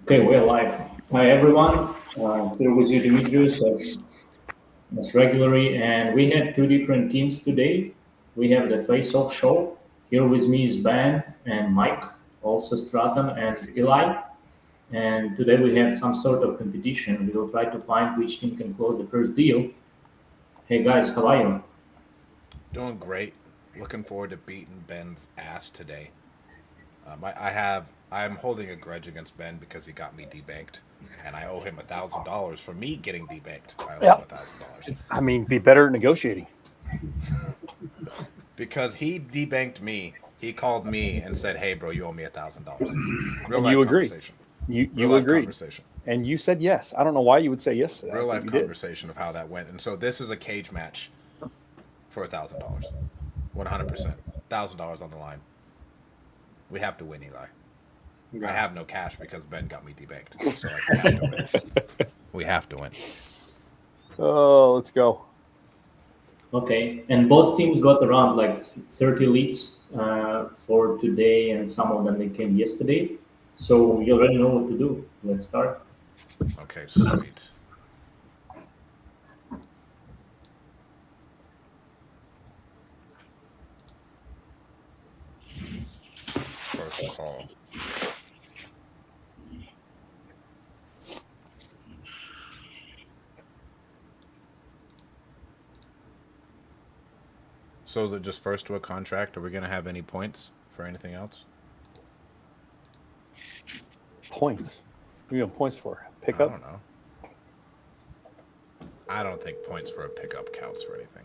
Okay, we're live. Hi, everyone. Here with you, Dimitrios, as regularly. And we had two different teams today. We have the Face Off Show. Here with me is Ben and Mike, also Stratton and Eli. And today we have some sort of competition. We will try to find which team can close the first deal. Hey, guys, how are you? Doing great. Looking forward to beating Ben's ass today. I'm holding a grudge against Ben because he got me debanked, and I owe him $1,000 for me getting debanked. I owe him Yeah. $1,000 I mean, be better at negotiating. because he debanked me. He called me and said, "Hey, bro, you owe me $1,000." Real And life you agree. conversation. Real You life agreed. conversation. And you said yes. I don't know why you would say yes to Real that, but life you did. conversation of how that went. And so this is a cage match for $1,000. 100%. $1,000 on the line. We have to win, Eli. I have no cash because Ben got me debanked. So like, we have to win. We have to win. Oh, let's go. Okay, and both teams got around like 30 leads for today, and some of them they came yesterday. So you already know what to do. Let's start. Okay, sweet. First call. So is it just first to a contract? Are we gonna have any points for anything else? Points. What are you got points for? I Pickup? don't know. I don't think points for a pickup counts for anything.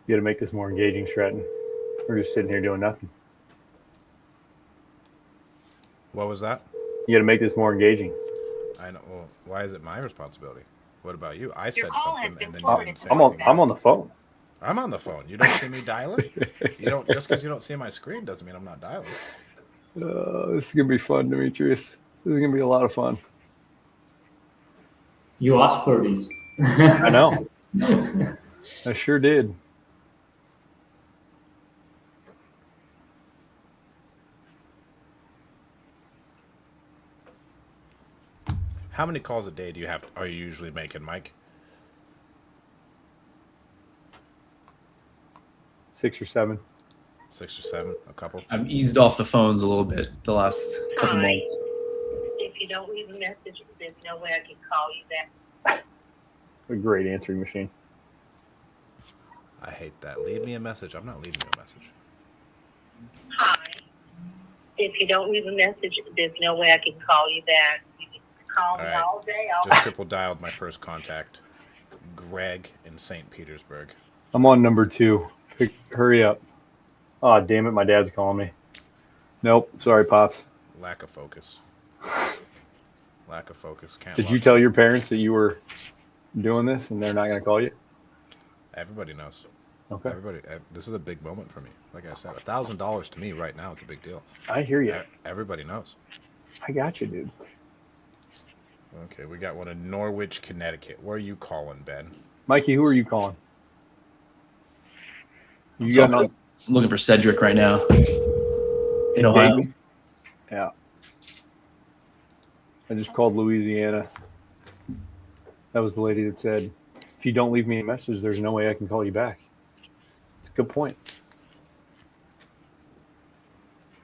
You got to make this more engaging, Stratton. We're just sitting here doing nothing. What was that? You got to make this more engaging. I know. Well, why is it my responsibility? What about you? I said call has something been and then you forwarded didn't to say I'm on. anything. I'm on the phone. I'm on the phone. You don't see me dialing? You don't just because you don't see my screen doesn't mean I'm not dialing. This is gonna be fun, Demetrius. This is gonna be a lot of fun. You asked for this. I know. I sure did. How many calls a day are you usually making, Mike? 6 or 7. 6 or 7? A couple? I've eased off the phones a little bit the last couple Hi. months. If you don't leave a message, there's no way I can call you back. A great answering machine. I hate that. Leave me a message. I'm not leaving you a message. Hi. If you don't leave a message, there's no way I can call you back. You can call me All right. all day. Just triple dialed my first contact. Greg in St. Petersburg. I'm on number 2. Hurry up. Oh, damn it. My dad's calling me. Nope. Sorry, Pops. Lack of focus. Lack of focus. Can't Did love you it. tell your parents that you were doing this and they're not going to call you? Everybody knows. Okay. This is a big moment for me. Like I said, $1,000 to me right now, it's a big deal. I hear you. Everybody knows. I got you, dude. Okay, we got one in Norwich, Connecticut. Where are you calling, Ben? Mikey, who are you calling? You got I'm looking for Cedric right now in Ohio. Dayton? Yeah. I just called Louisiana. That was the lady that said, if you don't leave me a message, there's no way I can call you back. It's a good point.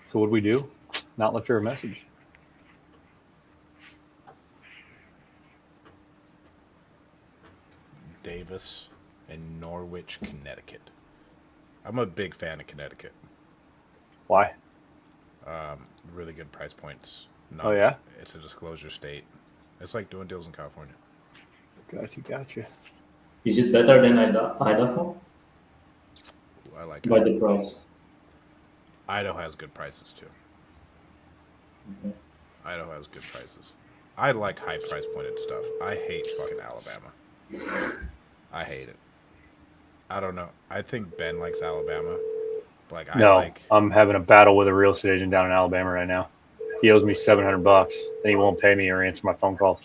So what do we do? Not left her a message. Davis in Norwich, Connecticut. I'm a big fan of Connecticut. Why? Really good price points. Oh, yeah? It's a disclosure state. It's like doing deals in California. Gotcha. Is it better than Idaho Ooh, I like by it. the price? Idaho has good prices too. Okay. Idaho has good prices. I like high price pointed stuff. I hate fucking Alabama. I hate it. I don't know. I think Ben likes Alabama. Like I No, like. I'm having a battle with a real estate agent down in Alabama right now. He owes me $700, and he won't pay me or answer my phone calls.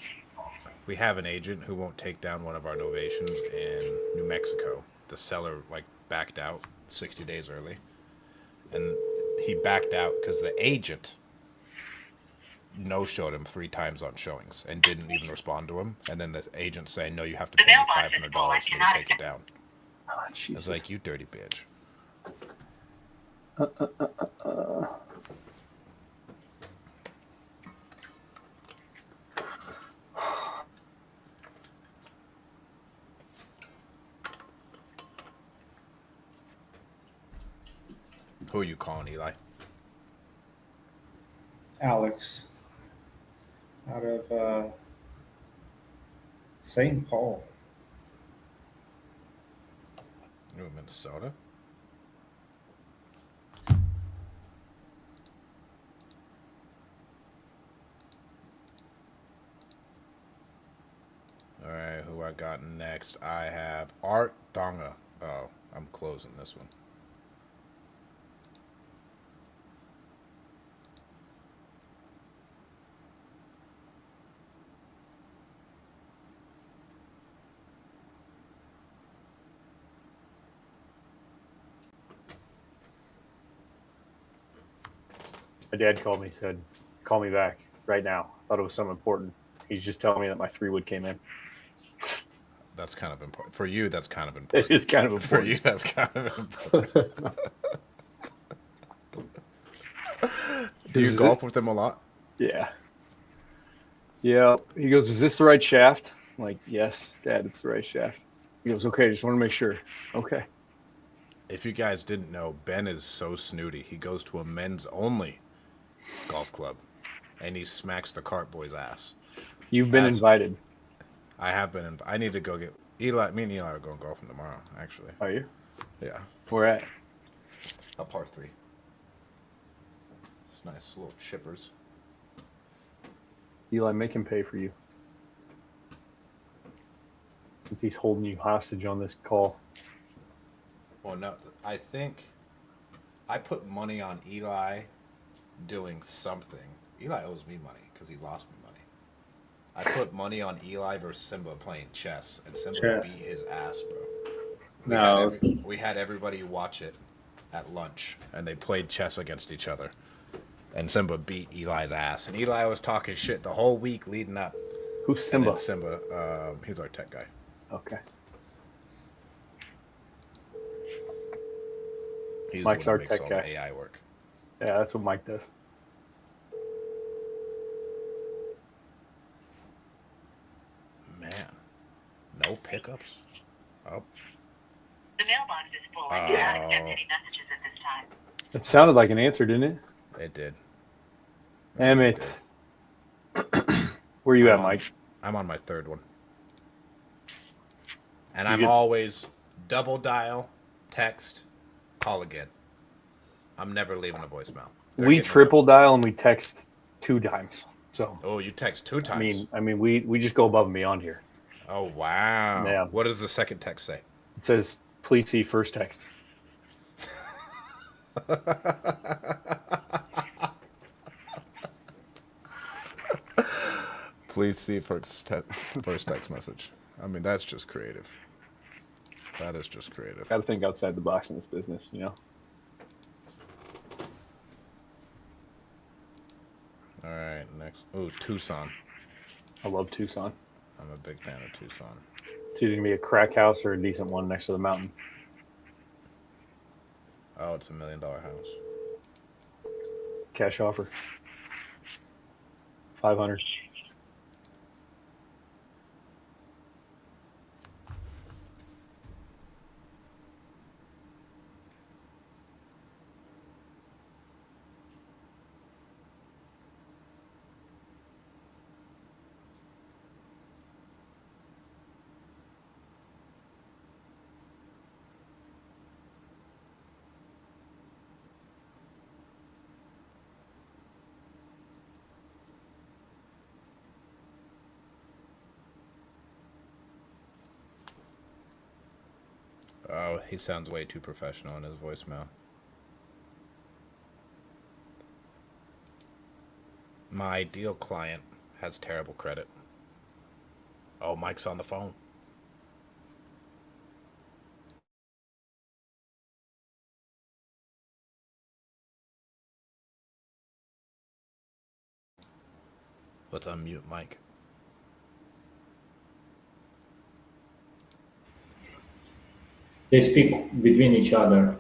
We have an agent who won't take down one of our novations in New Mexico. The seller like backed out 60 days early, and he backed out because the agent no showed him 3 times on showings and didn't even respond to him. And then the agent saying, "No, you have to The pay me mailbox is full. I $500 for me to cannot take it down." Oh, I was Jesus. like, "You dirty bitch." Who are you calling, Eli? Alex out of St. Paul. You in Minnesota? All right, who I got next? I have Art Thonga. Oh, I'm closing this one. My dad called me, said, call me back right now. Thought it was something important. He's just telling me that my 3-wood came in. That's kind of important. For you, that's kind of It important. is kind of For you, important. that's kind of important. Do you golf with him a lot? Yeah. Yeah. He goes, is this the right shaft? I'm like, yes, Dad, it's the right shaft. He goes, okay, just want to make sure. Okay. If you guys didn't know, Ben is so snooty. He goes to a men's only golf club, and he smacks the cart boy's ass. You've been invited. I have been. I need to go get Eli. Me and Eli are going golfing tomorrow. Actually. Are you? Yeah. Where at? A par 3. It's nice little chippers. Eli, make him pay for you. Since he's holding you hostage on this call. Well, no, I think I put money on Eli doing something. Eli owes me money because he lost me money. I put money on Eli versus Simba playing chess, and Simba beat his ass, bro. We had everybody watch it at lunch, and they played chess against each other. And Simba beat Eli's ass, and Eli was talking shit the whole week leading up. Who's Simba? And then Simba, he's our tech guy. Okay. He's Mike's the one our who makes tech all guy. the AI work. Yeah, that's what Mike does. Man, no pickups. Oh, The mailbox is full. I cannot accept any messages at this time. It sounded like an answer, didn't it? it did. Damn it. Where you at, Mike? I'm on my 3rd one. And You I'm get- always double dial, text, call again. I'm never leaving a voicemail. They're We getting triple dial and we text 2 times. So Oh, you text 2 times. I mean, we just go above and beyond here. Oh, wow. Yeah. What does the second text say? It says, please see first text. Please see first text message. I mean, that's just creative. That is just creative. Got to think outside the box in this business, you know? All right, next. Oh, Tucson. I love Tucson. I'm a big fan of Tucson. It's either going to be a crack house or a decent one next to the mountain. Oh, it's $1 million house. Cash offer. 500. Oh, he sounds way too professional in his voicemail. My ideal client has terrible credit. Oh, Mike's on the phone. Let's unmute Mike. They speak between each other.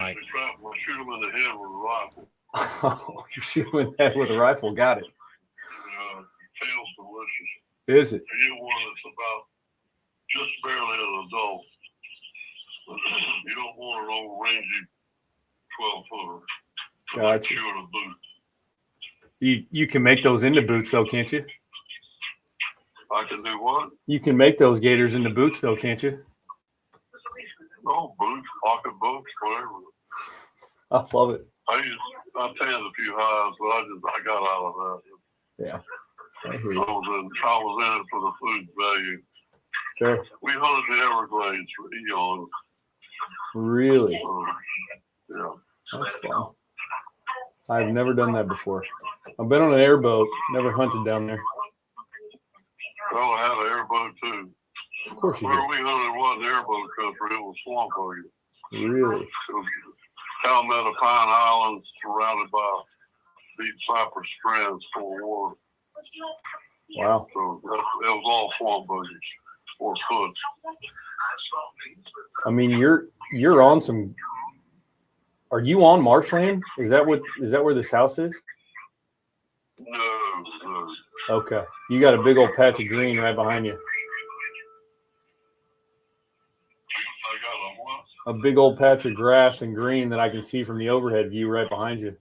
Mike. Shoot him in the head with a rifle. Oh, you shoot him in the head with a rifle. Got it. Tail's delicious. Is it? You get one that's about just barely an adult. You don't want an old rangy 12-footer. Gotcha. Chewing a boot. You can make those into boots though, can't you? I can do what? You can make those gators into boots though, can't you? Oh, boots, pocket boots, whatever. I love it. I tanned a few highs, but I got out of that. Yeah. I hear I you. was in it for the food value. Sure. We hunted the Everglades for eons. Really? Yeah. That's fun. I've never done that before. I've been on an airboat, never hunted down there. Well, I had an airboat too. Of course you Where did. we hunted wasn't airboat country, it was swamp country. Really? It was Palmetto Pine Islands surrounded by deep cypress strands full of water. Wow. So it was all swamp buggies or foot. I mean, you're on some. Are you on marshland? Is that where this house is? No. Okay. You got a big old patch of green right behind you. I got a what? A big old patch of grass and green that I can see from the overhead view right behind you.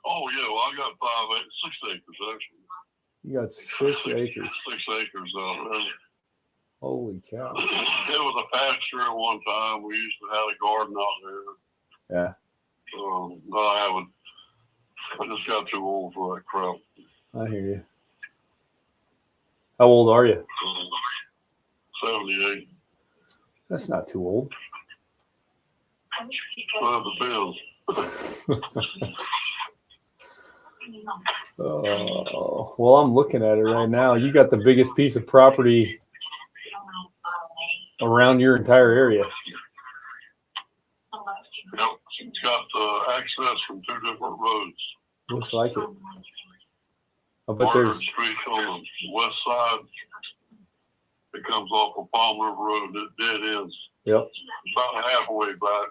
Oh yeah, well I got 6 acres actually. You got 6 acres. 6 acres out there. Holy cow. It was a pasture at one time. We used to have a garden out there. Yeah. No, I haven't. I just got too old for that crap. I hear you. How old are you? 78. That's not too old. Well, it depends. Oh, well, I'm looking at it right now. You got the biggest piece of property around your entire area. Yep, it's got access from 2 different roads. Looks like it. I bet Margaret there's. Street on the west side. It comes off of Palm River Road. It dead ends Yep. about halfway back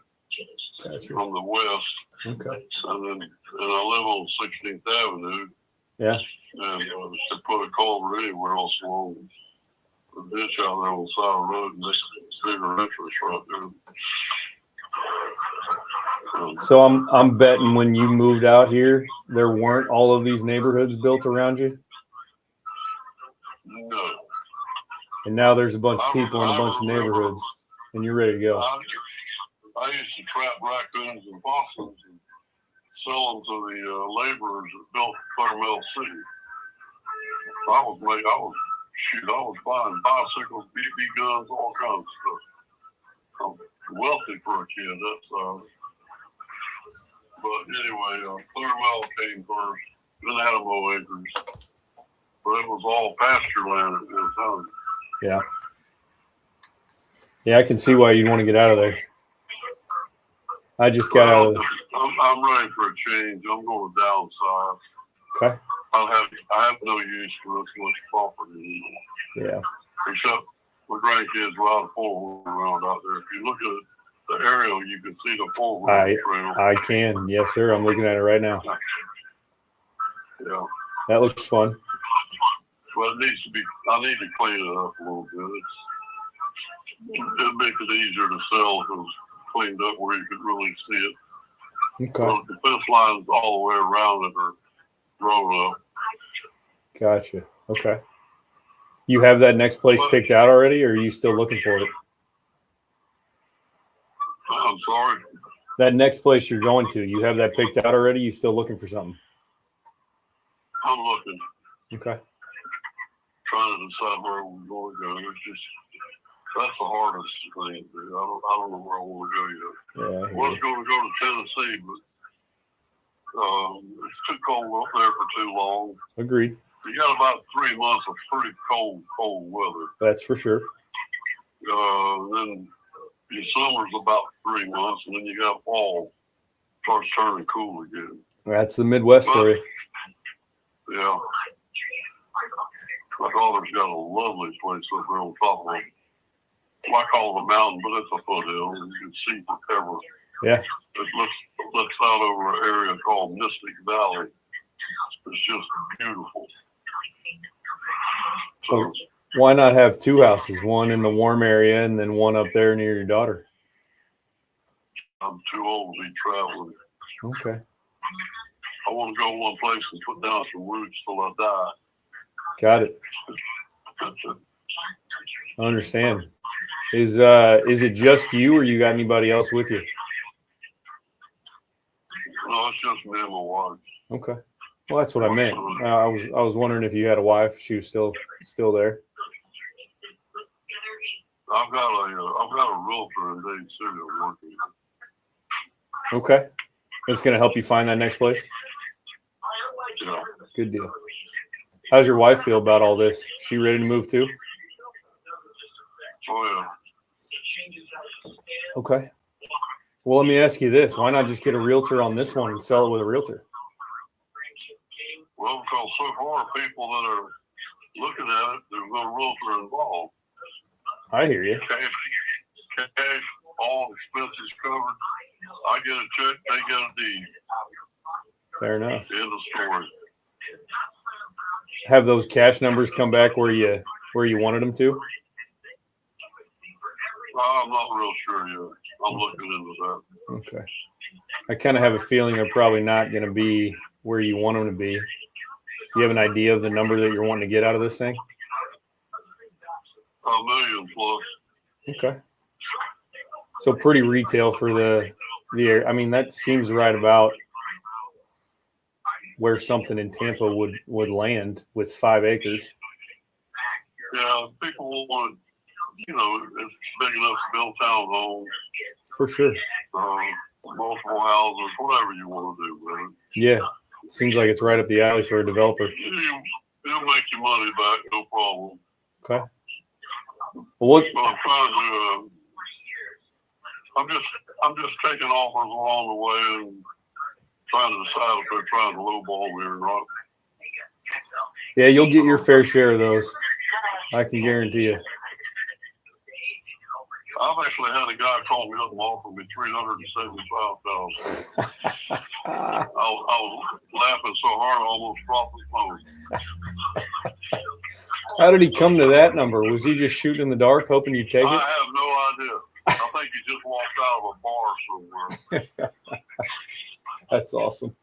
Gotcha. from the west. Okay. And I live on 16th Avenue. Yeah. And they put a culvert anywhere else along the ditch out there on the side of the road, and there's bigger entrance right there. So I'm betting when you moved out here, there weren't all of these neighborhoods built around you, No. and now there's a bunch of people in a bunch of neighborhoods, and you're ready to go. I used to trap raccoons and possums and sell them to the laborers that built Claremont City. I was buying bicycles, BB guns, all kinds of stuff. I'm wealthy for a kid, that's but anyway, Clearwell came first, then Adamo Acres. But it was all pasture land at this time. Yeah. Yeah, I can see why you'd want to get out of there. I just got out of. I'm ready for a change. I'm going to downsize. Okay. I have no use for this much property anymore. Yeah. Except my grandkids ride a four-wheeler around out there. If you look at the aerial, you can see the four-wheeler trail. I can. Yes, sir. I'm looking at it right now. Yeah. That looks fun. But it needs to be, I need to clean it up a little bit. It'd make it easier to sell if it was cleaned up where you could really see it. Okay. Well, the fence lines all the way around it are grown up. Gotcha. Okay. You have that next place picked out already, or are you still looking for it? I'm sorry. That next place you're going to, you have that picked out already? You still looking for something? I'm looking. Okay. trying to decide where we're going to go. It's just, that's the hardest thing. I don't know where I want to go yet. Yeah. I was going to go to Tennessee, but it's too cold up there for too long. Agreed. You got about 3 months of pretty cold weather. That's for sure. Then your summer's about 3 months, and then you got fall. Starts turning cool again. That's the Midwest for you. Yeah. My daughter's got a lovely place up there on top of it. I call it a mountain, but it's a foothill. You can see forever. Yeah. It looks out over an area called Mystic Valley. It's just beautiful. So, Why not have two houses, one in the warm area and then one up there near your daughter? I'm too old to be traveling. Okay. I want to go one place and put down some roots till I die. Got it. I understand. Is it just you, or you got anybody else with you? No, it's just me and my wife. Okay. Well, that's what I meant. I was wondering if you had a wife. She was still there. I've got a realtor in Dade City I'm working with. Okay. That's gonna help you find that next place. Yeah. Good deal. How's your wife feel about all this? She ready to move too? Oh yeah. Okay. Well, let me ask you this. Why not just get a realtor on this one and sell it with a realtor? Well, because so far people that are looking at it, there's no realtor involved. I hear you. Cash, all expenses covered. I get a check, they get a deed. Fair enough. End of story. Have those cash numbers come back where you wanted them to? I'm not real sure yet. I'm looking into that. Okay. I kind of have a feeling they're probably not going to be where you want them to be. Do you have an idea of the number that you're wanting to get out of this thing? $1 million plus. Okay. So pretty retail for the area. I mean, that seems right about where something in Tampa would land with 5 acres. Yeah, people want, it's big enough to build townhomes, For sure. multiple houses, whatever you want to do with it. Yeah. Seems like it's right up the alley for a developer. It'll make your money back, no problem. Okay. Well, what? But I'm trying to, I'm just taking offers along the way and trying to decide if they're trying to lowball me or not. Yeah, you'll get your fair share of those. I can guarantee you. I've actually had a guy call me up and offer me $375,000. I was laughing so hard I almost dropped the phone. How did he come to that number? Was he just shooting in the dark, hoping you'd take I it? have no idea. I think he just walked out of a bar somewhere. That's awesome.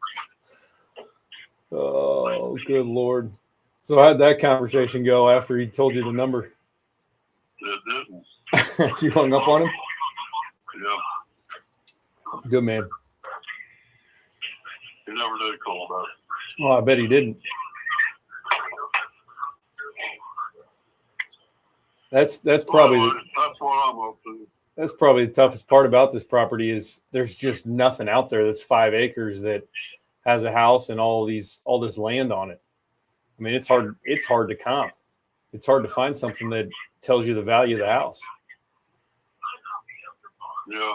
Oh, good Lord. So how'd that conversation go after he told you the number? It didn't. You hung up on him? Yeah. Good man. He never did call back. Well, I bet he didn't. That's probably Well, that's what I'm up to. that's probably the toughest part about this property is there's just nothing out there that's 5 acres that has a house and all this land on it. I mean, it's hard to comp. It's hard to find something that tells you the value of the house. Yeah.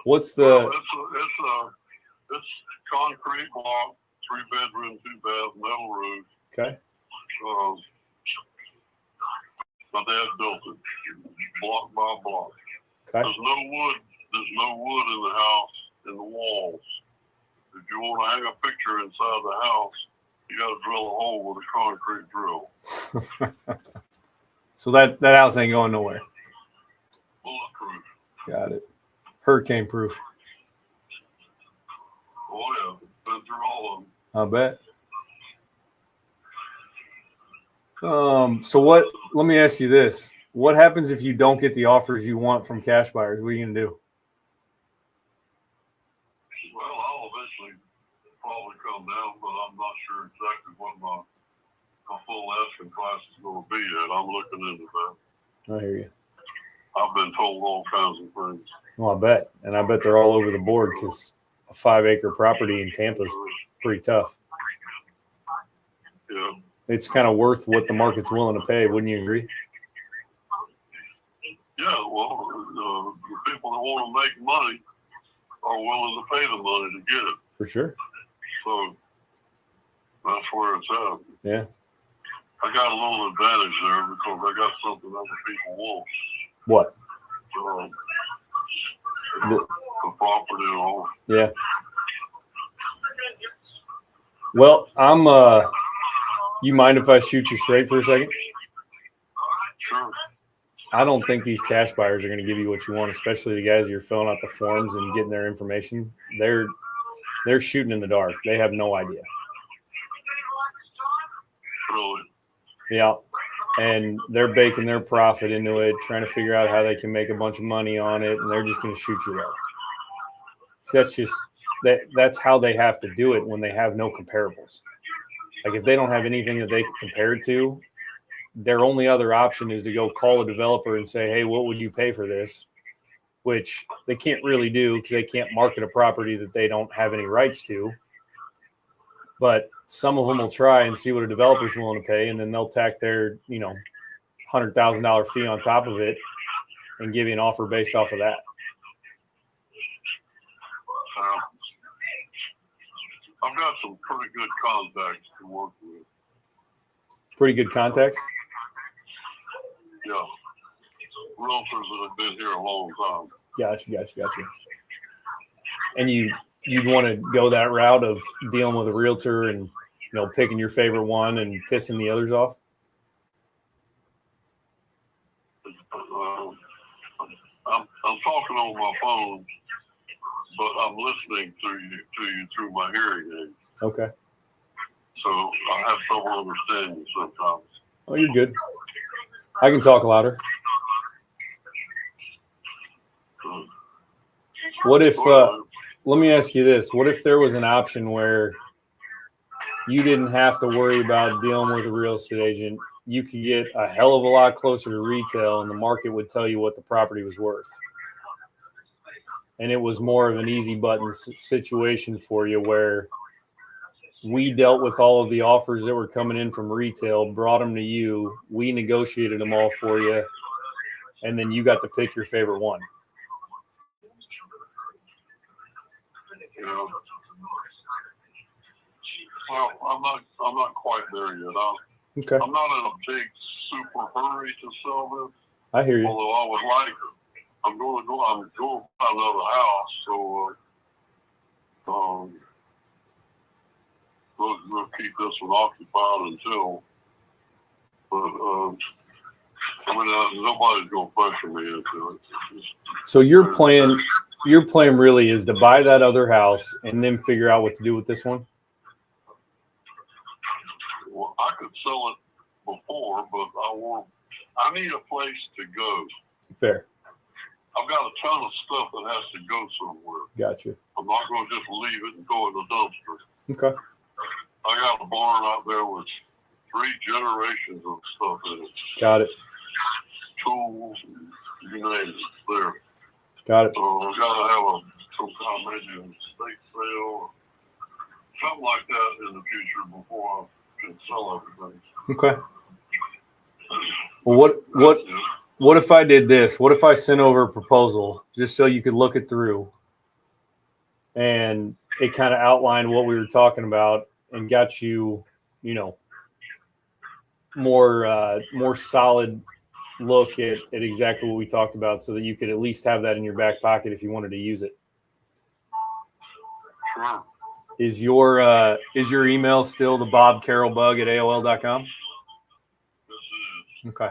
What's Well, the it's concrete block, 3-bedroom, 2-bath, metal roof. okay? My dad built it block by block. Okay. There's no wood in the house, in the walls. If you want to hang a picture inside the house, you got to drill a hole with a concrete drill. So that house ain't going nowhere. Bulletproof. Got it. Hurricane proof. Oh yeah, been through all of them. I bet. So what? Let me ask you this: what happens if you don't get the offers you want from cash buyers? What are you gonna do? Well, I'll eventually probably come down, but I'm not sure exactly what a full asking price is going to be at. I'm looking into that. I hear you. I've been told all kinds of things. Well, I bet. And I bet they're all over the board because a 5-acre property in Tampa is pretty tough. Yeah. It's kind of worth what the market's willing to pay. Wouldn't you agree? Yeah, well, the people that want to make money are willing to pay the money to get it. For sure. So that's where it's at. Yeah. I got a little advantage there because I got something other people want. What? The property and all. Yeah. Well, I'm you mind if I shoot you straight for a second? Sure. I don't think these cash buyers are going to give you what you want, especially the guys that are filling out the forms and getting their information. They're shooting in the dark. They have no idea. Really? Yeah. And they're baking their profit into it, trying to figure out how they can make a bunch of money on it, and they're just going to shoot you low. So that's how they have to do it when they have no comparables. Like if they don't have anything that they can compare it to, their only other option is to go call a developer and say, hey, what would you pay for this? Which they can't really do because they can't market a property that they don't have any rights to. But some of them will try and see what a developer's willing to pay, and then they'll tack their, $100,000 fee on top of it and give you an offer based off of that. I've got some pretty good contacts to work with. Pretty good contacts? Yeah. Realtors that have been here a long time. Gotcha. And you'd want to go that route of dealing with a realtor and, picking your favorite one and pissing the others off? I'm talking on my phone, but I'm listening to you through my hearing aid. Okay. So I have trouble understanding you sometimes. Oh, you're good. I can talk louder. What if, let me ask you this. What if there was an option where you didn't have to worry about dealing with a real estate agent? You could get a hell of a lot closer to retail and the market would tell you what the property was worth. And it was more of an easy button situation for you where we dealt with all of the offers that were coming in from retail, brought them to you. We negotiated them all for you. And then you got to pick your favorite one. Yeah. Well, I'm not quite there yet. Okay. I'm not in a big super hurry to sell this. I hear you. Although I would like it. I'm going to buy another house, so we'll keep this one occupied until. But nobody's going to pressure me into it. So your plan really is to buy that other house and then figure out what to do with this one? Well, I could sell it before, but I need a place to go. Fair. I've got a ton of stuff that has to go somewhere. Gotcha. I'm not going to just leave it and go in the dumpster. Okay. I got a barn out there with 3 generations of stuff in it. Got it. Tools, you name it, there. Got it. So I've got to have some kind of maybe an estate sale or something like that in the future before I can sell everything. Okay. Well, what if I did this? What if I sent over a proposal just so you could look it through and it kind of outlined what we were talking about and got you, more solid look at exactly what we talked about so that you could at least have that in your back pocket if you wanted to use it. Sure. Is your email still the bobcarrollbug@aol.com? This is. Okay.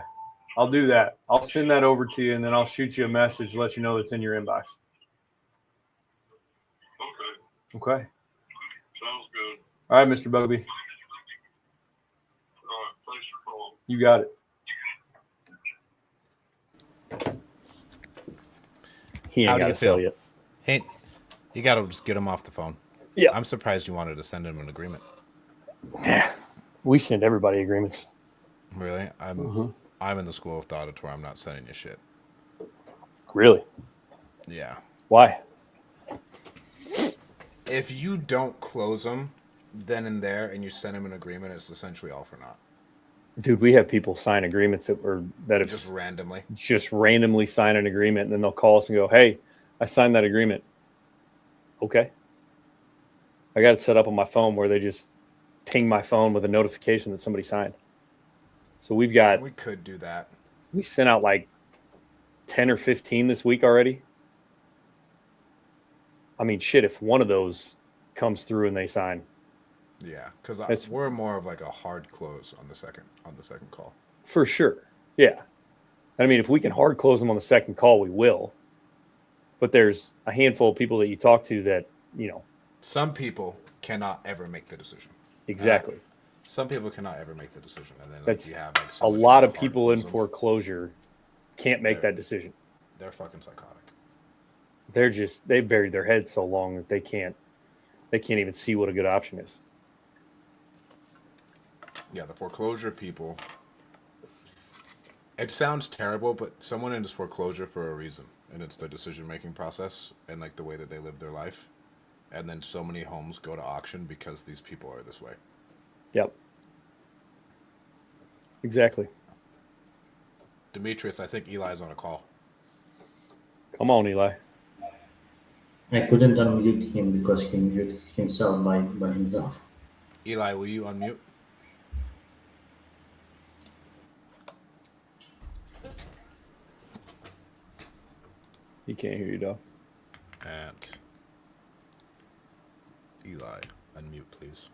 I'll do that. I'll send that over to you and then I'll shoot you a message, let you know it's in your inbox. Okay. Okay. Sounds good. All right, Mr. Bugby. All right. Thanks for calling. You got it. He How ain't do got you to sell feel? yet. Hey, you got to just get him off the phone. Yeah. I'm surprised you wanted to send him an agreement. Yeah. We send everybody agreements. Really? I'm in the school of thought to where I'm not sending you shit. Really? Yeah. Why? If you don't close them then and there and you send them an agreement, it's essentially all for naught. Dude, we have people sign agreements that have Just randomly. just randomly sign an agreement, and then they'll call us and go, "Hey, I signed that agreement." Okay. I got it set up on my phone where they just ping my phone with a notification that somebody signed. So we could do that. We sent out like 10 or 15 this week already. I mean, shit, if one of those comes through and they sign. Yeah, because we're more of like a hard close on the second call. For sure. Yeah. I mean, if we can hard close them on the second call, we will. But there's a handful of people that you talk to that, Some people cannot ever make the decision. Exactly. Some people cannot ever make the decision. And then That's you have like a lot of people in foreclosure can't make that decision. They're fucking psychotic. They buried their head so long that they can't even see what a good option is. Yeah, the foreclosure people. It sounds terrible, but someone enters foreclosure for a reason, and it's their decision-making process and like the way that they live their life. And then so many homes go to auction because these people are this way. Yep. Exactly. Demetrius, I think Eli's on a call. Come on, Eli. I couldn't unmute him because he muted himself by himself. Eli, will you unmute? He can't hear you, dog. And Eli, unmute, please.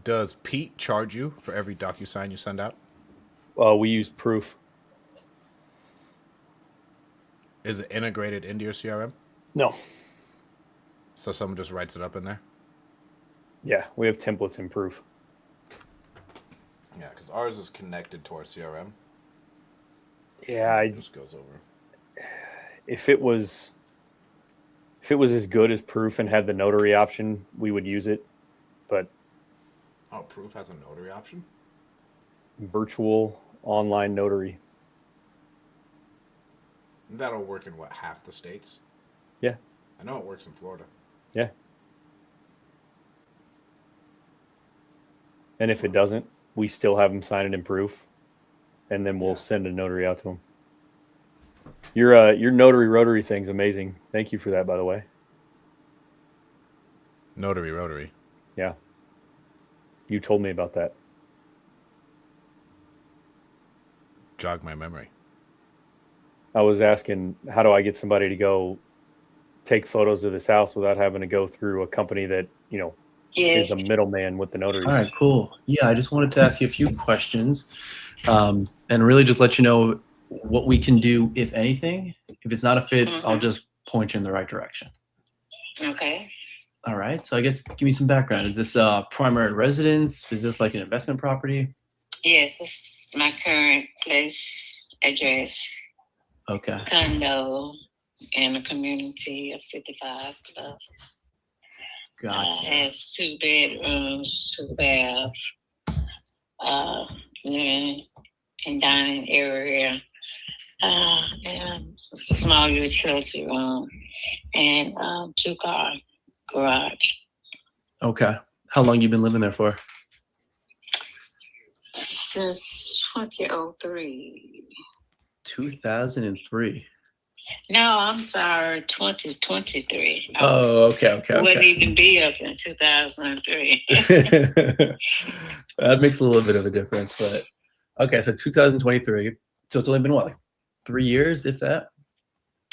Does Pete charge you for every DocuSign you send out? We use Proof. Is it integrated into your CRM? No. So someone just writes it up in there? Yeah, we have templates in Proof. Yeah, because ours is connected to our CRM. Yeah, it just goes over. If it was as good as Proof and had the notary option, we would use it. But Proof has a notary option? Virtual online notary. That'll work in what, half the states? Yeah. I know it works in Florida. Yeah. And if it doesn't, we still have them sign it in Proof, and then we'll send a notary out to them. Your notary rotary thing's amazing. Thank you for that, by the way. Notary rotary. Yeah. You told me about that. Jog my memory. I was asking, how do I get somebody to go take photos of this house without having to go through a company that, is a middleman with the notaries? All right, cool. Yeah, I just wanted to ask you a few questions, and really just let you know what we can do, if anything. If it's not a fit, I'll just point you in the right direction. Okay. All right. So I guess give me some background. Is this a primary residence? Is this like an investment property? Yes, this is my current place address. Okay. Condo in a community of 55 plus. Gotcha. Has 2 bedrooms, 2 baths, living and dining area, and a small utility room, and 2-car garage. Okay. How long you been living there for? Since 2003. 2003. No, I'm sorry, 2023. Oh, okay. Wouldn't even be up in 2003. That makes a little bit of a difference, but okay. So 2023. So it's only been what, like 3 years, if that?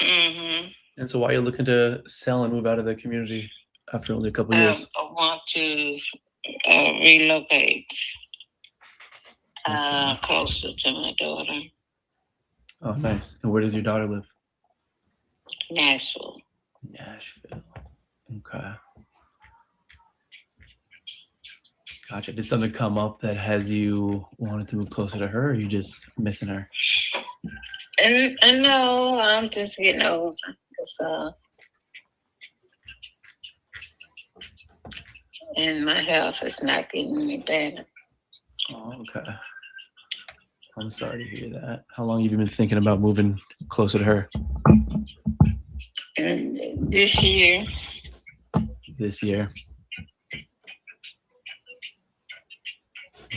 Mm-hmm. And so why are you looking to sell and move out of the community after only a couple years? I want to relocate closer to my daughter. Oh, nice. And where does your daughter live? Nashville. Okay. Gotcha. Did something come up that has you wanted to move closer to her, or are you just missing her? And no, I'm just getting older. And my health is not getting any better. Oh, okay. I'm sorry to hear that. How long have you been thinking about moving closer to her? And this year, This year.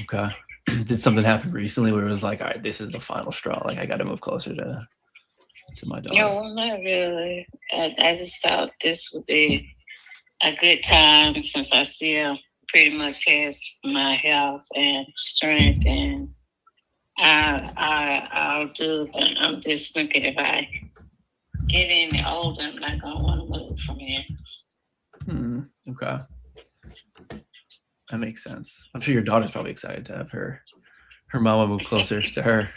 Okay. Did something happen recently where it was like, all right, this is the final straw. Like, I got to move closer to my daughter? no, not really. I just thought this would be a good time since I still pretty much has my health and strength, and I'll do. But I'm just thinking if I get any older, I'm not gonna want to move from here. Okay. That makes sense. I'm sure your daughter's probably excited to have her mama move closer to her.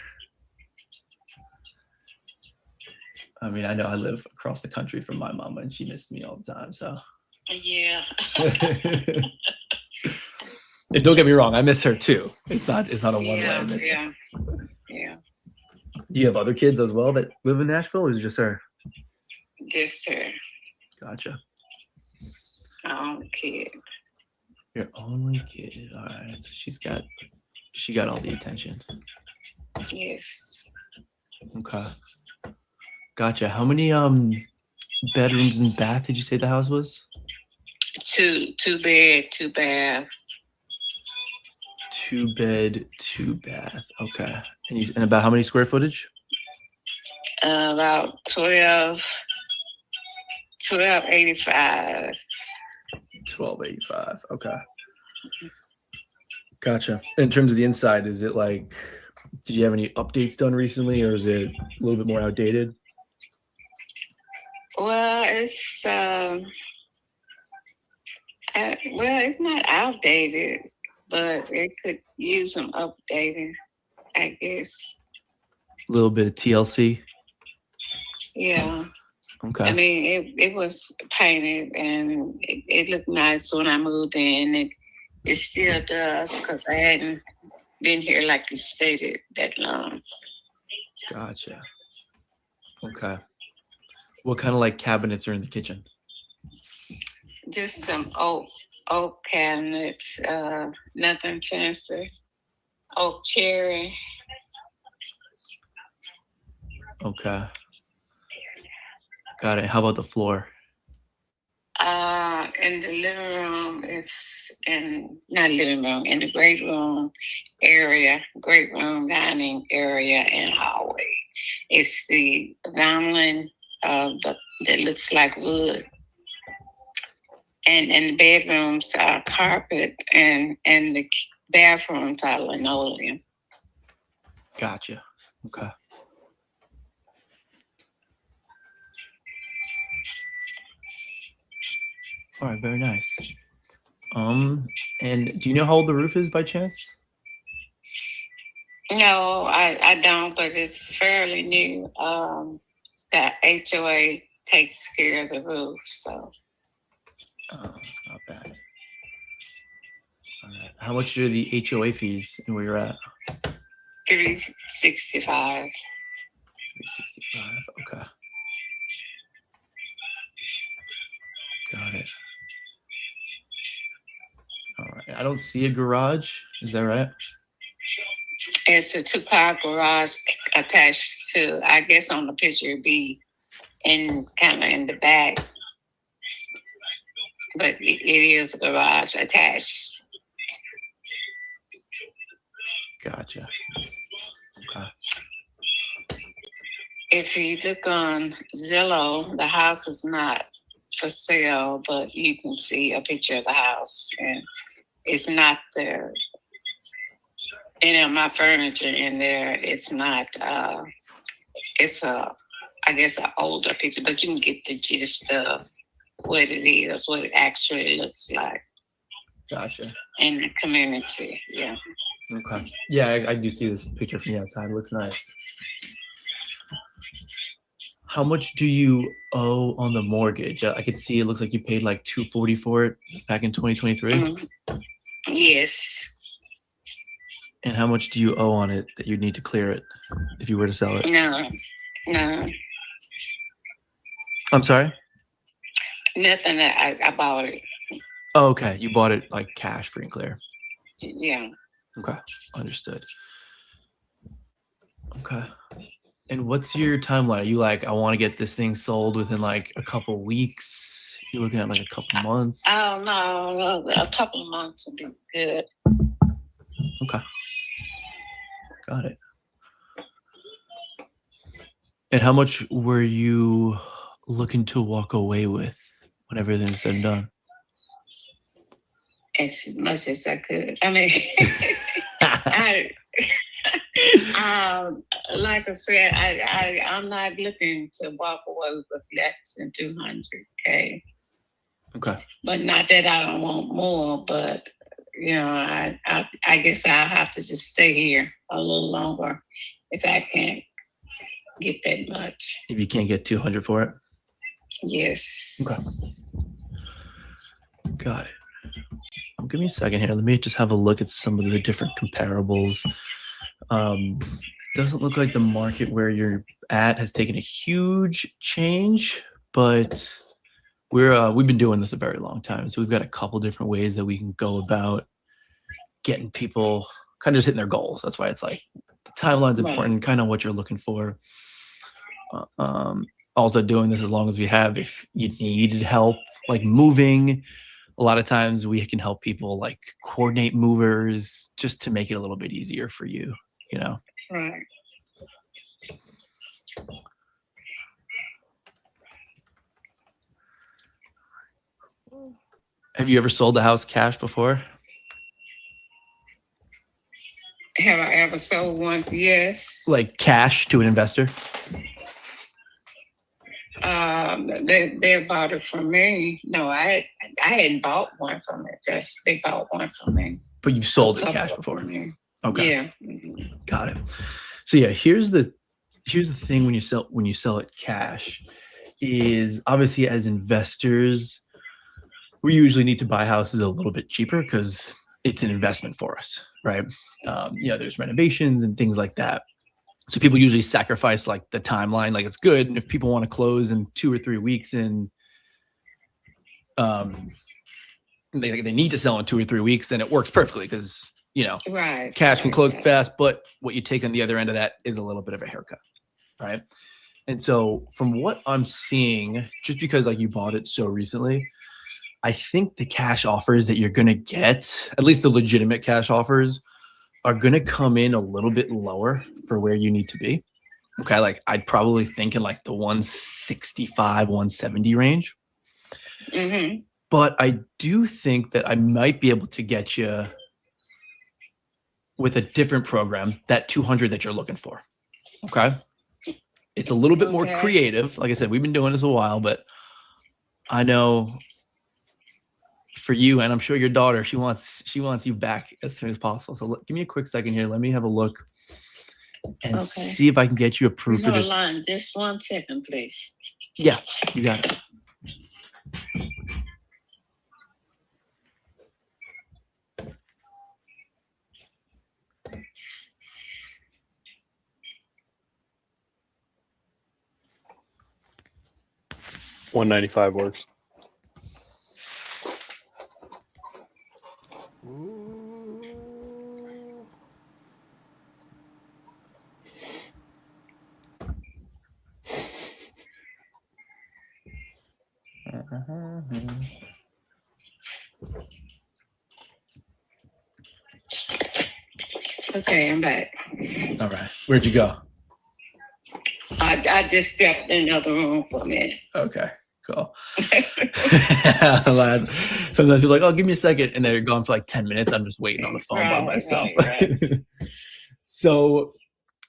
I mean, I know I live across the country from my mama and she misses me all the time, so. Yeah. And don't get me wrong, I miss her too. It's not a one-way Yeah, miss. yeah, yeah. Do you have other kids as well that live in Nashville, or is it just her? Just her. Gotcha. My own kid. Your only kid. All right. So she got all the attention. Yes. Okay. Gotcha. How many bedrooms and bath did you say the house was? Two bed, 2 bath. 2 bed, 2 bath. Okay. And about how many square footage? About 1285. 1285. Okay. Gotcha. In terms of the inside, is it like, did you have any updates done recently, or is it a little bit more outdated? Well, it's it's not outdated, but it could use some updating, I guess. A little bit of TLC. Yeah. Okay. I mean, it was painted and it looked nice when I moved in. It still does because I hadn't been here, like you stated, that long. Gotcha. Okay. What kind of like cabinets are in the kitchen? Just some oak cabinets, nothing fancy. Oak cherry. Okay. Got it. How about the floor? In the living room, not living room, in the great room area, great room dining area and hallway. It's the vinyl that looks like wood. And the bedrooms are carpet and the bathrooms are linoleum. Gotcha. Okay. All right, very nice. And do you know how old the roof is by chance? No, I don't, but it's fairly new. The HOA takes care of the roof, so. Oh, not bad. All right. How much are the HOA fees and where you're at? 365. 365. Okay. Got it. All right. I don't see a garage. Is that right? It's a 2-car garage attached to, I guess on the picture it'd be kind of in the back. But it is a garage attached. Gotcha. Okay. If you look on Zillow, the house is not for sale, but you can see a picture of the house, and it's not there. Any of my furniture in there, it's not. It's I guess, an older picture, but you can get the gist of what it is, what it actually looks like. Gotcha. In the community, yeah. Okay. Yeah, I do see this picture from the outside. It looks nice. How much do you owe on the mortgage? I could see it looks like you paid like $240 for it back in 2023. Mm-hmm. Yes. And how much do you owe on it that you need to clear it if you were to sell it? No, I'm sorry. nothing. I bought it. Oh, okay. You bought it like cash, free and clear. Yeah. Okay, understood. Okay. And what's your timeline? Are you like, I want to get this thing sold within like a couple weeks? You're looking at like a couple months? I don't know. A couple of months would be good. Okay. Got it. And how much were you looking to walk away with when everything's said and done? As much as I could. I mean, like I said, I'm not looking to walk away with less than 200K. Okay. But not that I don't want more, but you know, I guess I'll have to just stay here a little longer if I can't get that much. If you can't get 200 for it? Yes. Okay. Got it. Give me a second here. Let me just have a look at some of the different comparables. Doesn't look like the market where you're at has taken a huge change, but we've been doing this a very long time. So we've got a couple different ways that we can go about getting people kind of just hitting their goals. That's why it's like the timeline's important, kind of what you're looking for. Also doing this as long as we have, if you needed help, like moving, a lot of times we can help people like coordinate movers just to make it a little bit easier for you, you know? Right. Have you ever sold the house cash before? Have I ever sold one? Yes. Like cash to an investor? They bought it from me. No, I hadn't bought one from it. Just they bought one from me. But you've sold it cash before? Okay. Yeah. Got it. So yeah, here's the thing when you sell it cash is obviously as investors, we usually need to buy houses a little bit cheaper because it's an investment for us, right? There's renovations and things like that. So people usually sacrifice like the timeline, like it's good. And if people want to close in 2 or 3 weeks and they need to sell in 2 or 3 weeks, then it works perfectly because, right, cash can close fast, but what you take on the other end of that is a little bit of a haircut, right? And so from what I'm seeing, just because like you bought it so recently, I think the cash offers that you're going to get, at least the legitimate cash offers, are going to come in a little bit lower for where you need to be. Okay. Like I'd probably think in like the 165, 170 range. Mm-hmm. But I do think that I might be able to get you with a different program, that 200 that you're looking for. Okay. It's a little bit more creative. Like I said, we've been doing this a while, but I know for you, and I'm sure your daughter, she wants you back as soon as possible. So give me a quick second here. Let me have a look and see if I can get you approved for this. Hold on, just 1 second, please. Yeah, you got it. $195 works. Okay, I'm back. All right. Where'd you go? I just stepped in another room for a minute. Okay, cool. Sometimes people are like, oh, give me a second. And they're gone for like 10 minutes. I'm just waiting on the phone by myself. Right. So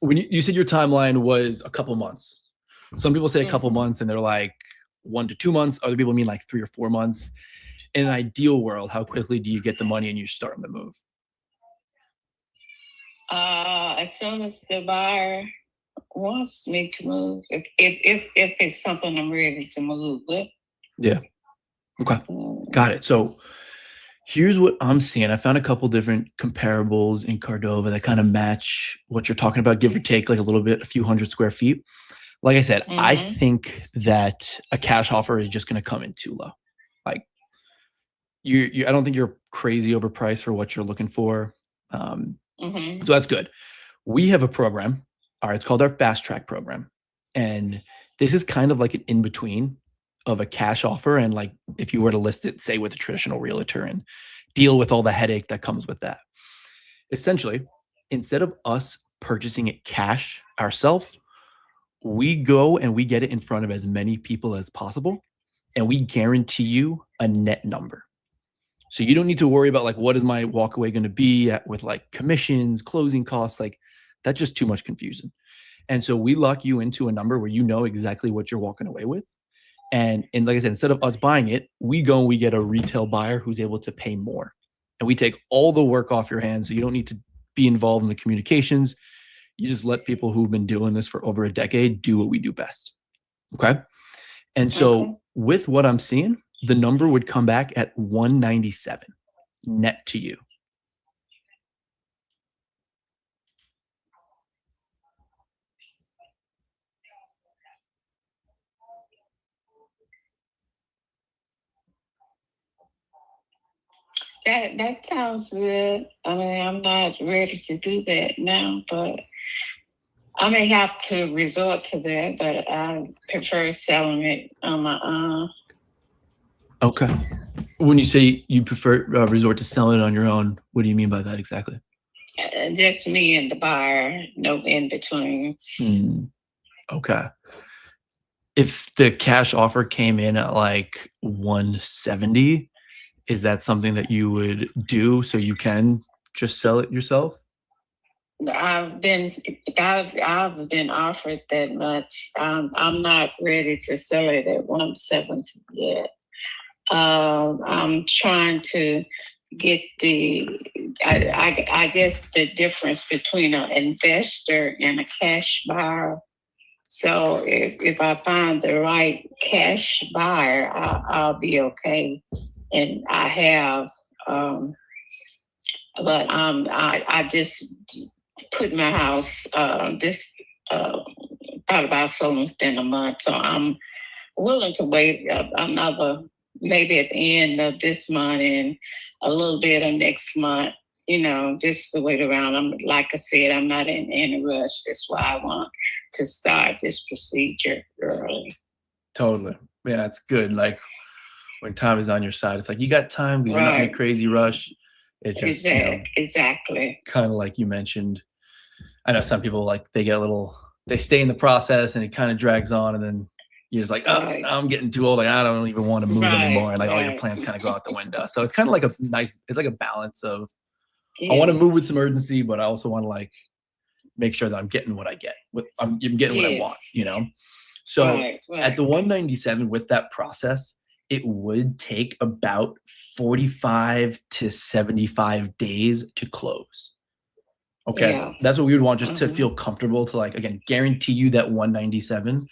when you said your timeline was a couple months. Some people say a couple months and they're like 1 to 2 months. Other people mean like 3 or 4 months. In an ideal world, how quickly do you get the money and you start the move? As soon as the buyer wants me to move, if it's something I'm ready to move with. Yeah. Okay. Got it. So here's what I'm seeing. I found a couple different comparables in Cordova that kind of match what you're talking about, give or take like a little bit, a few hundred square feet. Like I said, I Mhm. think that a cash offer is just going to come in too low. Like I don't think you're crazy overpriced for what you're looking for. Mhm. So that's good. We have a program. All right, it's called our Fast Track program, and this is kind of like an in between of a cash offer and like if you were to list it, say with a traditional realtor and deal with all the headache that comes with that. Essentially, instead of us purchasing it cash ourselves, we go and we get it in front of as many people as possible, and we guarantee you a net number. So you don't need to worry about like what is my walkaway going to be with like commissions, closing costs, like that's just too much confusion. And so we lock you into a number where you know exactly what you're walking away with. And like I said, instead of us buying it, we go and we get a retail buyer who's able to pay more. And we take all the work off your hands. So you don't need to be involved in the communications. You just let people who've been doing this for over a decade do what we do best. Okay. And so Okay. with what I'm seeing, the number would come back at 197 net to you. That sounds good. I mean, I'm not ready to do that now, but I may have to resort to that. But I prefer selling it on my own. Okay. When you say you prefer resort to selling it on your own, what do you mean by that exactly? Just me and the buyer, no in betweens. Okay. If the cash offer came in at like 170, is that something that you would do so you can just sell it yourself? I've been offered that much. I'm not ready to sell it at 170 yet. I'm trying to get I guess the difference between an investor and a cash buyer. So if I find the right cash buyer, I'll be okay. And I have, but I just put my house thought about selling within a month. So I'm willing to wait another, maybe at the end of this month and a little bit of next month, just to wait around. Like I said, I'm not in any rush. That's why I want to start this procedure early. Totally. Yeah, it's good. Like when time is on your side, it's like you got time because you're not in a Right. crazy rush. It's just Exactly. kind of like you mentioned. I know some people like they stay in the process and it kind of drags on, and then you're just like, oh, Right. I'm getting too old. Like I don't even want to move Right, anymore. And like all your right. plans kind of go out the window. So it's kind of like it's like a balance of Yeah. I want to move with some urgency, but I also want to like make sure that I'm getting what I get. I'm getting what I want, Yes. So Right, at the 197 with that process, it would take about 45 to 75 days to close. Okay. Yeah. That's what we would want just to feel comfortable to like, again, guarantee you that 197.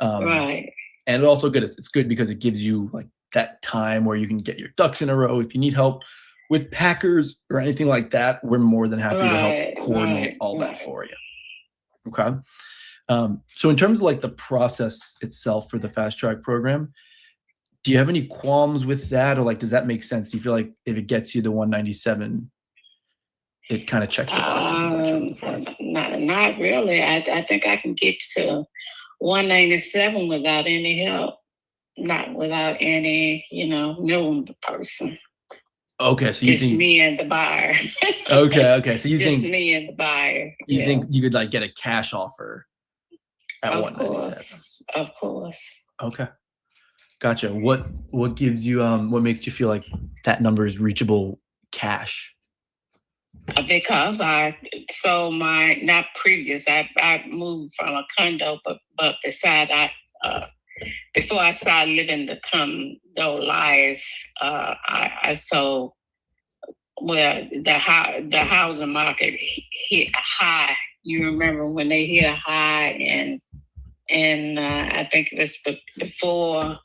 Right. And also good. It's good because it gives you like that time where you can get your ducks in a row. If you need help with packers or anything like that, we're more than happy to help coordinate all that for you. Okay. So in terms of like the process itself for the fast track program, do you have any qualms with that? Or like, does that make sense? Do you feel like if it gets you the 197, it kind of checks the boxes of what you're looking for? Not really. I think I can get to 197 without any help, not without any, knowing the person. Okay, so you just think me and the buyer. okay. So you just think me and the buyer. you think you could like get a cash offer at Of 197? course, of course. Okay, gotcha. What gives you what makes you feel like that number is reachable cash? Because I sold my not previous. I moved from a condo, but before I started living the condo life, I sold. Well, the housing market hit a high. You remember when they hit a high, and I think it was before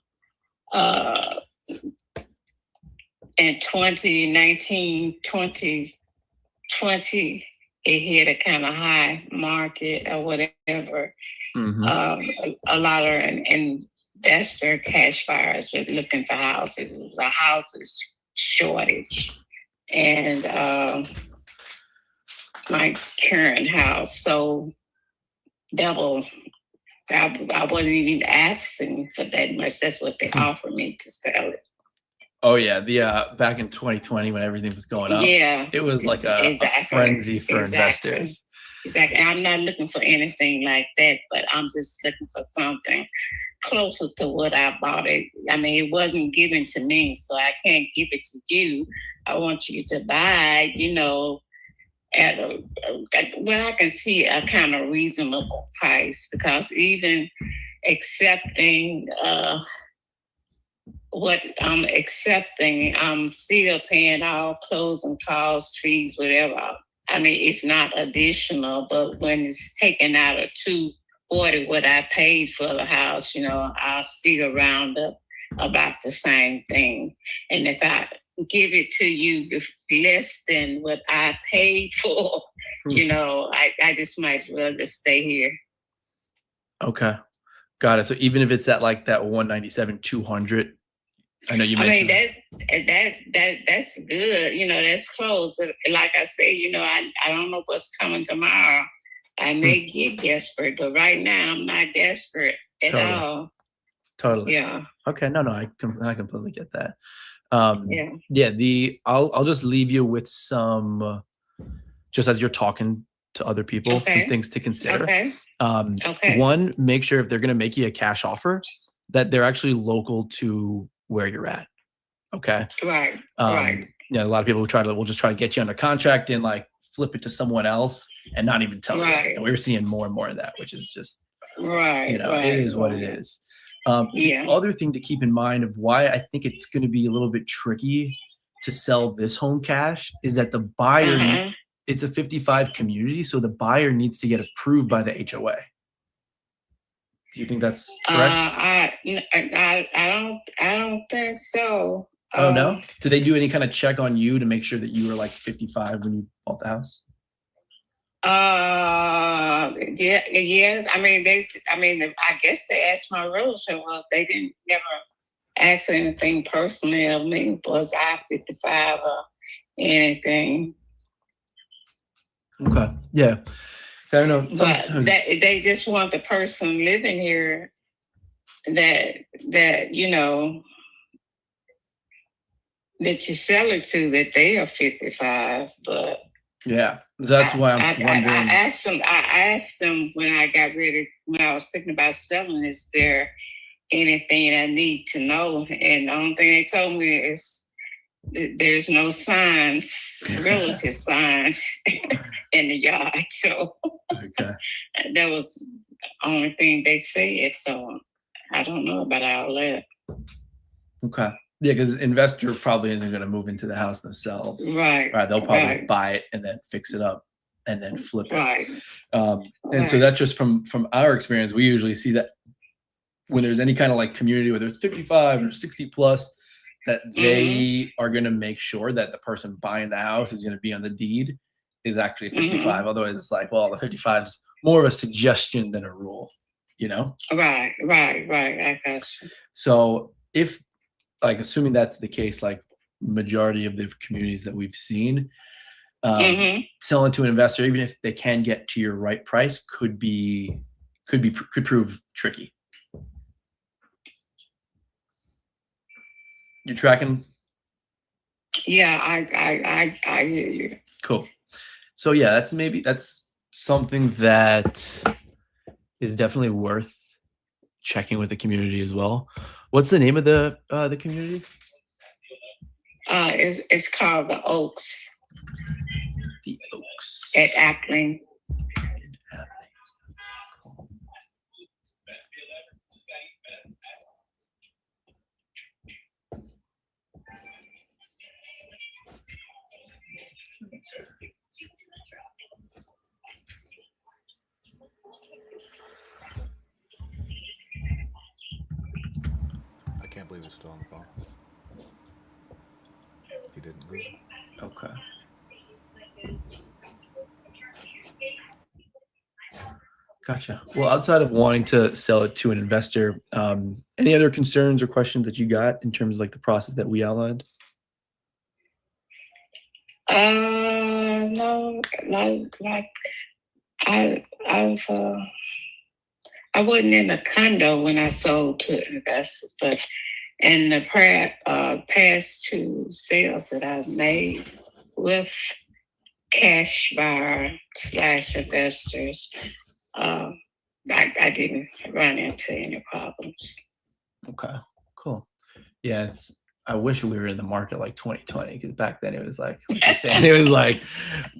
in 2019, 2020, it hit a kind of high market or whatever. Mhm. A lot of investor cash buyers were looking for houses. It was a houses shortage, and my current house so double. I wasn't even asking for that much. That's what they offered me to sell it. Oh yeah, the back in 2020 when everything was going up, Yeah, it was like a frenzy for investors. Exactly. I'm not looking for anything like that, but I'm just looking for something closer to what I bought it. I mean, it wasn't given to me, so I can't give it to you. I want you to buy, at where I can see a kind of reasonable price, because even accepting what I'm accepting, I'm still paying all closing costs, fees, whatever. I mean, it's not additional, but when it's taken out of $240, what I paid for the house, I'll still round up about the same thing. And if I give it to you less than what I paid for, I just might as well just stay here. Okay, got it. So even if it's at like that 197, 200, I know you mentioned. I mean, that's good. That's close. Like I say, I don't know what's coming tomorrow. I may get desperate, but right now I'm not desperate at all. Totally. Yeah. Okay. No, I completely get that. Yeah. I'll just leave you with some, just as you're talking to other people, some things to consider. Okay. One, make sure if they're going to make you a cash offer, that they're actually local to where you're at. Okay. Right. Right. A lot of people will just try to get you under contract and like flip it to someone else and not even tell you. And we're seeing more and more of that, which is just, it is what it is. The other thing to keep in mind of why I think it's going to be a little bit tricky to sell this home cash is that the buyer, it's a 55 community, so the buyer needs to get approved by the HOA. Do you think that's correct? I don't think so. Oh no? Did they do any kind of check on you to make sure that you were like 55 when you bought the house? Yes. I mean, I guess they asked my realtor. Well, they didn't never ask anything personally of me. Was I 55 or anything? Okay. Yeah. I don't know. But they just want the person living here that that you sell it to, that they are 55. But yeah, that's why I'm wondering. I asked them when I was thinking about selling, is there anything I need to know? And the only thing they told me is there's no signs, relative signs in the yard. So that was the only thing they said. So I don't know about all that. Okay. Yeah, because investor probably isn't going to move into the house themselves. Right. They'll probably buy it and then fix it up and then flip it. Right. And so that's just from our experience. We usually see that when there's any kind of like community, whether it's 55 or 60 plus, that they are going to make sure that the person buying the house who's going to be on the deed is actually 55. Otherwise, it's like, well, the 55 is more of a suggestion than a rule, Right. I got you. So if, like, assuming that's the case, like majority of the communities that we've seen, selling to an investor, even if they can get to your right price, could prove tricky. You tracking? Yeah, I hear you. Cool. So yeah, that's something that is definitely worth checking with the community as well. What's the name of the community? It's called the Oaks. The Oaks at Ackling. I can't believe it's still on the phone. He didn't lose it. Okay. Gotcha. Well, outside of wanting to sell it to an investor, any other concerns or questions that you got in terms of like the process that we outlined? No, like I've I wasn't in a condo when I sold to investors, but in the past two sales that I've made with cash buyer / investors, I didn't run into any problems. Okay, cool. Yeah, I wish we were in the market like 2020 because back then it was like you're saying, it was like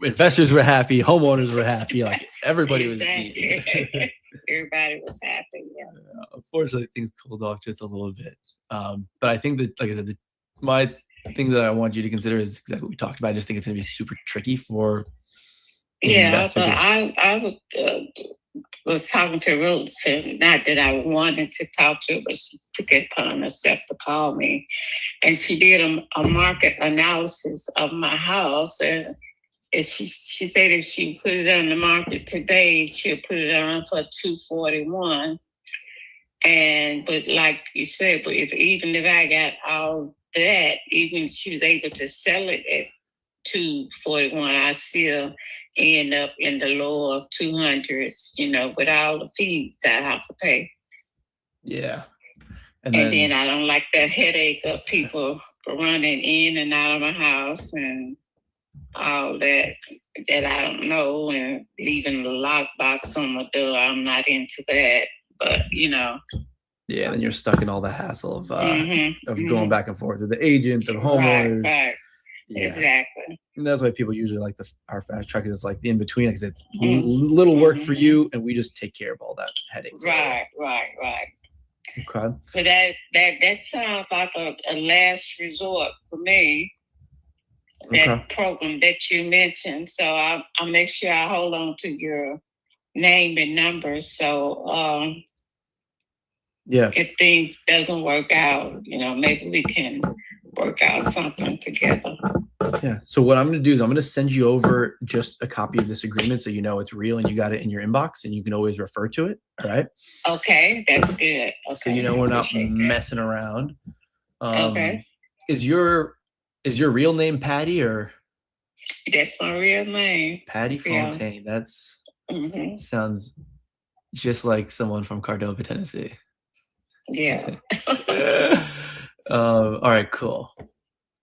investors were happy, homeowners were happy, like everybody was eating. Everybody was happy. Yeah. Unfortunately, things cooled off just a little bit. But I think that, like I said, my thing that I want you to consider is exactly what we talked about. I just think it's going to be super tricky for an investor. But I was talking to a realtor, not that I wanted to talk to her, but she took it upon herself to call me. And she did a market analysis of my house. And she said if she put it on the market today, she'll put it on for $241. But like you said, but even if I got all that, even she was able to sell it at $241, I still end up in the lower 200s, with all the fees that I have to pay. Yeah. And then I don't like that headache of people running in and out of my house and all that I don't know, and leaving the lockbox on the door. I'm not into that, but Yeah, then you're stuck in all the hassle of going back and forth with the agent, of homeowners. Right. Yeah. Exactly. And that's why people usually like our fast track, is it's like the in between, because it's little work for you, and we just take care of all that headache. Right. Okay. But that sounds like a last resort for me. That program that you mentioned. So I'll make sure I hold on to your name and numbers. So if things doesn't work out, maybe we can work out something together. Yeah. So what I'm going to do is I'm going to send you over just a copy of this agreement, so you know it's real and you got it in your inbox, and you can always refer to it. All right. Okay, that's good. Okay. So we're not messing around. Okay. Is your real name Patty, or? That's my real name. Patty Fontaine. That's sounds just like someone from Cordova, Tennessee. Yeah. All right, cool.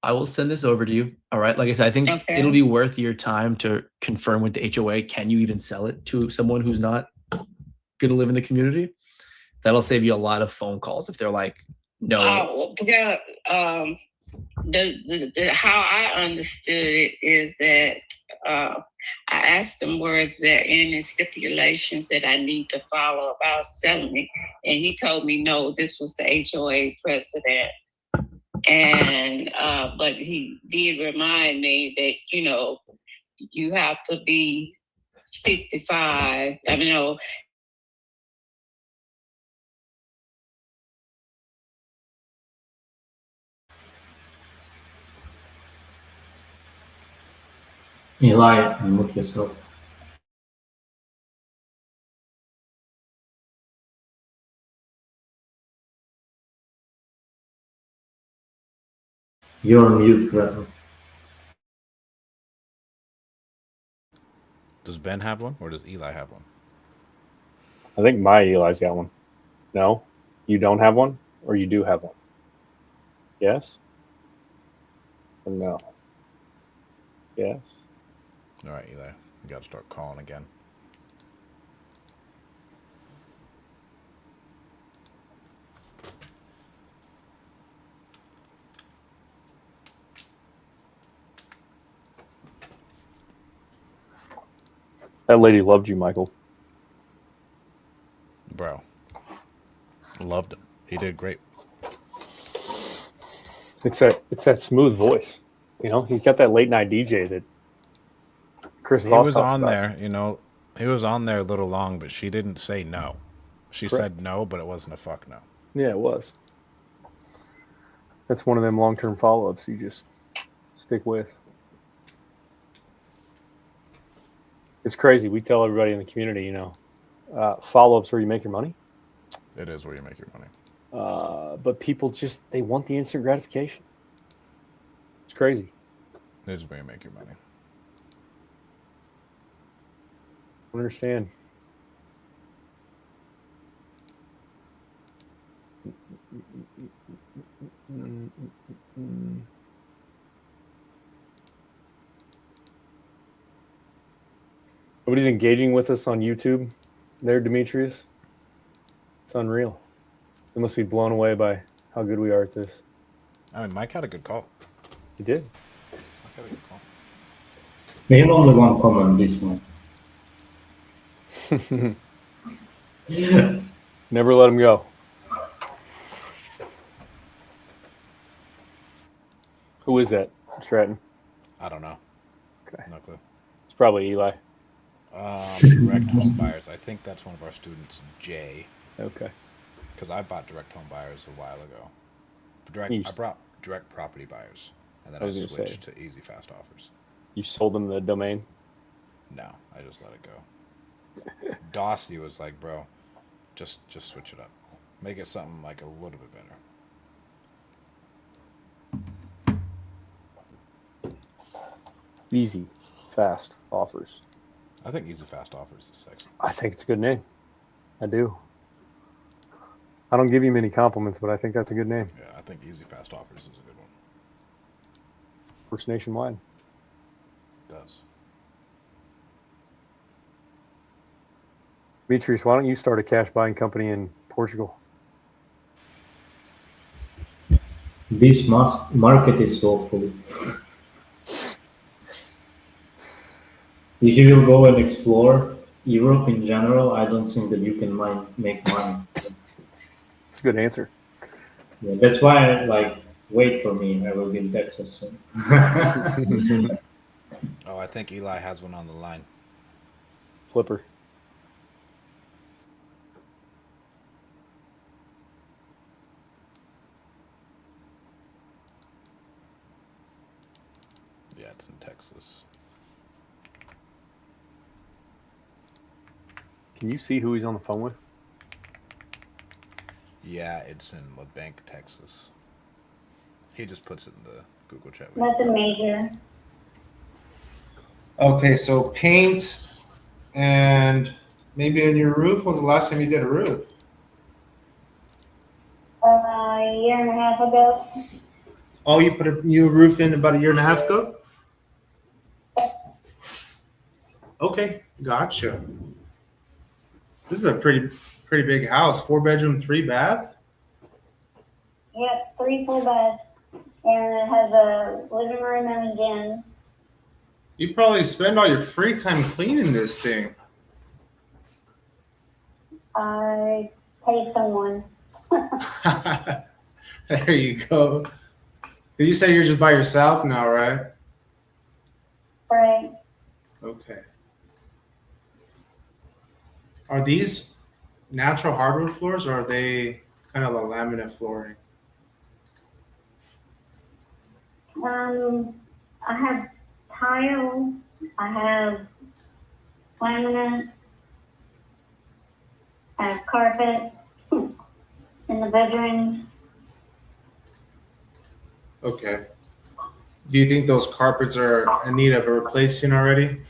I will send this over to you. All right. Like I said, I think it'll be worth your time to confirm with the HOA. Can you even sell it to someone who's not going to live in the community? That'll save you a lot of phone calls if they're like, no. How I understood it is that I asked him, was there any stipulations that I need to follow about selling it? And he told me no, this was the HOA president. And but he did remind me that, you have to be 55. Eli, unmute yourself. You're on mute, Stratton. Does Ben have one, or does Eli have one? I think my Eli's got one. No? You don't have one? Or you do have one? Yes? Or no? Yes? All right, Eli. You got to start calling again. That lady loved you, Michael. Bro. Loved him. He did great. It's that smooth voice. He's got that late night DJ that Chris Voss was talks on about. there, he was on there a little long, but she didn't say no. She said no, but it wasn't a fuck no. Yeah, it was. That's one of them long-term follow-ups you just stick with. It's crazy. We tell everybody in the community, Follow-ups where you make your money. It is where you make your money. But people just, they want the instant gratification. It's crazy. It is where you make your money. I don't understand. Nobody's engaging with us on YouTube there, Demetrius. It's unreal. They must be blown away by how good we are at this. I mean, Mike had a good call. He did. Mike had a good call. We have only one comment this one. Never let him go. Who is that, Stratton? I don't know. Okay. No clue. It's probably Eli. Direct home buyers. I think that's one of our students, Jay. Okay. Because I bought direct home buyers a while ago. You- I brought direct property buyers, and then I I was gonna switched say. to easy fast offers. You sold them the domain? No, I just let it go. Dossie was like, bro, just switch it up. Make it something like a little bit better. Easy, fast offers. I think easy fast offers is sexy. I think it's a good name. I do. I don't give you many compliments, but I think that's a good name. Yeah, I think easy fast offers is a good one. Works nationwide. It does. Demetrius, why don't you start a cash buying company in Portugal? This market is so full. If you will go and explore Europe in general, I don't think that you can make money. It's a good answer. Yeah, that's why wait for me. I will be in Texas soon. Oh, I think Eli has one on the line. Flipper. Yeah, it's in Texas. Can you see who he's on the phone with? Yeah, it's in La Bank, Texas. He just puts it in the Google chat. Nothing major. Okay, so paint and maybe on your roof. When was the last time you did a roof? A year and a half ago. Oh, you put a new roof in about a year and a half ago? Okay, gotcha. This is a pretty big house. 4-bedroom, 3-bath. Yep, 3 full beds. And it has a living room and a den. You probably spend all your free time cleaning this thing. I paid someone. There you go. Did you say you're just by yourself now, right? Right. Okay. Are these natural hardwood floors or are they kind of a laminate flooring? I have tile. I have laminate. I have carpet in the bedrooms. Okay. Do you think those carpets are in need of a replacing already?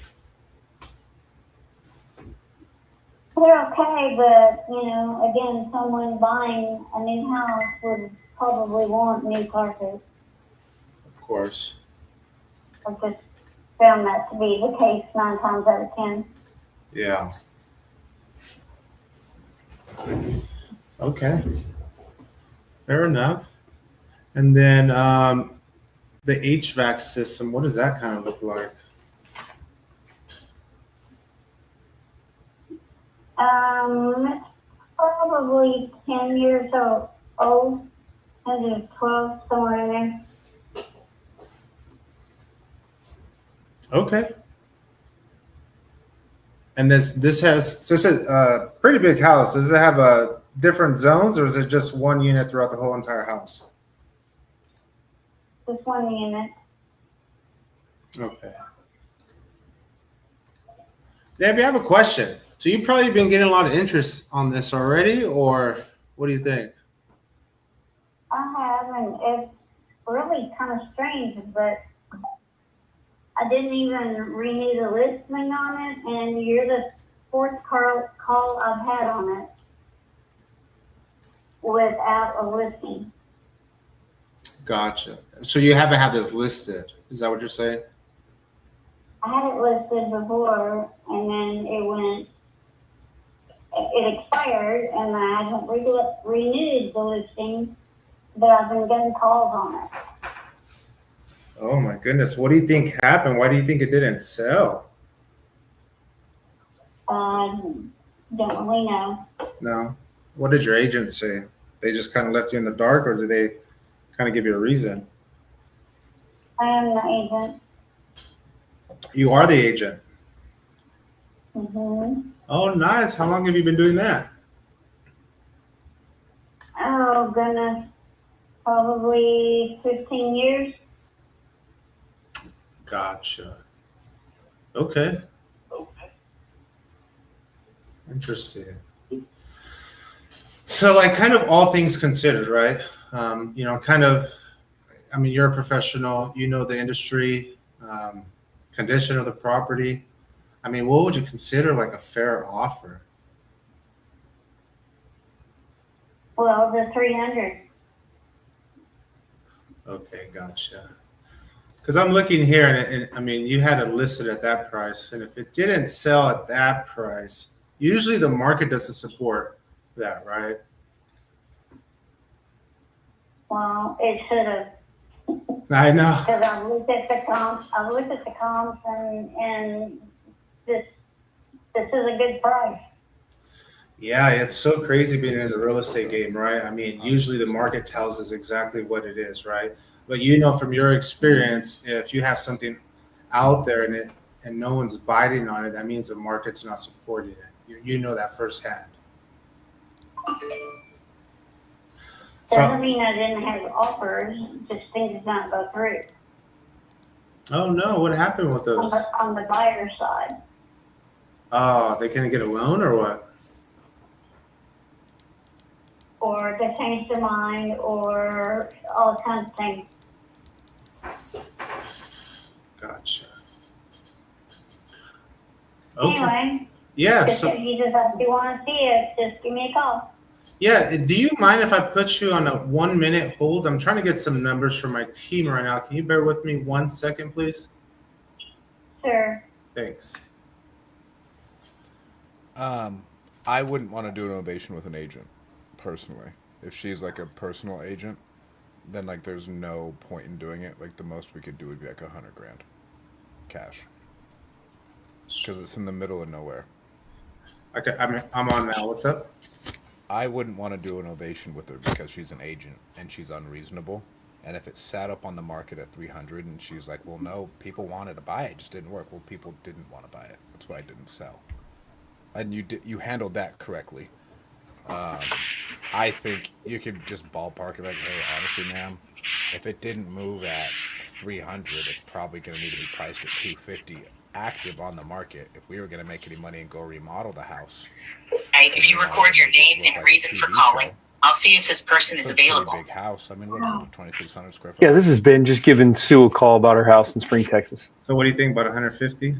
They're okay, but again, someone buying a new house would probably want new carpet. Of course. I've just found that to be the case 9 times out of 10. Yeah. Okay. Fair enough. And then the HVAC system, what does that kind of look like? It's probably 10 years old. Maybe 12, somewhere in there. Okay. And this has, so it's a pretty big house. Does it have different zones or is it just one unit throughout the whole entire house? Just one unit. Okay. Debbie, I have a question. So you've probably been getting a lot of interest on this already, or what do you think? I have, and it's really kind of strange, but I didn't even renew the listing on it, and you're the fourth call I've had on it without a listing. Gotcha. So you haven't had this listed. Is that what you're saying? I had it listed before, and then it expired, and I haven't renewed the listing, but I've been getting calls on it. Oh my goodness. What do you think happened? Why do you think it didn't sell? Don't really know. No. What did your agent say? They just kind of left you in the dark, or did they kind of give you a reason? I am the agent. You are the agent. Mm-hmm. Oh, nice. How long have you been doing that? Oh, goodness. Probably 15 years. Gotcha. Okay. Interesting. So, like, kind of all things considered, right? Kind of, I mean, you're a professional, you know the industry, condition of the property. I mean, what would you consider like a fair offer? Well, the 300. Okay, gotcha. Because I'm looking here, and I mean, you had it listed at that price, and if it didn't sell at that price, usually the market doesn't support that, right? Well, it should have. I know. Because I've looked at the comps, and this is a good price. Yeah, it's so crazy being in the real estate game, right? I mean, usually the market tells us exactly what it is, right? But from your experience, if you have something out there and no one's biting on it, that means the market's not supporting it. You know that firsthand. Doesn't mean I didn't have offers, just things did not go through. Oh no, what happened with those? On the buyer side. Oh, they couldn't get a loan or what? Or they changed their mind, or all kinds of things. Gotcha. Okay. Anyway, Yeah. if So you want to see it, just give me a call. yeah, do you mind if I put you on a 1 minute hold? I'm trying to get some numbers from my team right now. Can you bear with me 1 second, please? Sure. Thanks. I wouldn't want to do an ovation with an agent, personally. If she's like a personal agent, then like there's no point in doing it. Like the most we could do would be like $100,000 cash, because it's in the middle of nowhere. Okay, I'm on now. What's up? I wouldn't want to do an ovation with her because she's an agent and she's unreasonable. And if it sat up on the market at 300 and she's like, well, no, people wanted to buy it, it just didn't work. Well, people didn't want to buy it. That's why it didn't sell. And you handled that correctly. I think you could just ballpark it like, hey, honestly, ma'am, if it didn't move at 300, it's probably going to need to be priced at 250 active on the market. If we were going to make any money and go remodel the house. If you record your name and reason for calling, I'll see if this person is available. Big house. I mean, what is it, 2,600 square foot? Yeah, this has been just giving Sue a call about her house in Spring, Texas. So what do you think about 150?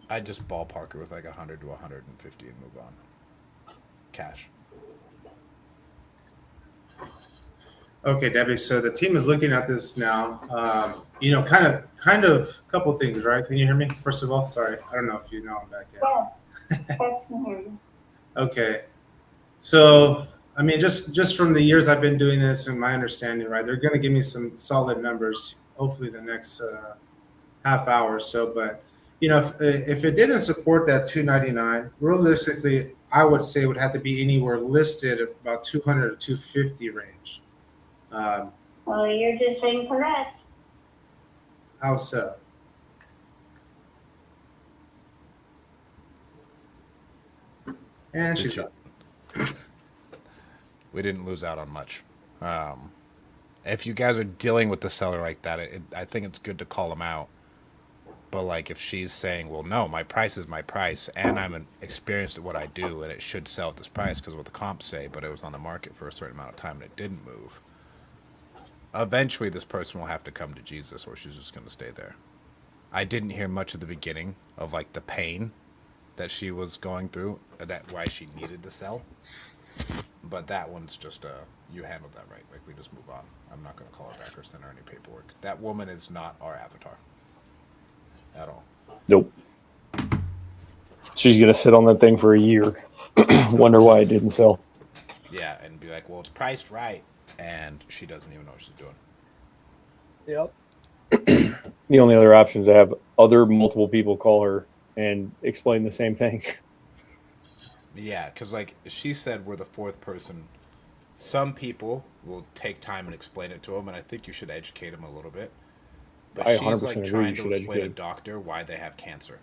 I'd just ballpark it with like 100 to 150 and move on. Cash. Okay, Debbie. So the team is looking at this now. Kind of a couple things, right? Can you hear me? First of all, sorry, I don't know if you know I'm back yet. Yeah. I can hear you. Okay, so I mean, just from the years I've been doing this and my understanding, right? They're going to give me some solid numbers. Hopefully, the next half hour or so. But if it didn't support that 299, realistically, I would say it would have to be anywhere listed at about 200 to 250 range. Well, you're just incorrect. How so? And she's gone. We didn't lose out on much. If you guys are dealing with the seller like that, I think it's good to call them out But like if she's saying, well, no, my price is my price, and I'm experienced at what I do, and it should sell at this price because what the comps say, but it was on the market for a certain amount of time and it didn't move. Eventually, this person will have to come to Jesus, or she's just going to stay there. I didn't hear much at the beginning of like the pain that she was going through, that why she needed to sell. But that one's just you handled that right. Like we just move on. I'm not going to call her back or send her any paperwork. That woman is not our avatar at all. Nope. She's gonna sit on that thing for a year. Wonder why it didn't sell. Yeah, and be like, well, it's priced right, and she doesn't even know what she's doing. Yep. The only other option is to have multiple people call her and explain the same thing. Yeah, because like she said, we're the fourth person. Some people will take time and explain it to them, and I think you should educate them a little bit. But I she's 100% like agree trying you to should explain to a educate. doctor why they have cancer.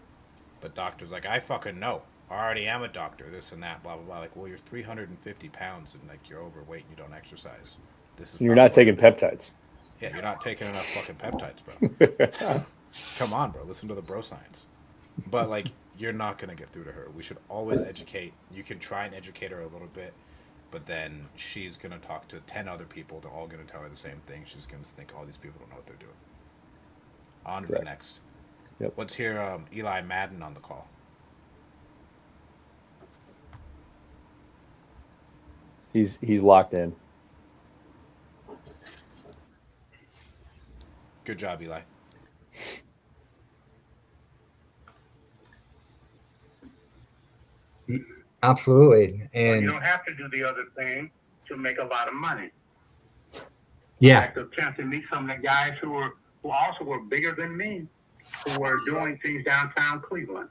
The doctor's like, I fucking know. I already am a doctor, this and that, blah, blah, blah. Like, well, you're 350 pounds and, like, you're overweight and you don't exercise. This is You're not probably taking peptides. Yeah, you're not taking enough fucking peptides, bro. Come on, bro. Listen to the bro science. But, like, you're not going to get through to her. We should always educate. You can try and educate her a little bit, but then she's going to talk to 10 other people. They're all going to tell her the same thing. She's going to think all these people don't know what they're doing. On to the next. Yep. Let's hear Eli Madden on the call. He's locked in. Good job, Eli. Absolutely. Well, And you don't have to do the other thing to make a lot of money. I yeah, had the chance to meet some of the guys who also were bigger than me, who were doing things downtown Cleveland.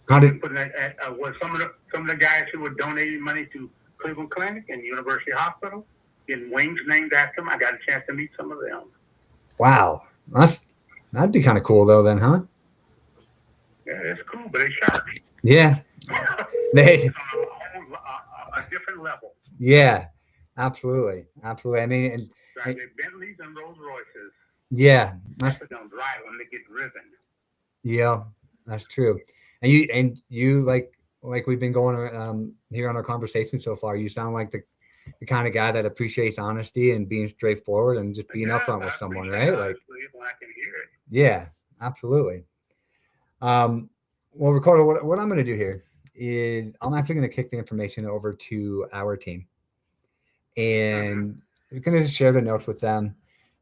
how did Was some of the guys who were donating money to Cleveland Clinic and University Hospital, getting wings named after them. I got a chance to meet some of them. wow, that'd be kind of cool though then, huh? Yeah, it's cool, but they sharp. Yeah, they It's on a different level. yeah, absolutely. I mean, and, Right? They're Bentleys and Rolls Royces. yeah, That's what don't drive when they get driven. yeah, that's true. And you like we've been going here on our conversation so far. You sound like the kind of guy that appreciates honesty and being straightforward and just being upfront with someone, right? Like, When I can hear it. yeah, absolutely. Well, Ricardo, what I'm going to do here is I'm actually going to kick the information over to our team, and we're going to share the notes with them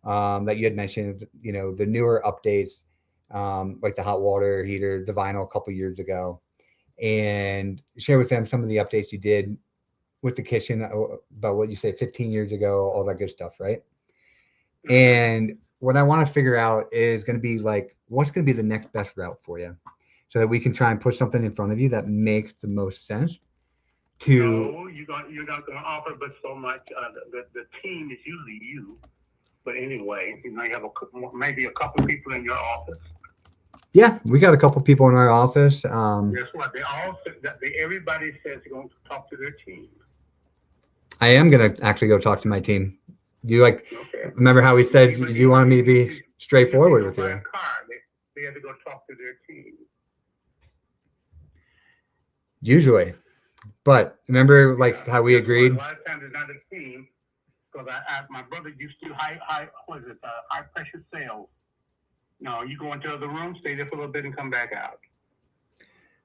that you had mentioned. You know, the newer updates, like the hot water heater, the vinyl a couple years ago, and share with them some of the updates you did with the kitchen about what you said 15 years ago, all that good stuff, right? And what I want to figure out is going to be like, what's going to be the next best route for you, so that we can try and put something in front of you that makes the most sense. To No, you're not going to offer, but so much. The team is usually you. But anyway, you might have maybe a couple people in your office. yeah, we got a couple people in our office. Guess what? Everybody says they're going to talk to their team. I am going to actually go talk to my team. Do you Okay. remember how we said you wanted me to be straightforward with you? They have to go talk to their team. Usually, but remember like how we agreed. A lot of times it's not a team, because my brother used to high pressure sales. No, you go into the room, stay there for a little bit, and come back out.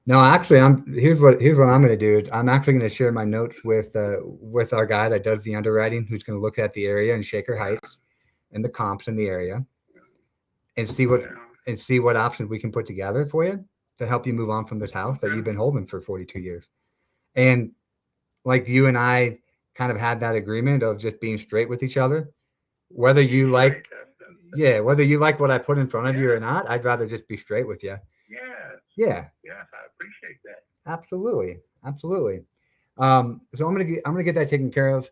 No, actually, here's what I'm going to do. I'm actually going to share my notes with our guy that does the underwriting, who's going to look at the area and Shaker Heights and the comps in the area, and see what options we can put together for you to help you move on from this house that you've been holding for 42 years. And like you and I kind of had that agreement of just being straight with each other, whether you like what I put in front of you or not. I'd rather just be straight with you. Yes, I appreciate that. Absolutely. So I'm gonna get that taken care of,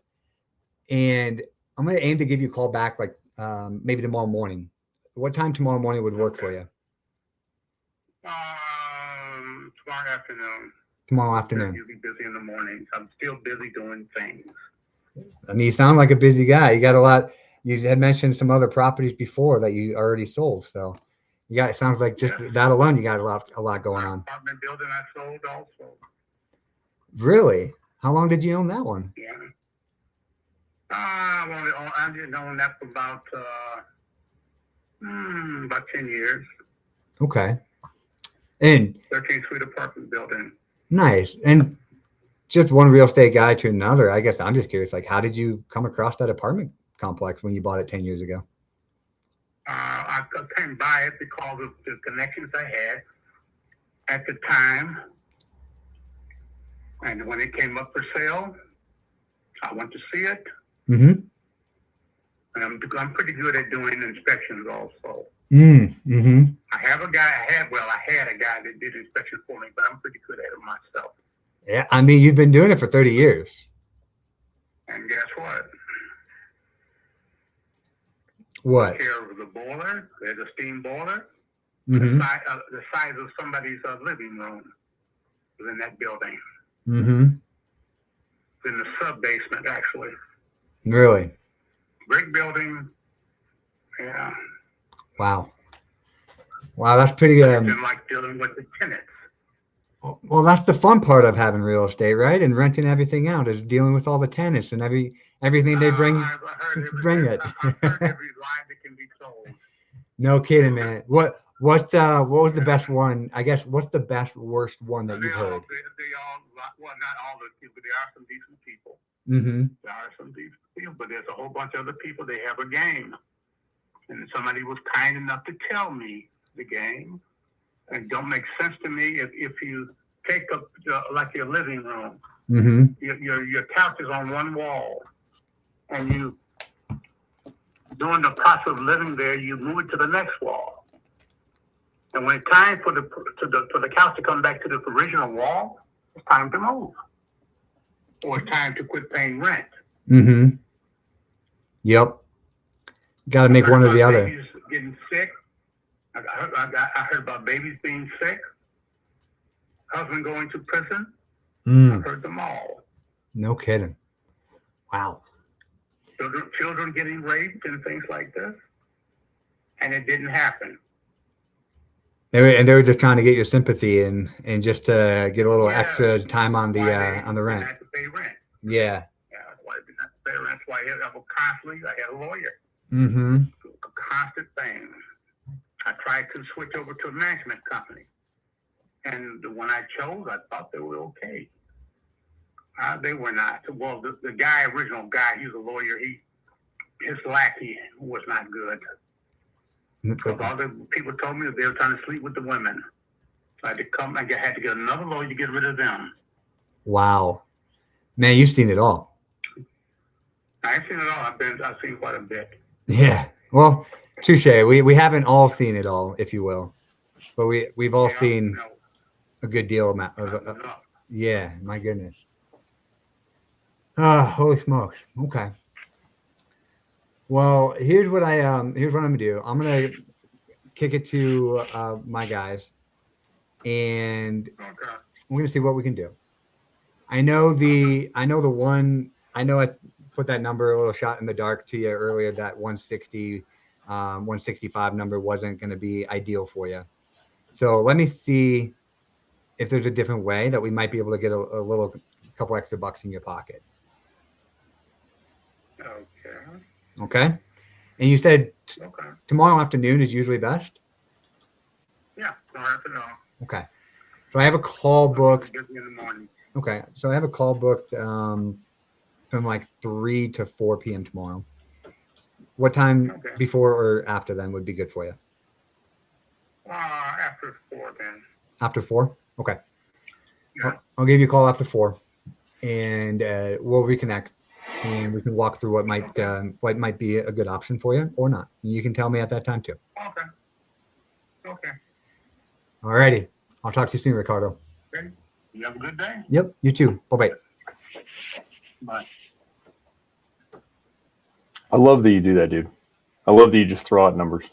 and I'm gonna aim to give you a call back like maybe tomorrow morning. What time tomorrow morning would work for you? Tomorrow afternoon. Tomorrow afternoon. You'll be busy in the morning. I'm still busy doing things. I mean, you sound like a busy guy. You got a lot. You had mentioned some other properties before that you already sold. So You got. It sounds like just that alone, you got a lot going on. Apartment building I sold also. Really? How long did you own that one? Yeah. I didn't own that for about 10 years. Okay. And 13-suite apartment building. nice. And just one real estate guy to another. I guess I'm just curious. Like, how did you come across that apartment complex when you bought it 10 years ago? I couldn't buy it because of the connections I had at the time. And when it came up for sale, I went to see it. Mm-hmm. And I'm pretty good at doing inspections also. Mm-hmm. I had a guy that did inspections for me, but I'm pretty good at it myself. Yeah, I mean, you've been doing it for 30 years. And guess what? What? Take care of the boiler. There's a steam boiler. Mm-hmm. The size of somebody's living room was in that building. Mm-hmm. In the sub basement, actually. Really? Brick building. Yeah. Wow. Wow, that's pretty good. I didn't like dealing with the tenants. Well, that's the fun part of having real estate, right? And renting everything out is dealing with all the tenants and everything they bring. I've heard Bring it. I've heard every lie that can be told. No kidding, man. What was the best one? I guess what's the worst one that you've heard? They all, well, not all the people, there are some decent people. Mm-hmm. There are some decent people, but there's a whole bunch of other people, they have a game. And somebody was kind enough to tell me the game. And it don't make sense to me if you take up like your living room, Mm-hmm. your couch is on one wall, and you during the process of living there, you move it to the next wall. And when it's time for the couch to come back to the original wall, it's time to move, or it's time to quit paying rent. Mm-hmm. Yep. Got to make one or the other. Babies getting sick. I heard about babies being sick. Husband going to prison. I heard them all. No kidding. Wow. Children getting raped and things like this. And it didn't happen. They were just trying to get your sympathy and just to get a little extra time on the rent. Had to pay rent. Yeah. Yeah, that's why they didn't have to pay rent. That's why I had a lawyer. Mm-hmm. A constant thing. I tried to switch over to a management company. And the one I chose, I thought they were okay. They were not. Well, the original guy, he was a lawyer. His lackey was not good. Because all the people told me that they were trying to sleep with the women. So I had to had to get another lawyer to get rid of them. Wow. Man, you've seen it all. I've seen it all. I've seen quite a bit. Yeah. Well, touche. We haven't all seen it all, if you will. But we've all seen a good deal of yeah, my goodness. Holy smokes. Okay. Well, here's what I'm gonna do. I'm gonna kick it to my guys, and we're gonna see what we can do. I know I put that number a little shot in the dark to you earlier. That 160, 165 number wasn't gonna be ideal for you. So let me see if there's a different way that we might be able to get a couple extra bucks in your pocket. Okay. And you said tomorrow afternoon is usually best? Yeah, tomorrow afternoon. Okay. So I have a call booked. In the morning. Okay. So I have a call booked from like 3 to 4 p.m. tomorrow. What time before or after then would be good for you? After 4 then. After 4? Okay. Yeah. I'll give you a call after 4 and we'll reconnect. And we can walk through what might be a good option for you or not. And you can tell me at that time too. Okay. All righty. I'll talk to you soon, Ricardo. Okay. You have a good day. Yep. You too. Bye-bye. Bye. I love that you do that, dude. I love that you just throw out numbers.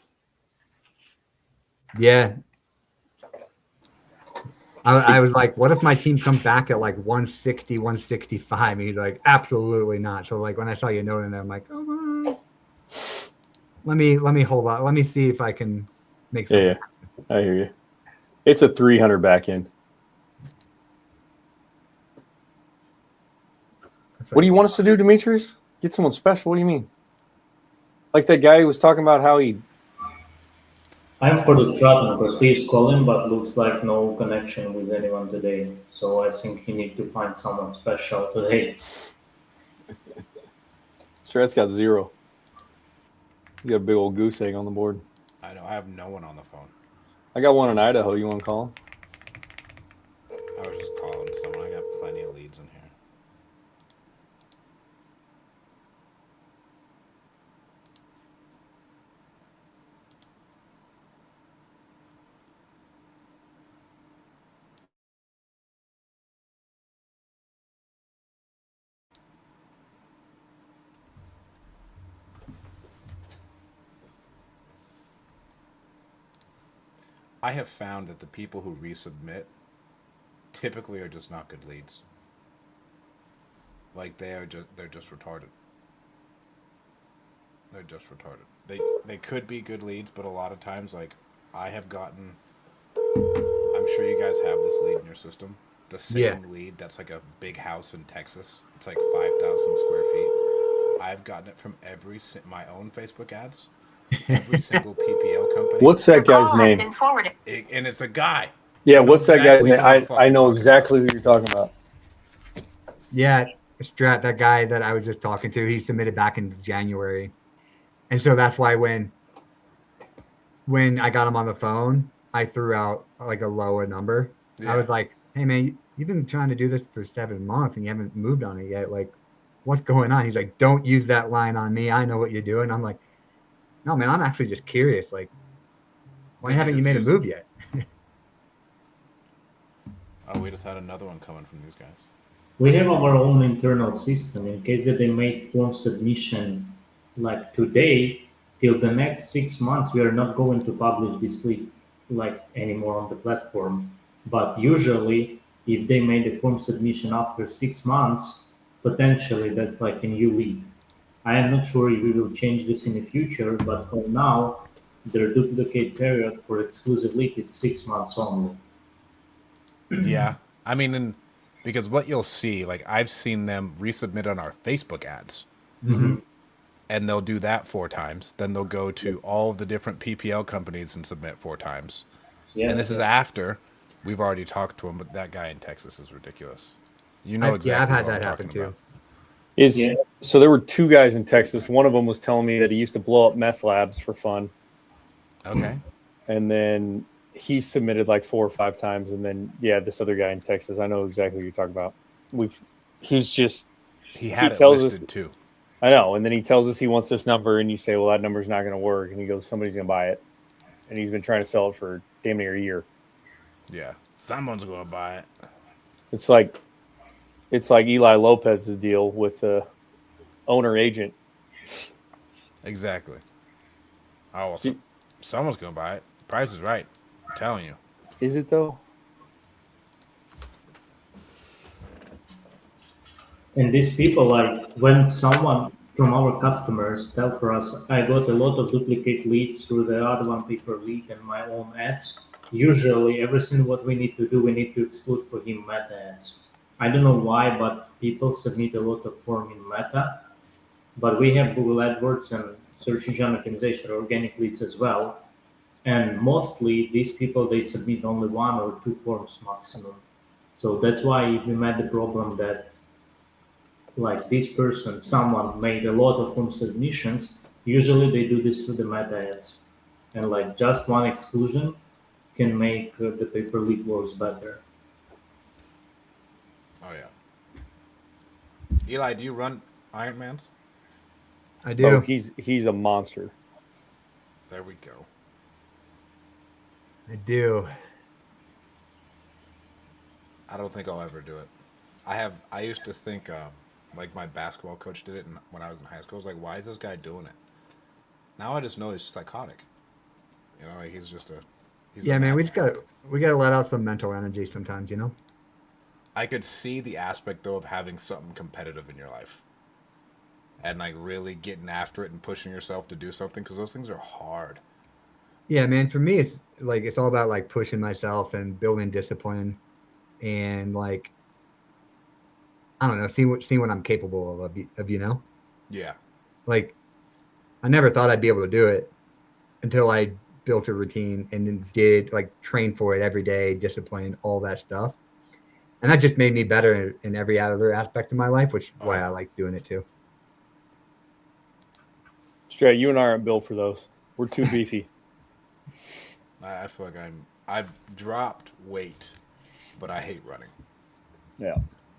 Yeah. I was like, what if my team comes back at like 160, 165? And he's like, absolutely not. So like when I saw your note in there, I'm like, let me hold on. Let me see if I can make Yeah, something. yeah, I hear you. It's a 300 back end. What do you want us to do, Demetrius? Get someone special? What do you mean? Like that guy who was talking about how he. I'm for the Stratton because he's calling, but looks like no connection with anyone today. So I think he need to find someone special today. Strat's got 0. He's got a big old goose egg on the board. I know. I have no one on the phone. I got one in Idaho. You want to call him? I was just calling someone. I got plenty of leads in here. I have found that the people who resubmit typically are just not good leads. Like they're just retarded. They're just retarded. They could be good leads, but a lot of times, like I have gotten, I'm sure you guys have this lead in your system. The same lead that's like a big house in Texas. It's like 5,000 square feet. I've gotten it from my own Facebook ads, every single PPL company. What's that guy's name? And it's a guy. Yeah, what's that guy's name? I know exactly who you're talking about. Yeah, Strat, that guy that I was just talking to, he submitted back in January. And so that's why when I got him on the phone, I threw out like a lower number. Yeah. I was like, hey man, you've been trying to do this for 7 months and you haven't moved on it yet. Like, what's going on? He's like, don't use that line on me. I know what you're doing. I'm like, no, man, I'm actually just curious. Like, why haven't you made a move yet? Oh, we just had another one coming from these guys. We have our own internal system in case that they made form submission like today till the next 6 months. We are not going to publish this lead like anymore on the platform. But usually, if they made a form submission after 6 months, potentially that's like a new lead. I am not sure if we will change this in the future, but for now, their duplicate period for exclusive lead is 6 months only. Yeah, I mean, because what you'll see, like I've seen them resubmit on our Facebook ads, and they'll do that 4 times. Then they'll go to all of the different PPL companies and submit 4 times. And this is after we've already talked to him. But that guy in Texas is ridiculous. You know exactly. Yeah, I've had what that I'm happen talking too. about. So there were 2 guys in Texas. One of them was telling me that he used to blow up meth labs for fun. Okay. And then he submitted like 4 or 5 times, and then this other guy in Texas, I know exactly what you're talking about. He had it listed too. I know, and then he tells us he wants this number, and you say, well, that number's not going to work, and he goes, somebody's going to buy it, and he's been trying to sell it for damn near a year. Yeah, someone's going to buy it. It's like Eli Lopez's deal with the owner agent. Exactly. Oh, well, someone's going to buy it. The price is right. I'm telling you. Is it though? And these people, like when someone from our customers tell for us, I got a lot of duplicate leads through the other one paper lead and my own ads. Usually everything what we need to do, we need to exclude for him meta ads. I don't know why, but people submit a lot of form in meta, but we have Google AdWords and search engine optimization, organic leads as well. And mostly these people, they submit only 1 or 2 forms maximum. So that's why if we met the problem that like this person, someone made a lot of form submissions, usually they do this through the meta ads. And like just one exclusion can make the paper lead works better. Oh yeah. Eli, do you run Ironmans? I do. Oh, he's a monster. There we go. I do. I don't think I'll ever do it. I used to think like my basketball coach did it when I was in high school. I was like, why is this guy doing it? Now I just know he's psychotic. You know, like he's man, we gotta let out some mental energy sometimes, you know? I could see the aspect though of having something competitive in your life. And like really getting after it and pushing yourself to do something, because those things are hard. Yeah, man. For me, it's like it's all about like pushing myself and building discipline, and like I don't know, seeing what I'm capable of. You know, Yeah. like I never thought I'd be able to do it until I built a routine and then did like train for it every day, discipline, all that stuff, and that just made me better in every other aspect of my life, which is why I like doing it too. Straight, you and I aren't built for those. We're too beefy. I feel like I've dropped weight, but I hate running. Yeah.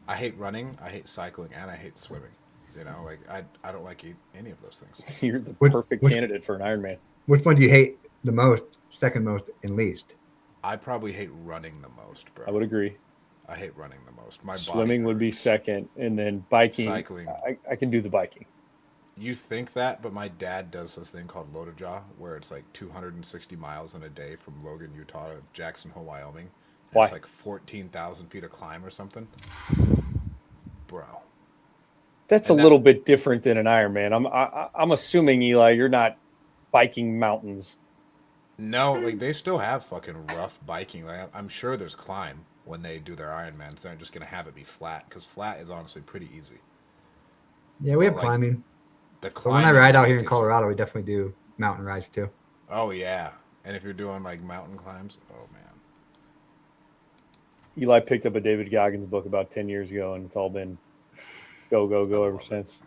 I hate running, I hate cycling, and I hate swimming. You know, like I don't like any of those things. You're the perfect candidate for an Ironman. Which one do you hate the most, second most, and least? I probably hate running the most, bro. I would agree. I hate running the most. My Swimming would be second, and then biking. Cycling. I can do the biking. You think that, but my dad does this thing called Loaded Jaw, where it's like 260 miles in a day from Logan, Utah to Jackson Hole, Wyoming. Why? It's like 14,000 feet of climb or something. Bro. That's a little bit different than an Ironman. I'm assuming, Eli, you're not biking mountains. No, like they still have fucking rough biking. Like I'm sure there's climb when they do their Ironmans. They're just gonna have it be flat because flat is honestly pretty easy. Yeah, we have climbing. But when I ride out here in Colorado, we definitely do mountain rides too. Oh yeah, and if you're doing like mountain climbs, oh man. Eli picked up a David Goggins book about 10 years ago, and it's all been go, go, go ever since.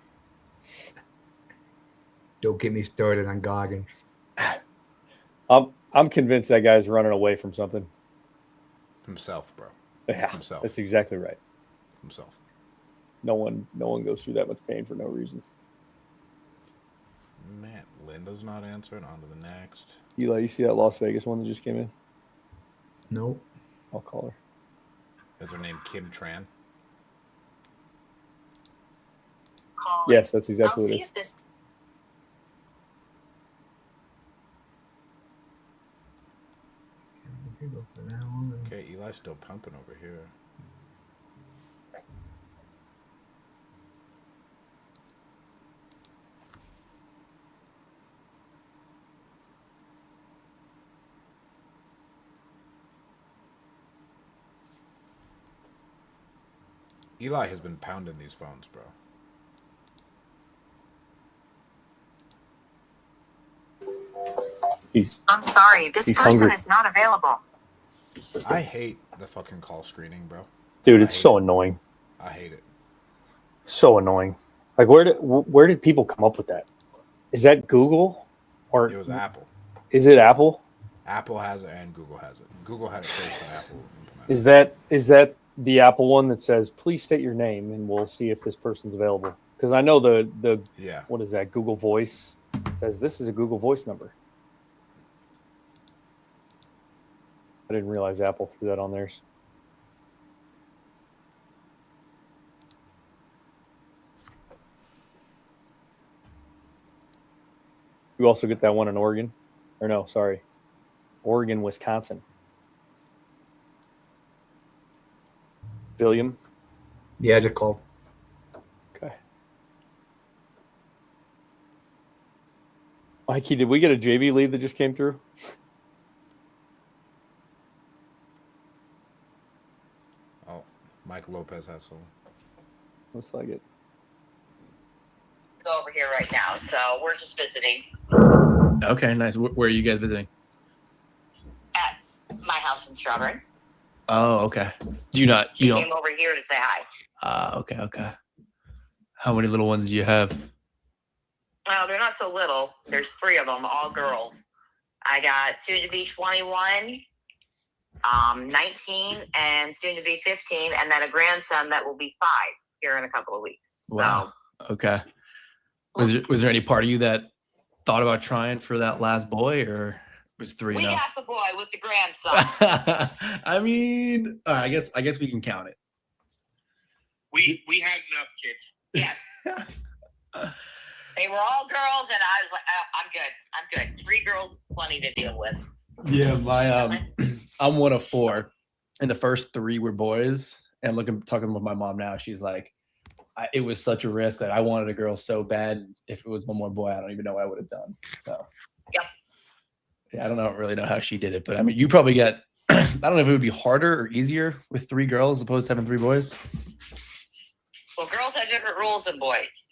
Don't get me started on Goggins. I'm convinced that guy's running away from something. Himself, bro. Yeah, himself. That's exactly right. Himself. No one goes through that much pain for no reason. Man, Linda's not answering. On to the next. Eli, you see that Las Vegas one that just came in? Nope. I'll call her. Is her name Kim Tran? Yes, that's exactly what it is. Okay, Eli's still pumping over here. Eli has been pounding these phones, bro. I'm sorry, this person hungry. is not available. I hate the fucking call screening, bro. Dude, it's so annoying. I hate it. So annoying. Like, where did people come up with that? Is that Google? Or it was Apple. Is it Apple? Apple has it and Google has it. Google had it first and Apple implemented it. Is that the Apple one that says, please state your name and we'll see if this person's available? Because I know the what is that, Google Voice says this is a Google Voice number. I didn't realize Apple threw that on theirs. You also get that one in Oregon. Or no, sorry. Oregon, Wisconsin. William? Yeah, I just called. Okay. Mikey, did we get a JV lead that just came through? Oh, Mike Lopez has some. Looks like it. It's over here right now, so we're just visiting Okay, nice. Where are you guys visiting? at my house in Strawberry. Oh, okay. You Came don't. over here to say hi. Okay. How many little ones do you have? Well, they're not so little. There's 3 of them, all girls. I got soon to be 21, 19, and soon to be 15, and then a grandson that will be 5 here in a couple of weeks. Wow. Okay. Was there any part of you that thought about trying for that last boy, or was 3 We enough? got the boy with the grandson. I mean, I guess we can count it. We had enough kids. Yes. They were all girls, and I was like, oh, I'm good. 3 girls, plenty to deal with. Yeah, my I'm one of 4, and the first 3 were boys. And talking with my mom now, she's like, it was such a risk that I wanted a girl so bad. If it was one more boy, I don't even know what I would have done. So. Yep. Yeah, I don't really know how she did it, but I mean, you probably got. I don't know if it would be harder or easier with 3 girls as opposed to having 3 boys. Well, girls have different rules than boys.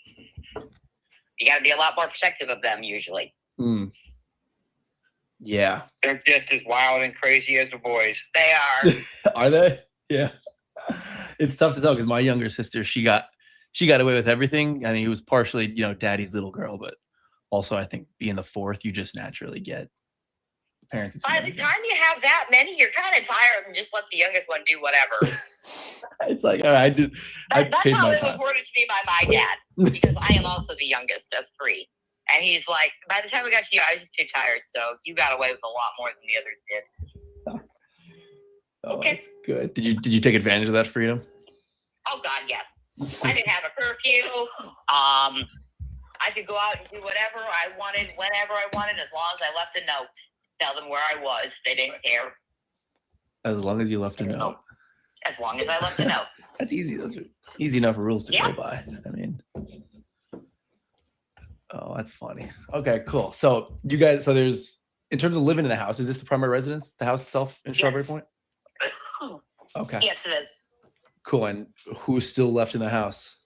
You got to be a lot more protective of them usually. Yeah. They're just as wild and crazy as the boys. They are. Are they? Yeah. It's tough to tell because my younger sister, she got away with everything. I think it was partially, daddy's little girl, but also I think being the 4th, you just naturally get parents. By the time you have that many, you're kind of tired and just let the youngest one do whatever. It's like, all right, That's paid how my it was time. worded to me by my dad, because I am also the youngest of 3. And he's like, by the time we got to you, I was just too tired. So you got away with a lot more than the others did. Oh, Okay. that's good. Did you take advantage of that freedom? Oh God, yes. I didn't have a curfew. I could go out and do whatever I wanted, whenever I wanted, as long as I left a note. Tell them where I was. They didn't care. As long as you left a note. As long as I left a note. That's easy. Those are easy enough rules to Yeah. go by. I mean, oh, that's funny. Okay, cool. So you guys, there's, in terms of living in the house, is this the primary residence, the house itself in Strawberry Point? Okay. Yes, it is. Cool. And who's still left in the house?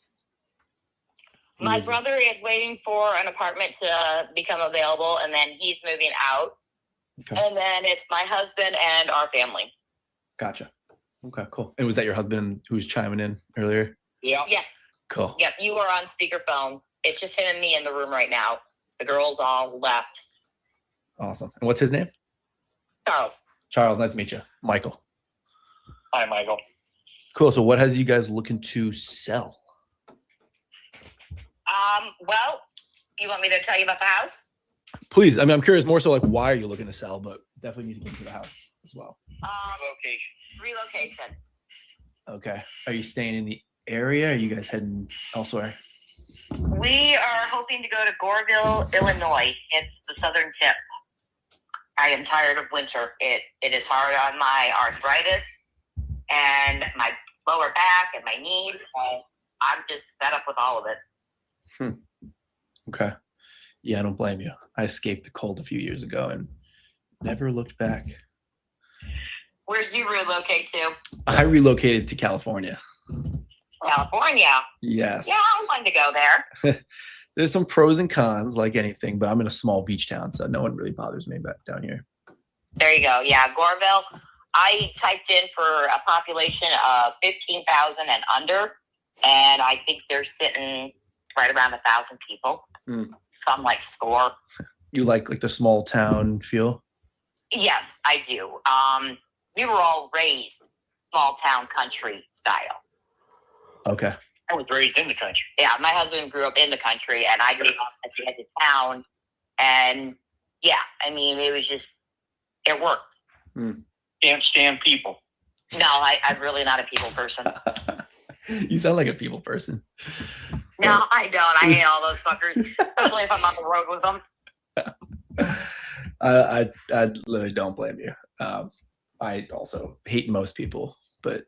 My brother is waiting for an apartment to become available, and then he's moving out. Okay. And then it's my husband and our family. Gotcha. Okay, cool. And was that your husband who was chiming in earlier? Yeah. Yes. Cool. Yep. You are on speakerphone. It's just him and me in the room right now. The girls all left. Awesome. And what's his name? Charles. Charles. Nice to meet you. Michael. Hi, Michael. Cool. So what has you guys looking to sell? Well, you want me to tell you about the house? Please. I mean, I'm curious more so like why are you looking to sell, but definitely need to get into the house as well. Relocation. Okay. Are you staying in the area? Or are you guys heading elsewhere? We are hoping to go to Goreville, Illinois. It's the southern tip. I am tired of winter. It is hard on my arthritis and my lower back and my knee. I'm just fed up with all of it. Okay. Yeah, I don't blame you. I escaped the cold a few years ago and never looked back. Where'd you relocate to? I relocated to California. California. Yes. Yeah, I wanted to go there. There's some pros and cons like anything, but I'm in a small beach town, so no one really bothers me back down here. There you go. Yeah, Goreville. I typed in for a population of 15,000 and under, and I think they're sitting right around 1,000 people. Some like score. You like the small town feel? Yes, I do. We were all raised small town country style. Okay. I was raised in the country. Yeah, my husband grew up in the country, and I grew up at the edge of town. And yeah, I mean, it was just, it worked. Can't stand people. No, I'm really not a people person. You sound like a people person. No, I don't. I hate all those fuckers, especially if I'm on the road with them. I literally don't blame you. I also hate most people, but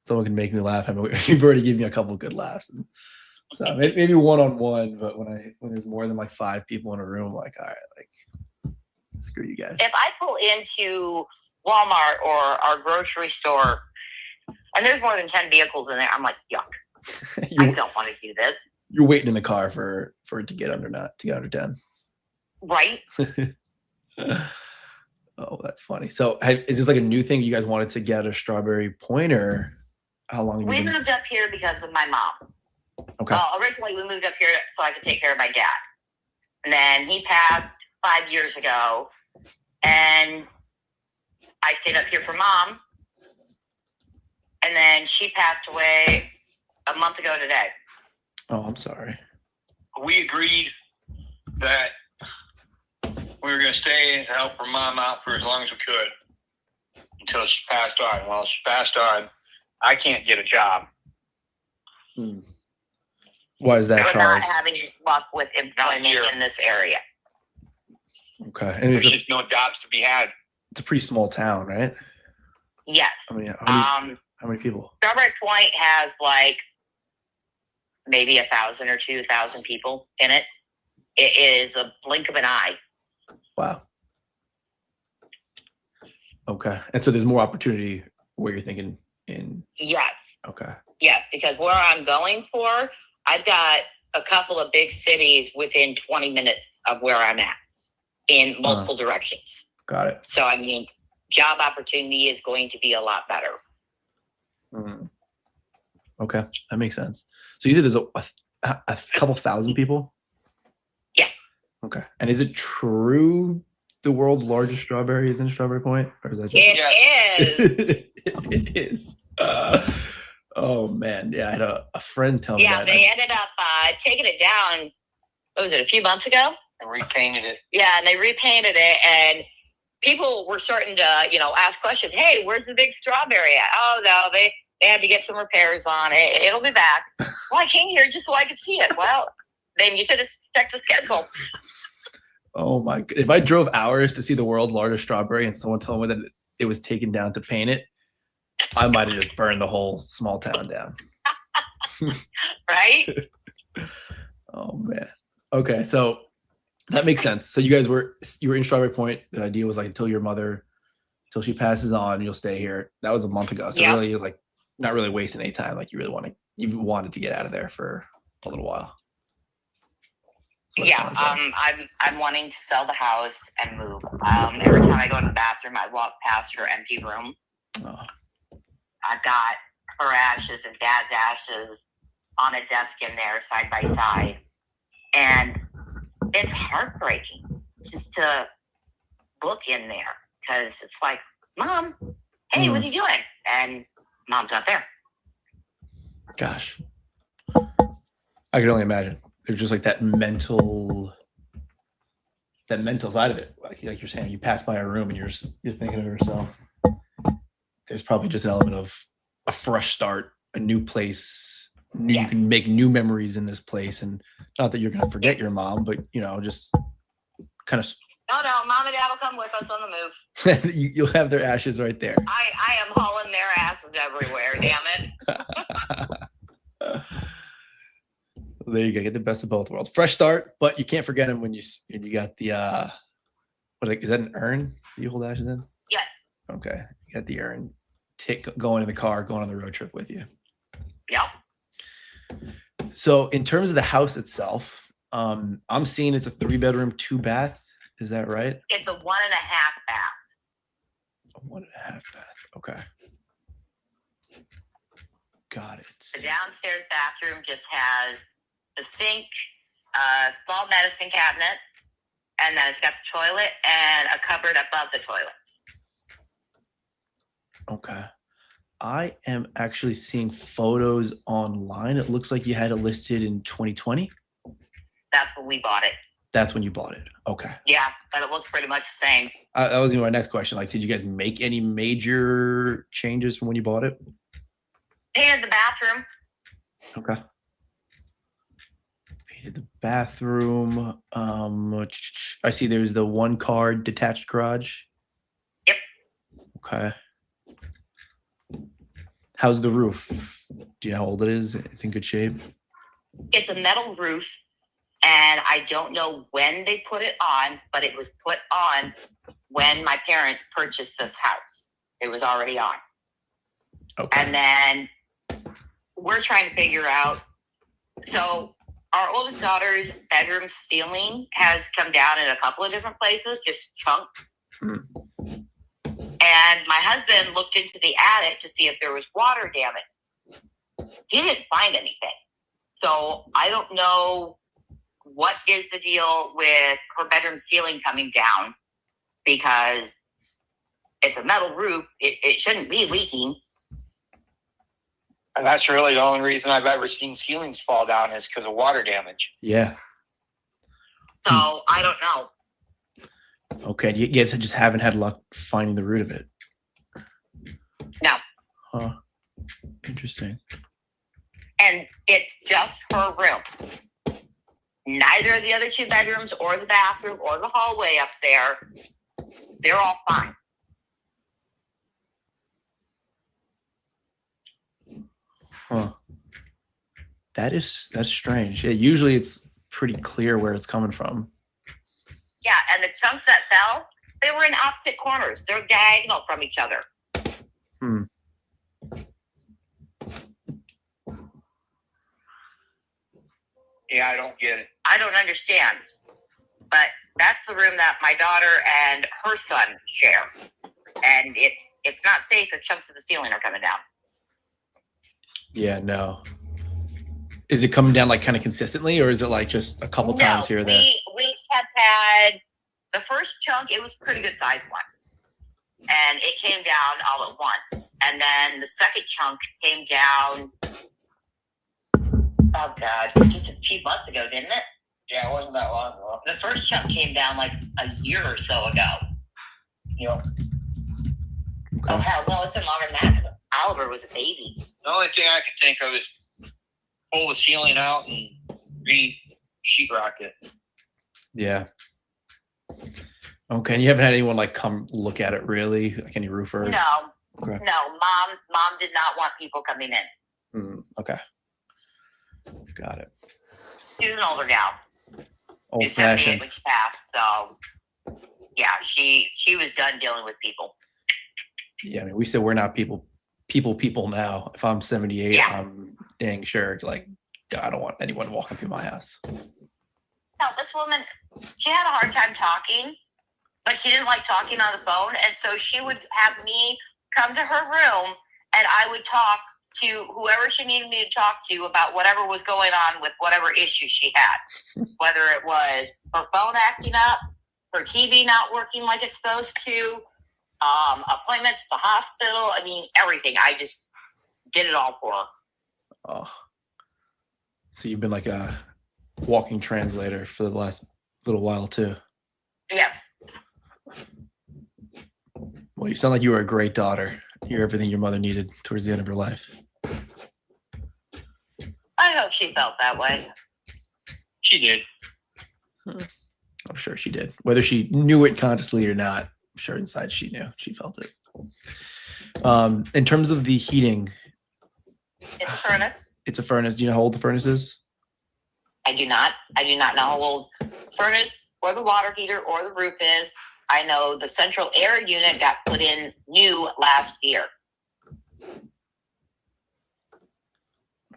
someone can make me laugh. I mean, you've already given me a couple of good laughs. And so maybe one-on-one, but when there's more than like 5 people in a room, I'm like, all right, like screw you guys. If I pull into Walmart or our grocery store and there's more than 10 vehicles in there, I'm like, yuck. I don't want to do this. You're waiting in the car for it to get under 10. Right? Oh, that's funny. So is this like a new thing you guys wanted to get out of Strawberry Point, or how long have you We been? moved up here because of my mom. Okay. Well, originally we moved up here so I could take care of my dad. And then he passed 5 years ago. And I stayed up here for mom. And then she passed away a month ago today. Oh, I'm sorry. We agreed that we were going to stay and help her mom out for as long as we could until she passed on. Well, she passed on. I can't get a job. Why is that, We're Charles? not having luck with employment in this area. Okay. And There's just no jobs to be had. it's a pretty small town, right? Yes. I mean, how many people? Strawberry Point has like maybe 1,000 or 2,000 people in it. It is a blink of an eye. Wow. Okay. And so there's more opportunity where you're thinking in. Yes. Okay. Yes, because where I'm going for, I've got a couple of big cities within 20 minutes of where I'm at in multiple directions. Got it. So, I mean, job opportunity is going to be a lot better. Mm. Okay. That makes sense. So you said there's a couple thousand people? Yeah. Okay. And is it true the world's largest strawberry is in Strawberry Point? Or is that just It is. It is. Oh man, yeah, I had a friend tell me Yeah, that. they ended up taking it down. What was it? A few months ago? And repainted it. Yeah, and they repainted it, and people were starting to, ask questions. Hey, where's the big strawberry at? Oh no, they had to get some repairs on it. It'll be back. Well, I came here just so I could see it. Well, then you should have checked the schedule. Oh my god! If I drove hours to see the world's largest strawberry and someone told me that it was taken down to paint it, I might have just burned the whole small town down. Right? Oh man. Okay, so that makes sense. So you were in Strawberry Point. The idea was like until she passes on, you'll stay here. That was a month ago. So really, it was like not really wasting any time. Like you wanted to get out of there for a little while. Yeah, I'm wanting to sell the house and move. Every time I go in the bathroom, I walk past her empty room. Oh. I've got her ashes and Dad's ashes on a desk in there side by side. And it's heartbreaking just to look in there because it's like, Mom, hey, what are you doing? And Mom's not there. Gosh. I could only imagine. There's just like that mental side of it. Like you're saying, you pass by a room and you're thinking of yourself. There's probably just an element of a fresh start, a new place. You can make new memories in this place, and not that you're going to forget your mom, but just kind of. No, Mom and Dad will come with us on the move. You'll have their ashes right there. I am hauling their asses everywhere. Damn it. There you go. Get the best of both worlds. Fresh start, but you can't forget them when you got the is that an urn that you hold ashes in? Yes. Okay. You got the urn. Going in the car, going on the road trip with you. Yep. So in terms of the house itself, I'm seeing it's a 3-bedroom, 2-bath. Is that right? It's a 1.5 bath. A 1.5 bath. Okay. Got it. The downstairs bathroom just has the sink, a small medicine cabinet, and then it's got the toilet and a cupboard above the toilet. Okay. I am actually seeing photos online. It looks like you had it listed in 2020. That's when we bought it. That's when you bought it. Okay. Yeah, but it looks pretty much the same. That was gonna be my next question. Like, did you guys make any major changes from when you bought it? Painted the bathroom. Okay. Painted the bathroom. I see there's the 1-car detached garage. Yep. Okay. How's the roof? Do you know how old it is? It's in good shape. It's a metal roof, and I don't know when they put it on, but it was put on when my parents purchased this house. It was already on. Okay. And then we're trying to figure out. So our oldest daughter's bedroom ceiling has come down in a couple of different places, just chunks. And my husband looked into the attic to see if there was water damage. He didn't find anything. So I don't know what is the deal with her bedroom ceiling coming down, because it's a metal roof. It shouldn't be leaking. And that's really the only reason I've ever seen ceilings fall down is because of water damage. Yeah. So I don't know. Okay. You guys just haven't had luck finding the root of it. No. Huh. Interesting. And it's just her room. Neither of the other 2 bedrooms or the bathroom or the hallway up there, they're all fine. Huh. That's strange. Yeah, usually it's pretty clear where it's coming from. Yeah, and the chunks that fell, They were in opposite corners. They're diagonal from each other. Yeah, I don't get it. I don't understand. But that's the room that my daughter and her son share. And it's not safe if chunks of the ceiling are coming down. Yeah, no. Is it coming down like kind of consistently, or is it like just a couple times here or there? We have had the first chunk, it was a pretty good sized one. And it came down all at once. And then the second chunk came down, oh God, just a few months ago, didn't it? Yeah, it wasn't that long ago. The first chunk came down like a year or so ago. Yep. Okay. Oh, hell no, it's been longer than that because Oliver was a baby. The only thing I could think of is pull the ceiling out and re-sheetrock it. Yeah. Okay. And you haven't had anyone like come look at it really, like any roofer? No. Okay. No, mom did not want people coming in. Okay. Got it. She's an older gal. Old She's 78 fashioned. when she passed, so yeah, she was done dealing with people. Yeah, I mean, we said we're not people now. If I'm 78, Yeah. I'm dang sure like I don't want anyone walking through my house. No, this woman, she had a hard time talking, but she didn't like talking on the phone, and so she would have me come to her room, and I would talk to whoever she needed me to talk to about whatever was going on with whatever issue she had, whether it was her phone acting up, her TV not working like it's supposed to, appointments at the hospital. I mean, everything. I just did it all for her. Oh, so you've been like a walking translator for the last little while too. Yes. Well, you sound like you were a great daughter. You're everything your mother needed towards the end of her life. I hope she felt that way. She did. I'm sure she did. Whether she knew it consciously or not, I'm sure inside she knew. She felt it. In terms of the heating, It's a furnace. it's a furnace. Do you know how old the furnace is? I do not know how old the furnace or the water heater or the roof is. I know the central air unit got put in new last year.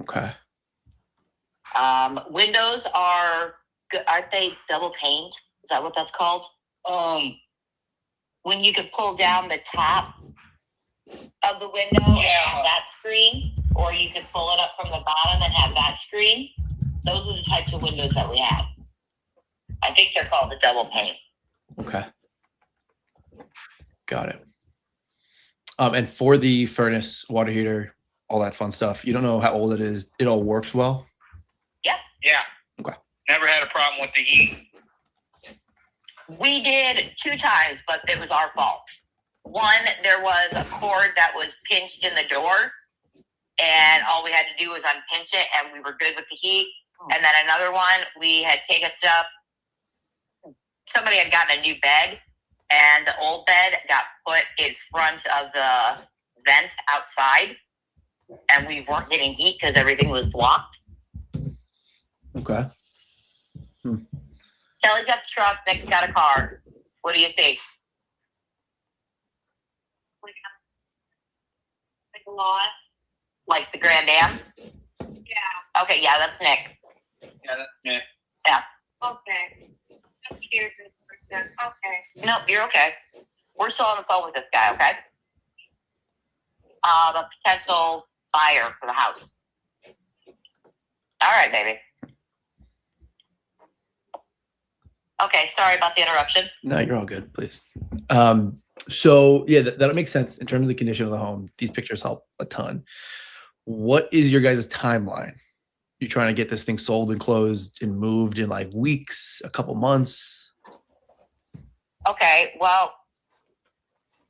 Okay. Windows aren't they double paned? Is that what that's called? When you could pull down the top of the window and have that screen, or you could pull it up from the bottom and have that screen. Those are the types of windows that we have. I think they're called the double pane. Okay. Got it. And for the furnace, water heater, all that fun stuff, you don't know how old it is. It all works well? Yeah. Okay. Never had a problem with the heat. We did 2 times, but it was our fault. One, there was a cord that was pinched in the door, and all we had to do was unpinch it, and we were good with the heat. And then another one, we had taken stuff. Somebody had gotten a new bed, and the old bed got put in front of the vent outside, and we weren't getting heat because everything was blocked. Okay. Kelly's got the truck, Nick's got a car. What do you see? Like a lot. Like the Grand Am? Yeah. Okay, yeah, that's Nick. Yeah, that's me. Yeah. Okay. I'm scared for the first time. Okay. Nope, you're okay. We're still on the phone with this guy, okay? A potential buyer for the house. All right, baby. Okay, sorry about the interruption. No, you're all good, please. So yeah, that makes sense in terms of the condition of the home. These pictures help a ton. What is your guys' timeline? You trying to get this thing sold and closed and moved in like weeks, a couple months? Okay, well,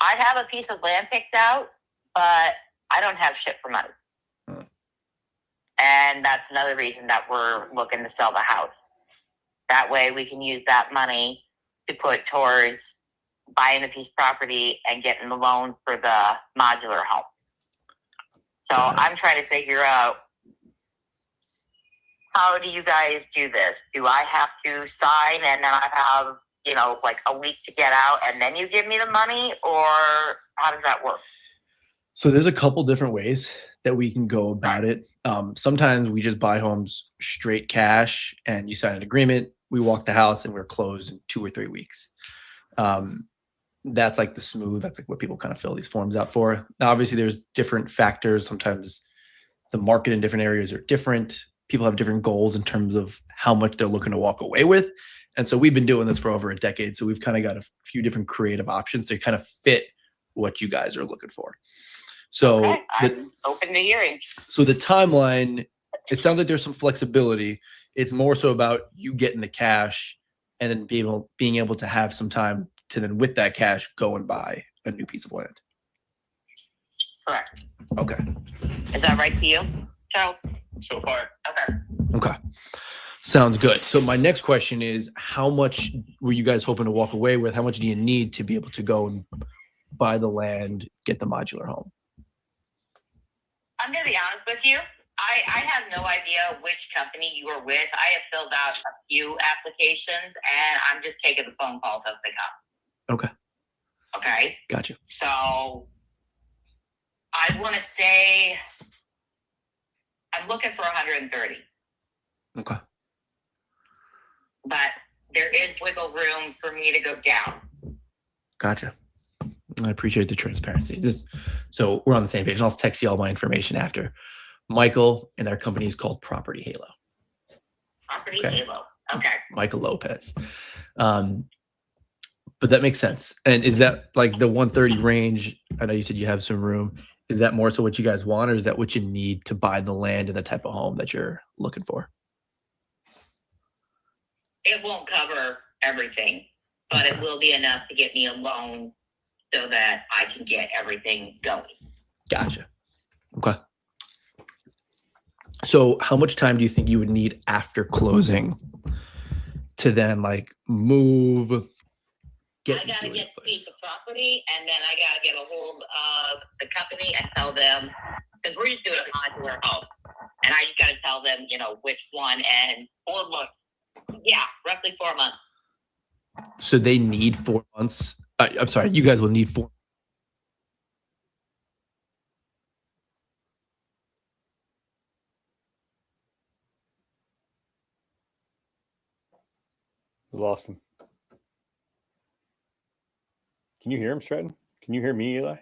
I have a piece of land picked out, but I don't have shit for money. And that's another reason that we're looking to sell the house. That way we can use that money to put towards buying the piece of property and getting the loan for the modular home. So I'm trying to figure out, how do you guys do this? Do I have to sign and then I have like a week to get out and then you give me the money, or how does that work? So there's a couple different ways that we can go about it. Sometimes we just buy homes straight cash and you sign an agreement. We walk the house and we're closed in 2 or 3 weeks. That's like the smooth. That's like what people kind of fill these forms out for. Now, obviously, there's different factors. Sometimes the market in different areas are different. People have different goals in terms of how much they're looking to walk away with. And so we've been doing this for over a decade. So we've kind of got a few different creative options to kind of fit what you guys are looking for. So Okay, I'm open to hearing. So the timeline, it sounds like there's some flexibility. It's more so about you getting the cash and then being able to have some time to then with that cash go and buy a new piece of land. Correct. Okay. Is that right to you, Charles? So far. Okay. Okay. Sounds good. So my next question is, how much were you guys hoping to walk away with? How much do you need to be able to go and buy the land, get the modular home? I'm going to be honest with you. I have no idea which company you were with. I have filled out a few applications, and I'm just taking the phone calls as they come. Okay. Okay. Gotcha. So I want to say I'm looking for 130. Okay. But there is wiggle room for me to go down. Gotcha. I appreciate the transparency. So we're on the same page. I'll text you all my information after. Michael and our company is called Property Halo. Property Halo. Okay. Michael Lopez. But that makes sense. And is that like the 130 range? I know you said you have some room. Is that more so what you guys want, or is that what you need to buy the land and the type of home that you're looking for? It won't cover everything, but it will be enough to get me a loan so that I can get everything going. Gotcha. Okay. So how much time do you think you would need after closing to then like move? I got to get the piece of property, and then I got to get a hold of the company and tell them, because we're just doing a modular home, and I just got to tell them, which one, and 4 months. Yeah, roughly 4 months. So they need 4 months. I'm sorry, you guys will need 4. We lost him. Can you hear him, Stratton? Can you hear me, Eli?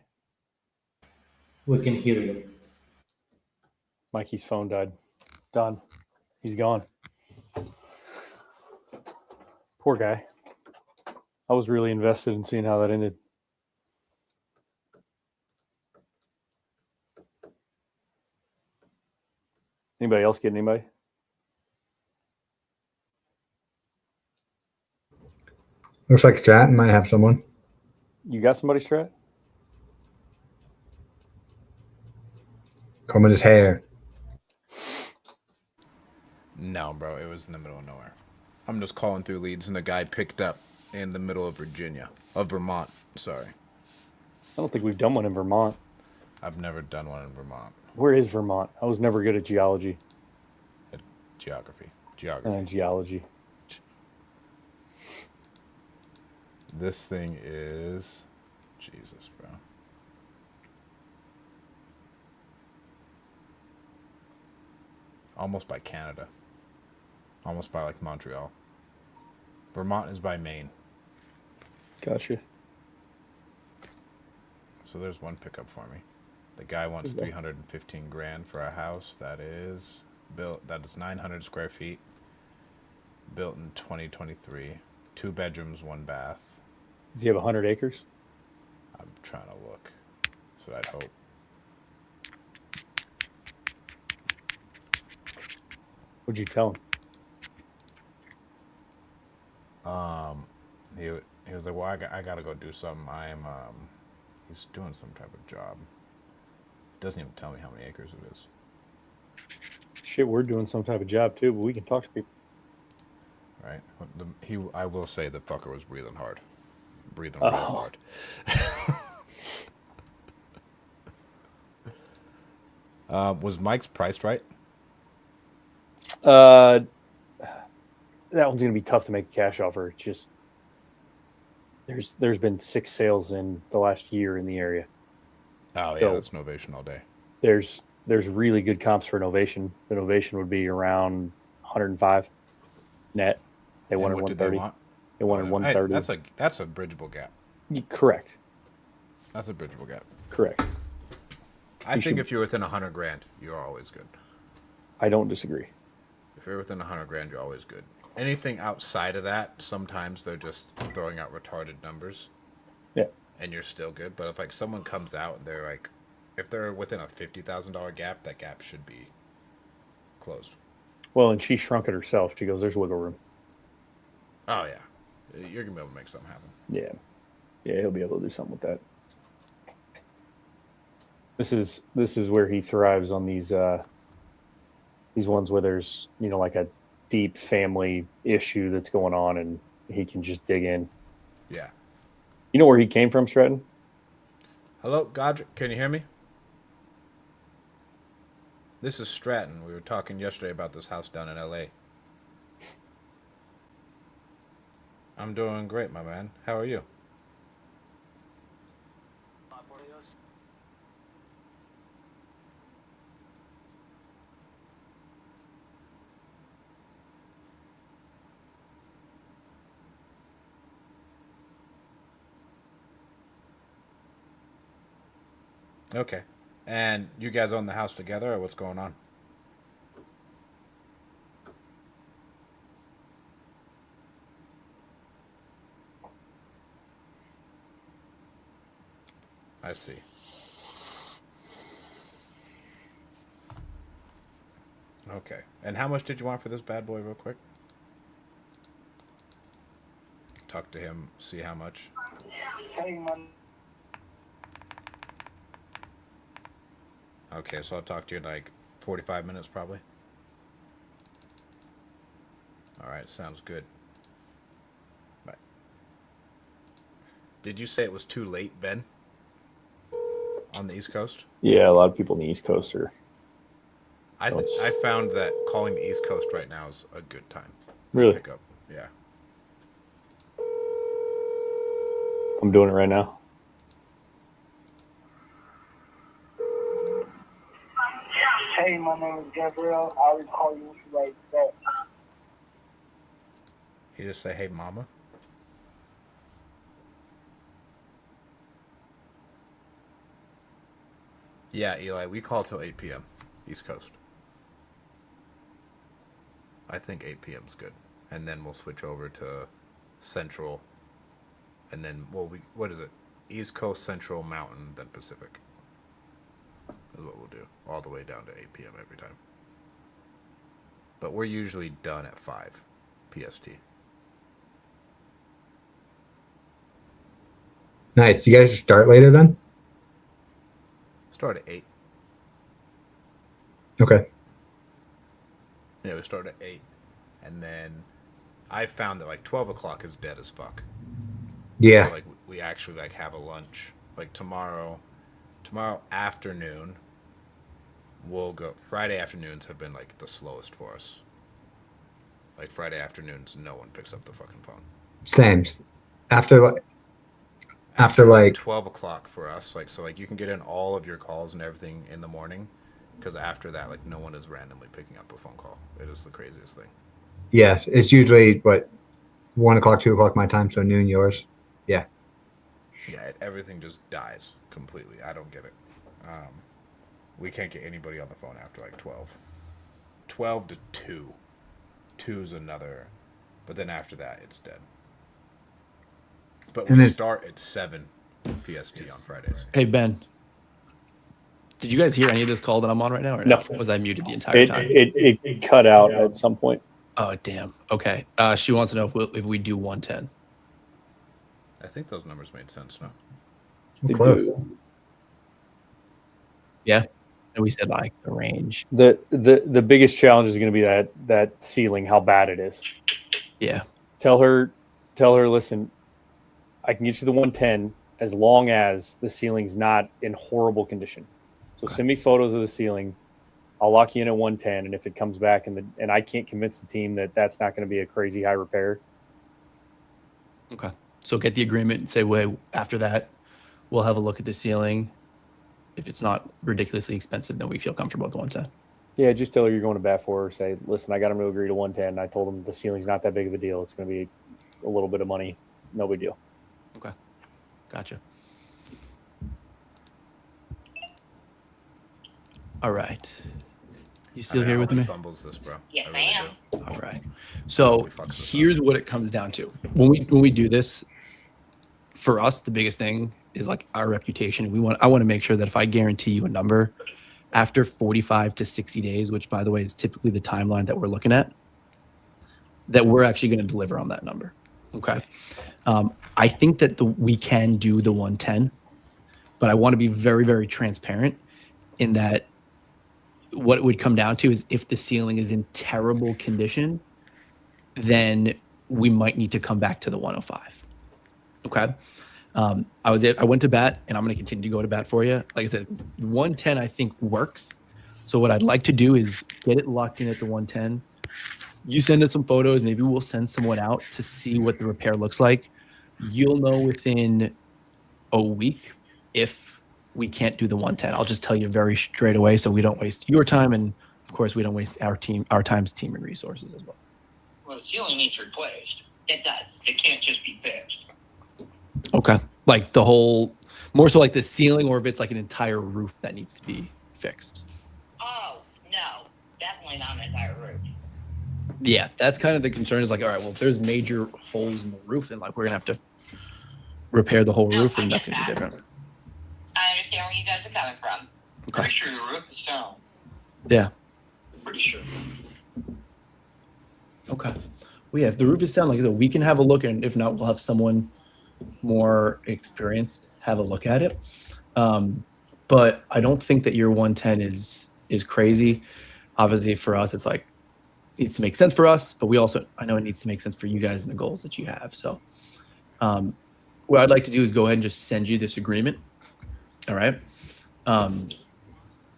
We can hear you. Mikey's phone died. Done. He's gone. Poor guy. I was really invested in seeing how that ended. Anybody else get anybody? Looks like Stratton might have someone. You got somebody, Strat? Combing his hair. No, bro. It was in the middle of nowhere. I'm just calling through leads, and the guy picked up in the middle of Vermont. Sorry. I don't think we've done one in Vermont. I've never done one in Vermont. Where is Vermont? I was never good at geology. Geography. Geology. This thing is... Jesus, bro. Almost by Canada. Almost by, like, Montreal. Vermont is by Maine. Gotcha. So there's one pickup for me. The guy wants 315 grand for a house that is built. That is 900 square feet. Built in 2023. 2 bedrooms, 1 bath. Does he have 100 acres? I'm trying to look. That's what I'd hope. What'd you tell him? He was like, well, I gotta go do something. He's doing some type of job. Doesn't even tell me how many acres it is. Shit, we're doing some type of job too, but we can talk to people. Right. I will say the fucker was breathing hard. Breathing real hard. Was Mike's priced right? That one's gonna be tough to make a cash offer. It's just There's been 6 sales in the last year in the area. Oh yeah, So- that's Novation all day. There's really good comps for Novation. The Novation would be around 105 net. They And wanted what did they 130. want? They wanted Hey, 130. that's a bridgeable gap. Correct. That's a bridgeable gap. Correct. I You think should- if you're within 100 grand, you're always good. I don't disagree. If you're within 100 grand, you're always good. Anything outside of that, sometimes they're just throwing out retarded numbers. Yeah. And you're still good. But if like someone comes out and they're like, if they're within a $50,000 gap, that gap should be closed. Well, and she shrunk it herself. She goes, "There's wiggle room." Oh yeah, you're gonna be able to make something happen. Yeah, he'll be able to do something with that. This is where he thrives on these ones where there's like a deep family issue that's going on, and he can just dig in. Yeah. You know where he came from, Stratton? Hello, Godric. Can you hear me? This is Stratton. We were talking yesterday about this house down in LA. I'm doing great, my man. How are you? Okay. And you guys own the house together, or what's going on? I see. Okay. And how much did you want for this bad boy, real quick? Talk to him, see how much. Hey, man. Okay, so I'll talk to you in like 45 minutes, probably. All right, sounds good. Bye. Did you say it was too late, Ben? On the East Coast? Yeah, a lot of people on the East Coast are. I found that calling the East Coast right now is a good time. Really? Pick up. Yeah. I'm doing it right now. Hey, my name is Gabriel. I will call you right back. He just say, "Hey, mama." Yeah, Eli, we call till 8 p.m. East Coast. I think 8 p.m. is good. And then we'll switch over to Central. And then, what is it? East Coast, Central, Mountain, then Pacific. Is what we'll do. All the way down to 8 p.m. every time. But we're usually done at 5 PST. Nice. You guys start later then? Start at 8. Okay. Yeah, we start at 8. And then I found that like 12 o'clock is dead as fuck. Yeah. So, like we actually like have a lunch. Like tomorrow afternoon, we'll go. Friday afternoons have been like the slowest for us. Like Friday afternoons, no one picks up the fucking phone. Same. After 12 o'clock for us. Like so, like you can get in all of your calls and everything in the morning, because after that, like no one is randomly picking up a phone call. It is the craziest thing. Yeah, it's usually 1 o'clock, 2 o'clock my time, so noon yours. Yeah. Yeah, everything just dies completely. I don't get it. We can't get anybody on the phone after like 12. 12 to 2. 2's another, but then after that, it's dead. But we start at 7 PST on Fridays. Hey, Ben. Did you guys hear any of this call that I'm on right now? Or No. Was I muted the entire time? It cut out at some point. Oh, damn. Okay. She wants to know if we do 110. I think those numbers made sense, no? Close. Yeah. And we said like the range. The biggest challenge is going to be that ceiling, how bad it is. Yeah. Tell her, listen, I can get you the 110 as long as the ceiling's not in horrible condition. So send me photos of the ceiling. I'll lock you in at 110, and if it comes back and I can't convince the team that that's not going to be a crazy high repair. Okay. So get the agreement and say, wait, after that, we'll have a look at the ceiling. If it's not ridiculously expensive, then we feel comfortable with the 110. Yeah, just tell her you're going to bat for her. Say, listen, I got him to agree to 110. I told him the ceiling's not that big of a deal. It's going to be a little bit of money. No big deal. Okay. Gotcha. All right. You still here with me? Fumbles this, bro. Yes, really I am. do. All right. So He fucks this here's what it comes down to. When we do this, for us, the biggest thing is like our reputation. I want to make sure that if I guarantee you a number after 45 to 60 days, which by the way is typically the timeline that we're looking at, that we're actually going to deliver on that number. Okay. I think that we can do the 110, but I want to be very, very transparent in that what it would come down to is if the ceiling is in terrible condition, then we might need to come back to the 105. Okay. I went to bat, and I'm going to continue to go to bat for you. Like I said, 110 I think works. So what I'd like to do is get it locked in at the 110. You send us some photos. Maybe we'll send someone out to see what the repair looks like. You'll know within a week if we can't do the 110. I'll just tell you very straight away, so we don't waste your time, and of course we don't waste our time's team and resources as well. Well, the ceiling needs replaced. It does. It can't just be fixed. Okay. Like the whole, more so like the ceiling, or if it's like an entire roof that needs to be fixed. Oh, no. Definitely not an entire roof. Yeah, that's kind of the concern is like, all right, well, if there's major holes in the roof, then like we're going to have to repair the whole roof, and that's going to be different. I understand where you guys are coming from. Okay. Pretty sure the roof is down. Yeah. Pretty sure. Okay. Well, yeah, if the roof is down, like I said, we can have a look, and if not, we'll have someone more experienced have a look at it. But I don't think that your 110 is crazy. Obviously, for us, it's like it needs to make sense for us, but I know it needs to make sense for you guys and the goals that you have. So, what I'd like to do is go ahead and just send you this agreement. All right.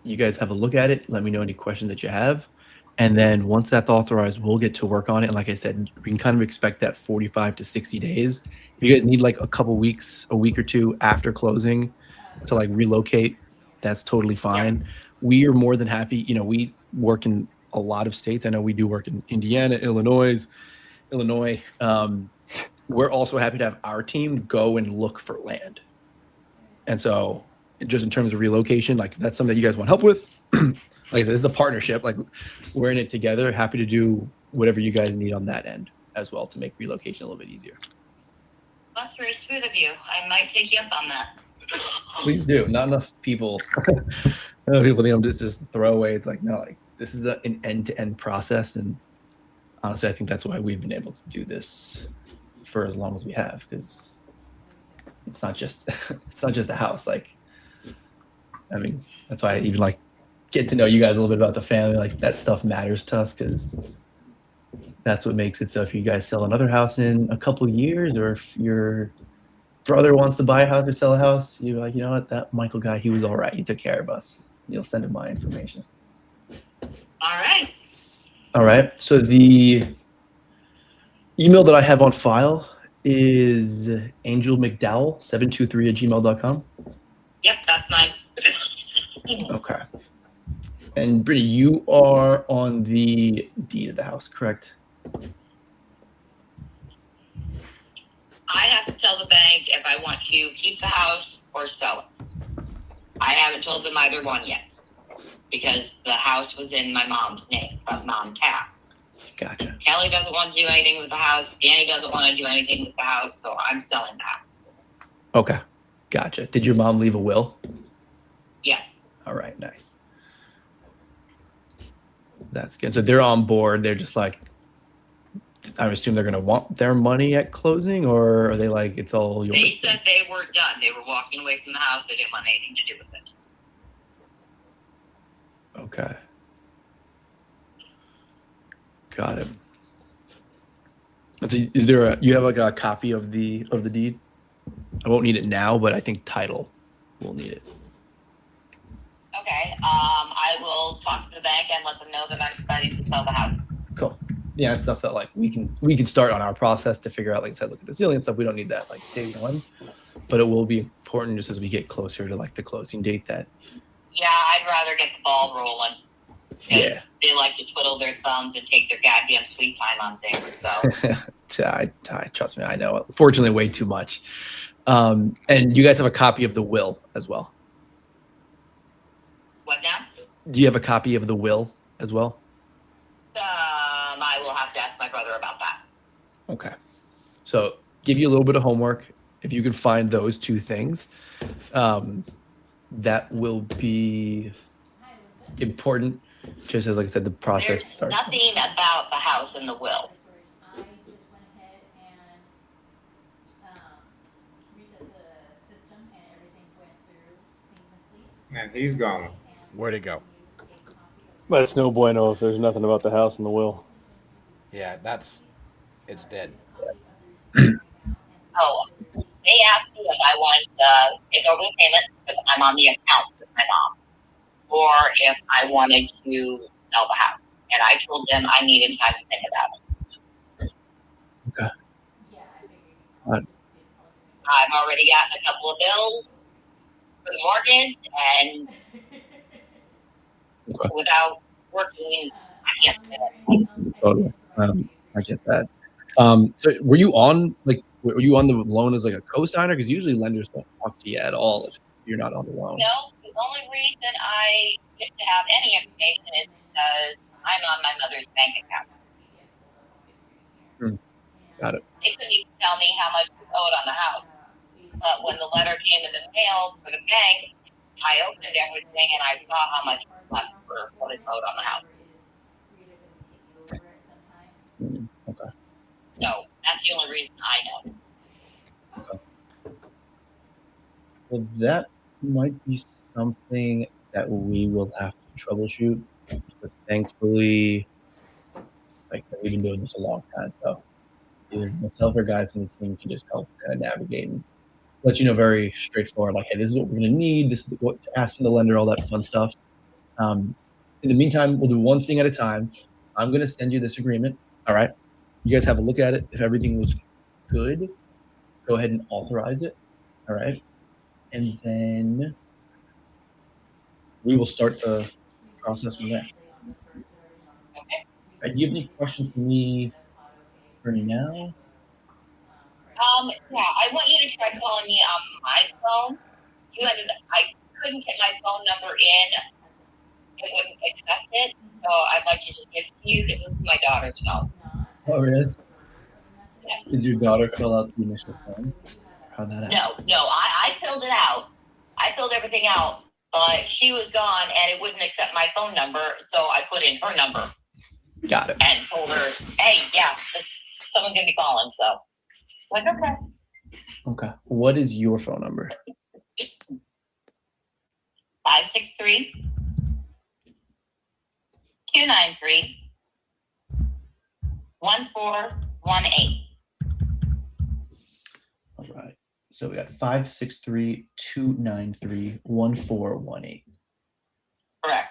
You guys have a look at it. Let me know any questions that you have. And then once that's authorized, we'll get to work on it. And like I said, we can kind of expect that 45 to 60 days. If you guys need like a couple weeks, a week or two after closing to like relocate, that's totally fine. We are more than happy. You know, we work in a lot of states. I know we do work in Indiana, Illinois. We're also happy to have our team go and look for land. And so just in terms of relocation, like that's something that you guys want help with. Like I said, this is a partnership. Like we're in it together. Happy to do whatever you guys need on that end as well to make relocation a little bit easier. That's very sweet of you. I might take you up on that. Please do. Not enough people. People think I'm just throwaway. It's like, no, like this is an end-to-end process. And honestly, I think that's why we've been able to do this for as long as we have, because it's not just a house. Like, I mean, that's why I even like get to know you guys a little bit about the family. Like that stuff matters to us because that's what makes it so if you guys sell another house in a couple of years, or if your brother wants to buy a house or sell a house, you're like, you know what, that Michael guy, he was all right. He took care of us. You'll send him my information. All right. All right. So the email that I have on file is angelmcdowell723@gmail.com. Yep, that's mine. Okay. And Brittany, you are on the deed of the house, correct? I have to tell the bank if I want to keep the house or sell it. I haven't told them either one yet because the house was in my mom's name, but mom passed. Gotcha. Kelly doesn't want to do anything with the house. Danny doesn't want to do anything with the house, so I'm selling the house. Okay. Gotcha. Did your mom leave a will? Yes. All right. Nice. That's good. So they're on board. They're just like, I assume they're going to want their money at closing, or are they like, it's all yours? They said they were done. They were walking away from the house. They didn't want anything to do with it. Okay. Got it. So is there you have like a copy of the deed? I won't need it now, but I think title will need it. Okay. I will talk to the bank and let them know that I'm deciding to sell the house. Cool. yeah, it's stuff that like we can start on our process to figure out. Like I said, look at the ceiling and stuff. We don't need that like day one, but it will be important just as we get closer to like the closing date. That Yeah, I'd rather get the ball rolling. yeah, They like to twiddle their thumbs and take their goddamn sweet time on things. So I trust me, I know. Fortunately, way too much. And you guys have a copy of the will as well. what now? Do you have a copy of the will as well? I will have to ask my brother about that. Okay. So give you a little bit of homework. If you can find those two things, that will be important. Just as, like I said, the process There's starts. nothing about the house in the will. I just went ahead and reset the system, and everything went through seamlessly. And he's gone. Where'd it go? But it's no bueno if there's nothing about the house in the will. Yeah, it's dead. Oh, they asked me if I wanted to take over the payment because I'm on the account with my mom, or if I wanted to sell the house. And I told them I needed time to think about it. Okay. I've already gotten a couple of bills for the mortgage, and without working, I can't do it. Totally. I get that. So were you on the loan as like a co-signer? Because usually lenders don't talk to you at all if you're not on the loan. No, the only reason I get to have any information is because I'm on my mother's bank account. Got it. They couldn't even tell me how much was owed on the house. But when the letter came in the mail for the bank, I opened everything and I saw how much was left for what is owed on the house. Okay. So that's the only reason I know. Okay. Well, that might be something that we will have to troubleshoot. But thankfully, like we've been doing this a long time, so either myself or guys from the team can just help kind of navigate and let you know very straightforward, like, hey, this is what we're going to need. This is what to ask from the lender, all that fun stuff. In the meantime, we'll do one thing at a time. I'm going to send you this agreement. All right. You guys have a look at it. If everything looks good, go ahead and authorize it. All right. And then we will start the process from there. Okay. Right, do you have any questions for me for now? Yeah, I want you to try calling me on my phone. I couldn't get my phone number in. It wouldn't accept it. So I'd like to just give it to you because this is my daughter's phone. Oh, really? Yes. Did your daughter fill out the initial form? How'd that happen? No, I filled it out. I filled everything out, but she was gone and it wouldn't accept my phone number. So I put in her number. Got it. And told her, hey, yeah, someone's going to be calling. So like, okay. Okay. What is your phone number? 563 293 1418. All right. So we got 563-293-1418. Correct.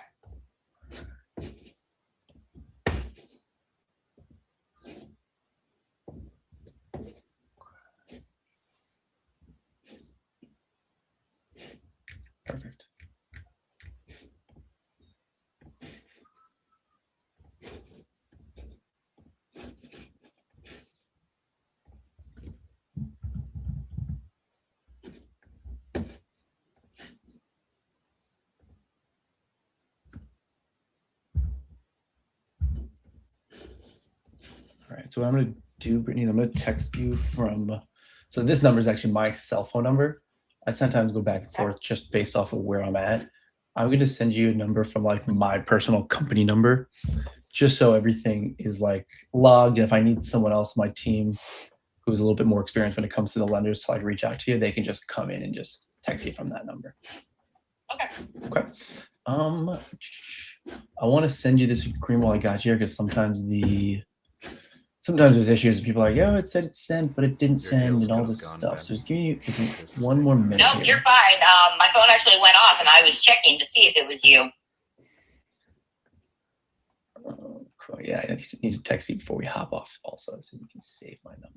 Perfect. All right. So what I'm going to do, Brittany, is I'm going to text you from. So this number is actually my cell phone number. I sometimes go back and forth just based off of where I'm at. I'm going to send you a number from like my personal company number, just so everything is like logged. And if I need someone else on my team who's a little bit more experienced when it comes to the lenders to like reach out to you, they can just come in and just text you from that number. Okay. Okay. I want to send you this agreement while I got you here because sometimes there's issues. People are like, oh, it said it sent, but it didn't send, and all this stuff. So just give me one more minute. No, here. you're fine. My phone actually went off, and I was checking to see if it was you. Cool. Yeah, I need to text you before we hop off also, so you can save my number.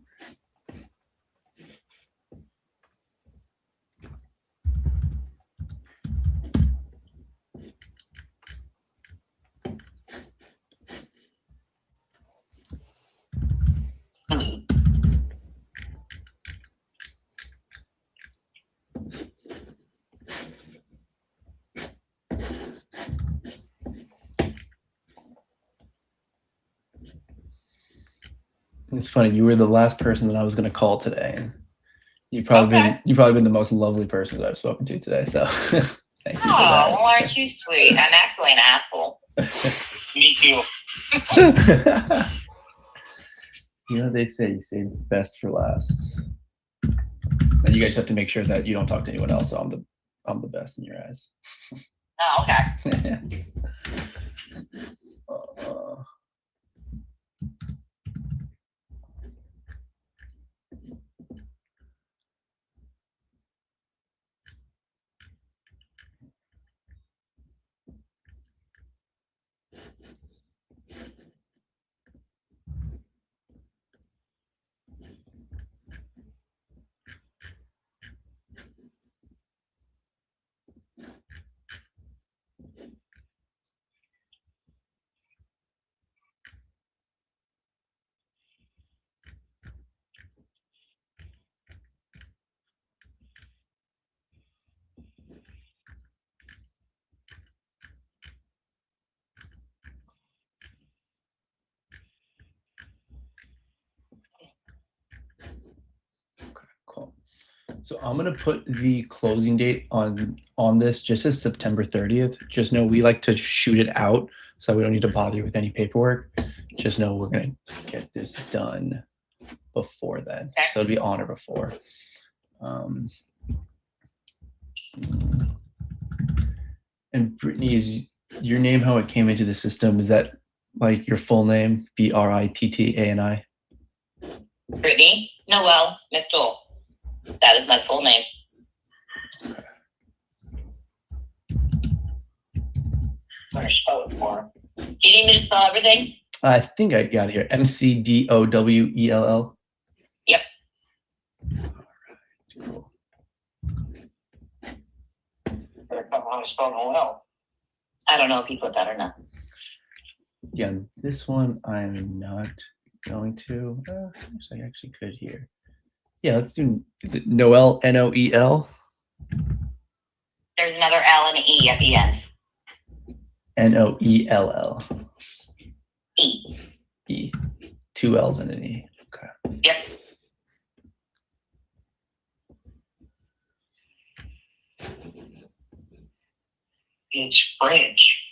It's funny. You were the last person that I was going to call today, and you've probably been the most lovely person that I've spoken to today. So thank you for that. Oh, well, aren't you sweet? I'm actually an asshole. Me too. You know, they say you save the best for last. And you guys have to make sure that you don't talk to anyone else. So I'm the best in your eyes. Oh, okay. Cool. So I'm gonna put the closing date on this just as September 30th. Just know we like to shoot it out, so we don't need to bother you with any paperwork. Just know we're gonna get this done before then. So it'll be on or before. And Brittany, is your name how it came into the system? Is that like your full name? Brittani? Brittany Noel McDowell. That is my full name. I'm gonna spell it more. Do you need me to spell everything? I think I got it here. McDowell. Yep. Cool. Better come on, spell Noel. I don't know if you put that or not. Yeah, this one I'm not going to. I actually could here. Yeah, let's do. Is it Noel? Noel? There's another L and an E at the end. Noell. E. E. 2 L's and an E. Okay. Yep. It's French.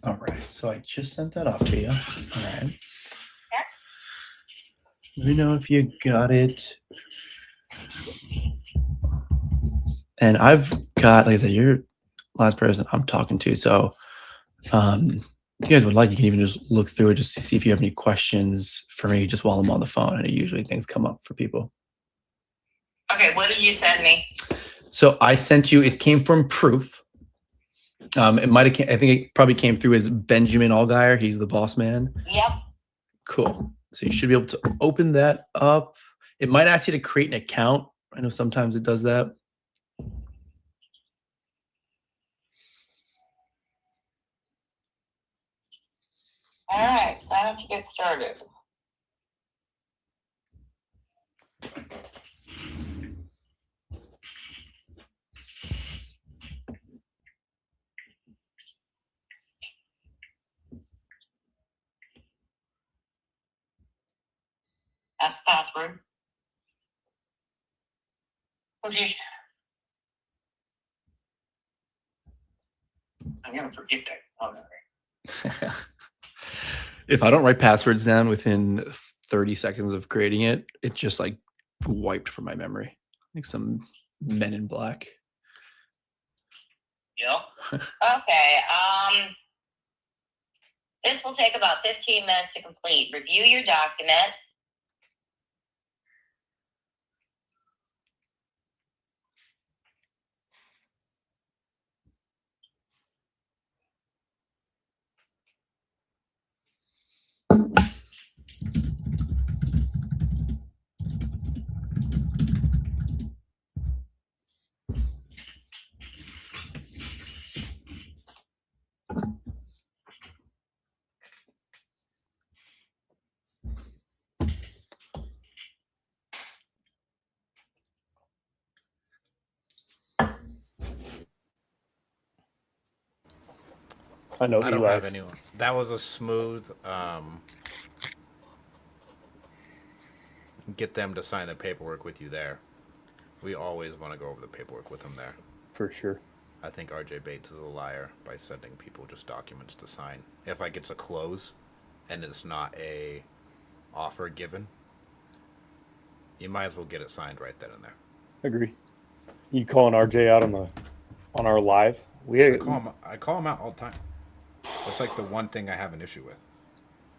All right, so I just sent that off to you. All right. Let me know if you got it. And I've got, like I said, you're the last person I'm talking to. So if you guys would like, you can even just look through it just to see if you have any questions for me just while I'm on the phone. And usually things come up for people. Okay, what did you send me? So I sent you, it came from Proof. It might have, I think it probably came through as Benjamin Allgaier. He's the boss man. Yep. Cool. So you should be able to open that up. It might ask you to create an account. I know sometimes it does that. All right, sign up to get started. That's the password. Okay. I'm gonna forget that. All right. If I don't write passwords down within 30 seconds of creating it, it just like wiped from my memory. Like some Men in Black. Yeah. Okay. This will take about 15 minutes to complete. Review your document. I know I don't have Eli's. anyone. That was a smooth. Get them to sign the paperwork with you there. We always want to go over the paperwork with them there. For sure. I think RJ Bates is a liar by sending people just documents to sign. If like it's a close and it's not a offer given, you might as well get it signed right then and there. Agree. You calling RJ out on our live? I call him out all the time. That's like the one thing I have an issue with.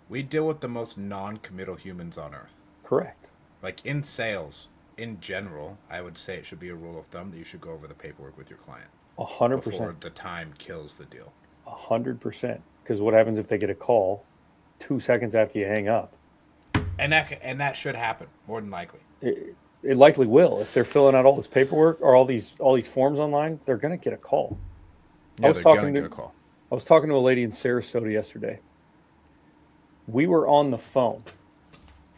We deal with the most non-committal humans on earth. Correct. Like in sales, in general, I would say it should be a rule of thumb that you should go over the paperwork with your client 100%. before the time kills the deal. 100%. Because what happens if they get a call 2 seconds after you hang up? And that should happen more than likely. It likely will. If they're filling out all this paperwork or all these forms online, they're going to get a call. Yeah, they're going to get a call. I was talking to a lady in Sarasota yesterday. We were on the phone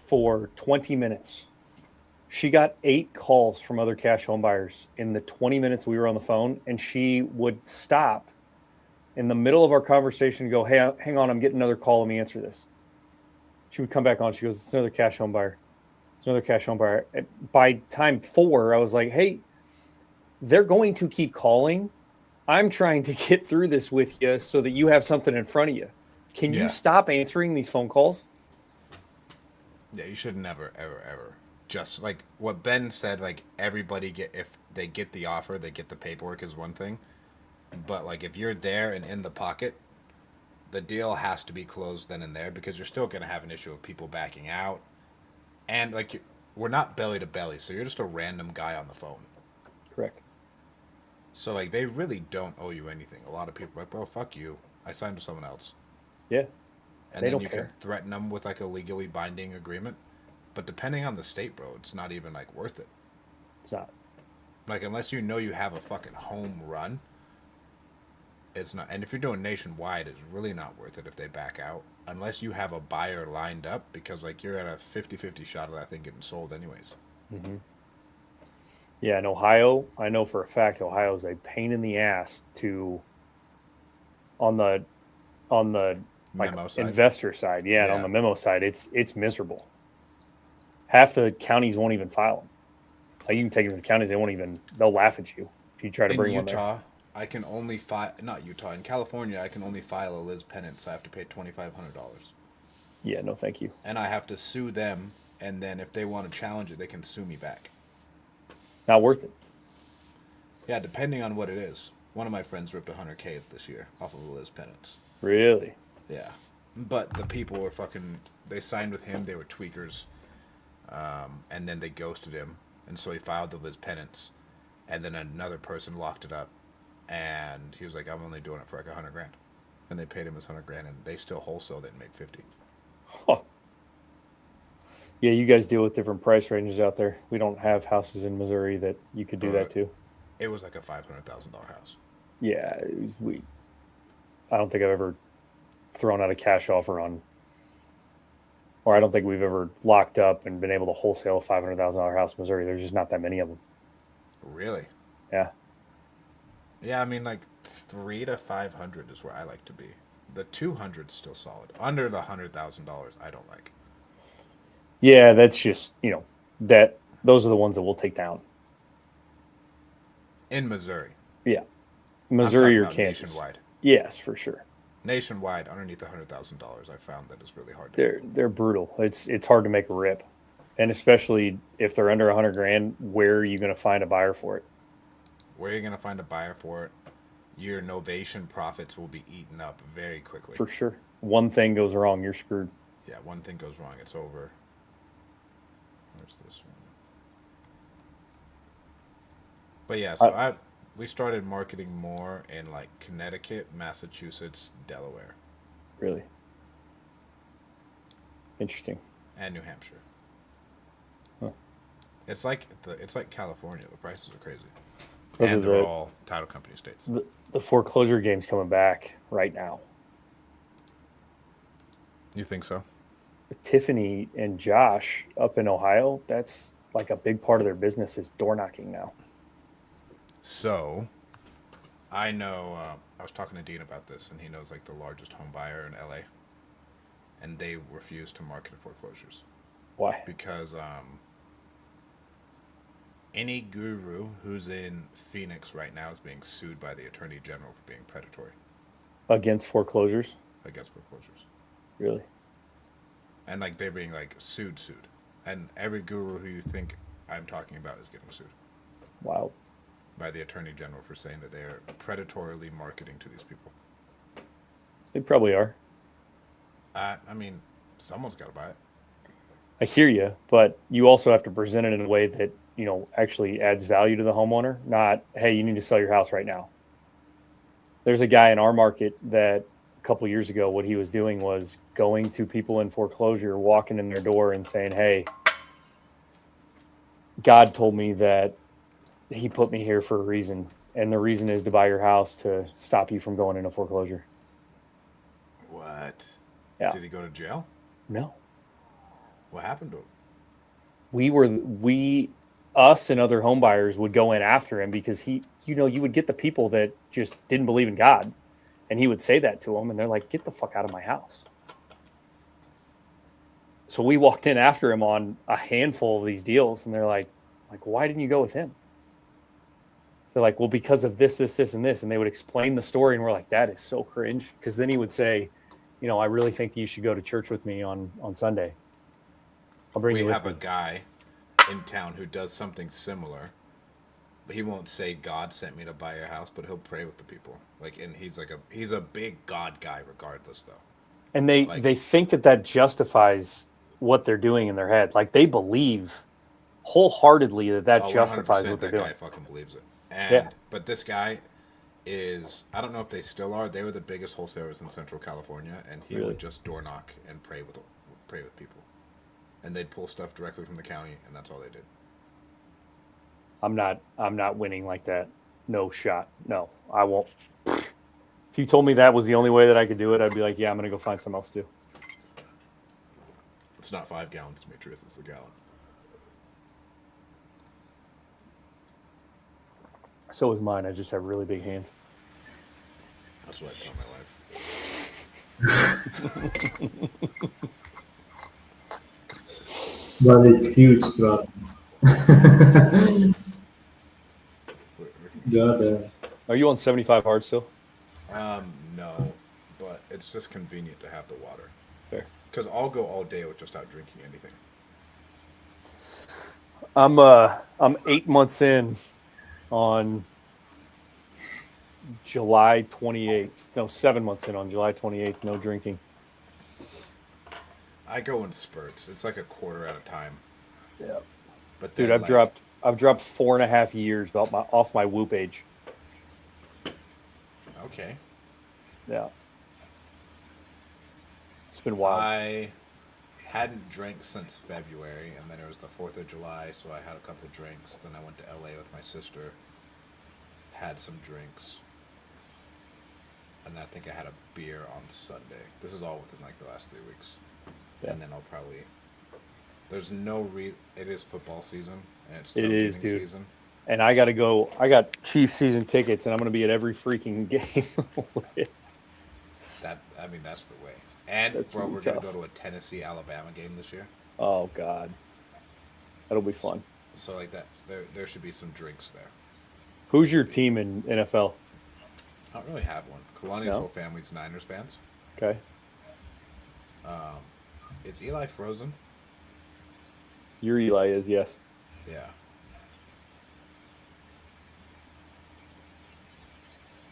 for 20 minutes. She got 8 calls from other cash home buyers in the 20 minutes we were on the phone, and she would stop in the middle of our conversation and go, "Hey, hang on, I'm getting another call. Let me answer this." She would come back on. She goes, "It's another cash home buyer. It's another cash home buyer." By time 4, I was like, "Hey, they're going to keep calling. I'm trying to get through this with you so that you have something in front of you. Can you stop answering these phone calls?" Yeah, you should never, ever, ever. Just like what Ben said, like everybody if they get the offer, they get the paperwork is one thing. But like if you're there and in the pocket, the deal has to be closed then and there because you're still going to have an issue of people backing out. And like we're not belly to belly, so you're just a random guy on the phone. Correct. So like they really don't owe you anything. A lot of people are like, "Bro, fuck you. I signed with someone else." Yeah. And then you can threaten them with like a legally binding agreement. But depending on the state, bro, it's not even like worth it. It's not. Like unless you know you have a fucking home run, it's not. And if you're doing nationwide, it's really not worth it if they back out. Unless you have a buyer lined up because like you're at a 50-50 shot of that thing getting sold anyways. Mm-hmm. Yeah, in Ohio, I know for a fact Ohio's a pain in the ass to on the like memo side. Investor side. Yeah, and on the memo side, it's miserable. Half the counties won't even file them. Like you can take them to the counties, they'll laugh at you if you try to bring one there. In Utah, I can only file, not Utah, in California, I can only file a Liz Pennant, so I have to pay $2,500. Yeah, no thank you. And I have to sue them, and then if they want to challenge it, they can sue me back. Not worth it. Yeah, depending on what it is. One of my friends ripped $100K this year off of a Liz Pennant. Really? Yeah. But the people were they signed with him, they were tweakers. And then they ghosted him, and so he filed the Liz Pennants, and then another person locked it up, and he was like, "I'm only doing it for like $100,000," and they paid him his $100,000, and they still wholesaled it and made 50. Huh. Yeah, you guys deal with different price ranges out there. We don't have houses in Missouri that you could do that to. It was like a $500,000 house. Yeah, I don't think I've ever thrown out a cash offer on. Or I don't think we've ever locked up and been able to wholesale a $500,000 house in Missouri. There's just not that many of them. Really? Yeah. Yeah, I mean, like 300 to 500 is where I like to be. The 200 is still solid. Under the $100,000, I don't like. Yeah, that's just those are the ones that we'll take down. In Missouri. Yeah, Missouri or Kansas. Nationwide. Yes, for sure. Nationwide, underneath $100,000, I found that it's really hard. They're brutal. It's hard to make a rip, and especially if they're under $100,000, where are you going to find a buyer for it? Where are you going to find a buyer for it? your novation profits will be eaten up very quickly. For sure. One thing goes wrong, you're screwed. Yeah, one thing goes wrong, it's over. Where's this one? But yeah, so we started marketing more in like Connecticut, Massachusetts, Delaware, Really interesting. and New Hampshire. Huh. It's like California. The prices are crazy, Whether and they're all title company states. The foreclosure game's coming back right now. You think so? Tiffany and Josh up in Ohio, that's like a big part of their business is door knocking now. So, I know. I was talking to Dean about this, and he knows like the largest home buyer in LA, and they refuse to market foreclosures. Why? Because any guru who's in Phoenix right now is being sued by the Attorney General for being predatory Against foreclosures? against foreclosures. Really? And like they're being like sued. And every guru who you think I'm talking about is getting sued Wow. by the Attorney General for saying that they're predatorily marketing to these people. They probably are. I mean, someone's got to buy it. I hear you, but you also have to present it in a way that, actually adds value to the homeowner, not, hey, you need to sell your house right now. There's a guy in our market that a couple years ago, what he was doing was going to people in foreclosure, walking in their door and saying, hey, God told me that he put me here for a reason. And the reason is to buy your house to stop you from going into foreclosure. What? Yeah. Did he go to jail? No. What happened to him? Us and other home buyers would go in after him because you would get the people that just didn't believe in God, and he would say that to them, and they're like, get the fuck out of my house. So we walked in after him on a handful of these deals, and they're like, why didn't you go with him? They're like, well, because of this, and this. And they would explain the story, and we're like, that is so cringe. Because then he would say, I really think that you should go to church with me on Sunday. I'll bring you with me. We have a guy in town who does something similar, but he won't say God sent me to buy your house, but he'll pray with the people. And he's a big God guy regardless, though. And they think that justifies what they're doing in their head. Like they believe wholeheartedly that justifies what they're doing. That guy fucking believes it. But this guy is, I don't know if they still are. They were the biggest wholesalers in Central California, and he would just door knock and pray with people. And they'd pull stuff directly from the county, and that's all they did. I'm not winning like that. No shot. No, I won't. If you told me that was the only way that I could do it, I'd be like, yeah, I'm going to go find something else to do. It's not 5 gallons, Demetrius. It's a gallon. So is mine. I just have really big hands. That's what I tell my wife. But it's huge, Strap. Are you on 75 hard still? No, but it's just convenient to have the water. Fair. Because I'll go all day without drinking anything. I'm 8 months in on July 28th. No, 7 months in on July 28th. No drinking. I go in spurts. It's like a quarter at a time. Yeah. But dude, I've dropped 4.5 years off my whoop age. Okay. Yeah. It's been wild. I hadn't drank since February, and then it was the 4th of July, so I had a couple drinks. Then I went to LA with my sister, had some drinks, and then I think I had a beer on Sunday. This is all within like the last 3 weeks. Yeah. And then I'll probably. There's no it is football season, and it's dude. Season. And I got to go. I got Chiefs season tickets, and I'm going to be at every freaking game. That's the way. And we're going to go to a Tennessee-Alabama game this year. Oh God, that'll be fun. So like that, there should be some drinks there. Who's your team in NFL? I don't really have one. Kalani's whole family's Niners fans. Okay. Is Eli frozen? Your Eli is, yes. Yeah.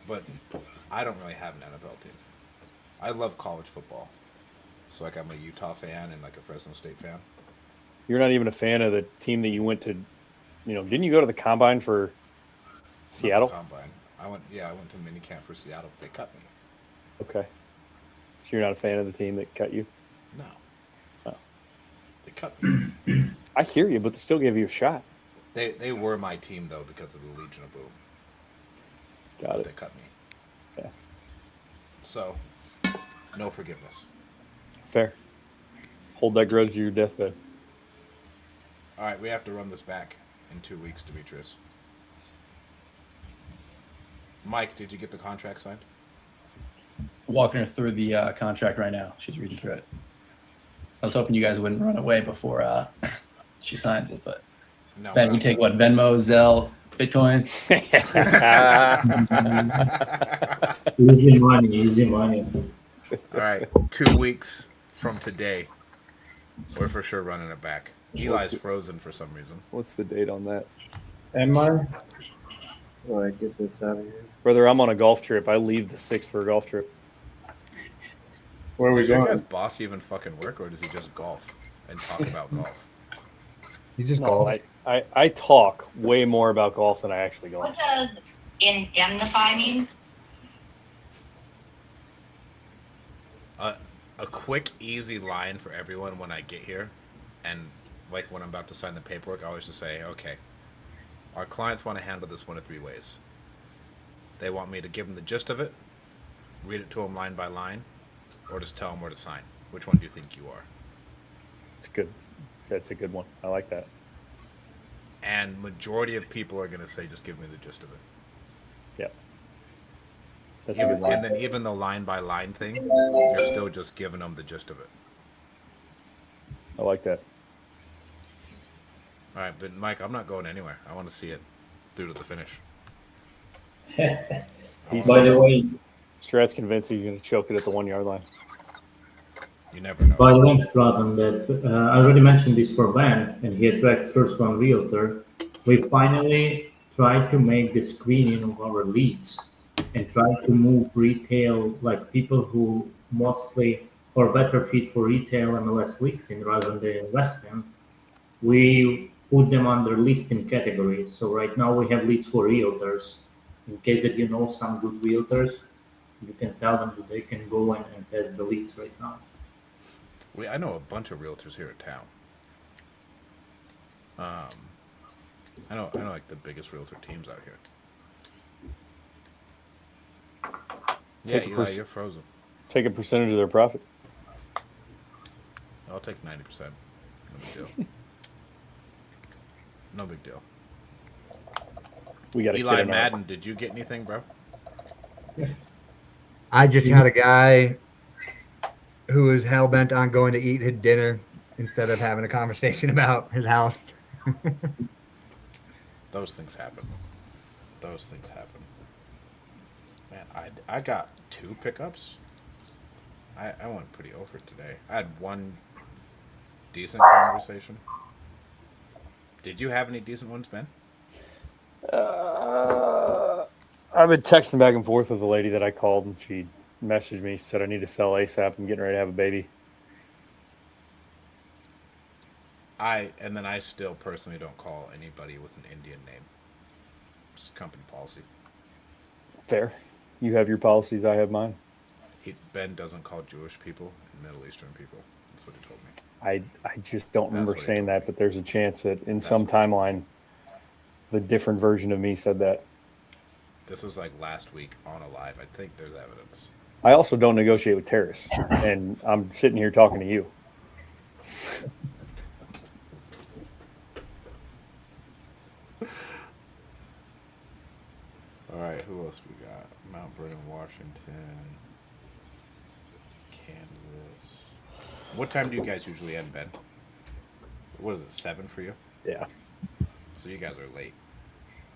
but I don't really have an NFL team. I love college football. So like I'm a Utah fan and like a Fresno State fan. You're not even a fan of the team that you went to. Didn't you go to the combine for Seattle? Combine. I went to minicamp for Seattle, but they cut me. Okay. So you're not a fan of the team that cut you? No. Oh. They cut me. I hear you, but they still gave you a shot. They were my team though because of the Legion of Boom. Got it. They cut me. Yeah. So, no forgiveness. Fair. Hold that grudge to your deathbed. All right, we have to run this back in 2 weeks, Demetrius. Mike, did you get the contract signed? Walking her through the contract right now. She's reading through it. I was hoping you guys wouldn't run away before she signs it, but No, Ben, you take what? Venmo, Zelle, Bitcoin? Easy money. All right, 2 weeks from today, we're for sure running it back. Eli's frozen for some reason. What's the date on that? Am I? Oh, I get this out of here. Brother, I'm on a golf trip. I leave the 6th for a golf trip. Where are we Does your going? guys' boss even fucking work, or does he just golf and talk about golf? You just No, golf. I talk way more about golf than I actually golf. What does indemnify mean? A quick, easy line for everyone when I get here, and like when I'm about to sign the paperwork, I always just say, okay, our clients want to handle this one of 3 ways. They want me to give them the gist of it, read it to them line by line, or just tell them where to sign. Which one do you think you are? It's good. That's a good one. I like that. And majority of people are going to say, just give me the gist of it. Yeah. That's a good line. And then even the line by line thing, you're still just giving them the gist of it. I like that. All right, but Mike, I'm not going anywhere. I want to see it through to the finish. By the way, Strat's convinced he's going to choke it at the 1-yard line. You never know. by the way, Stratton, that I already mentioned this for Ben, and he attracted First One Realtor. We finally tried to make the screening of our leads and try to move retail, like people who mostly or better fit for retail MLS listing rather than investing. We put them under listing categories. So right now we have leads for realtors. In case that you know some good realtors, you can tell them that they can go and test the leads right now. I know a bunch of realtors here in town. I know like the biggest realtor teams out here. Yeah, Eli, you're frozen. Take a percentage of their profit. I'll take 90%. No big deal. No big deal. We got Eli Madden, did you get anything, bro? I just had a guy who was hell bent on going to eat his dinner instead of having a conversation about his house. Those things happen. Those things happen. Man, I got 2 pickups. I went pretty over today. I had one decent conversation. Did you have any decent ones, Ben? I've been texting back and forth with a lady that I called, and she messaged me, said I need to sell ASAP. I'm getting ready to have a baby. And then I still personally don't call anybody with an Indian name. It's company policy. Fair. You have your policies, I have mine. Ben doesn't call Jewish people and Middle Eastern people. That's what he told me. I just don't remember saying that, but there's a chance that in some timeline, the different version of me said that. This was like last week on a live. I think there's evidence. I also don't negotiate with terrorists, and I'm sitting here talking to you. All right, who else we got? Mount Vernon, Washington, Kansas. What time do you guys usually end, Ben? What is it, 7 for you? Yeah. So you guys are late.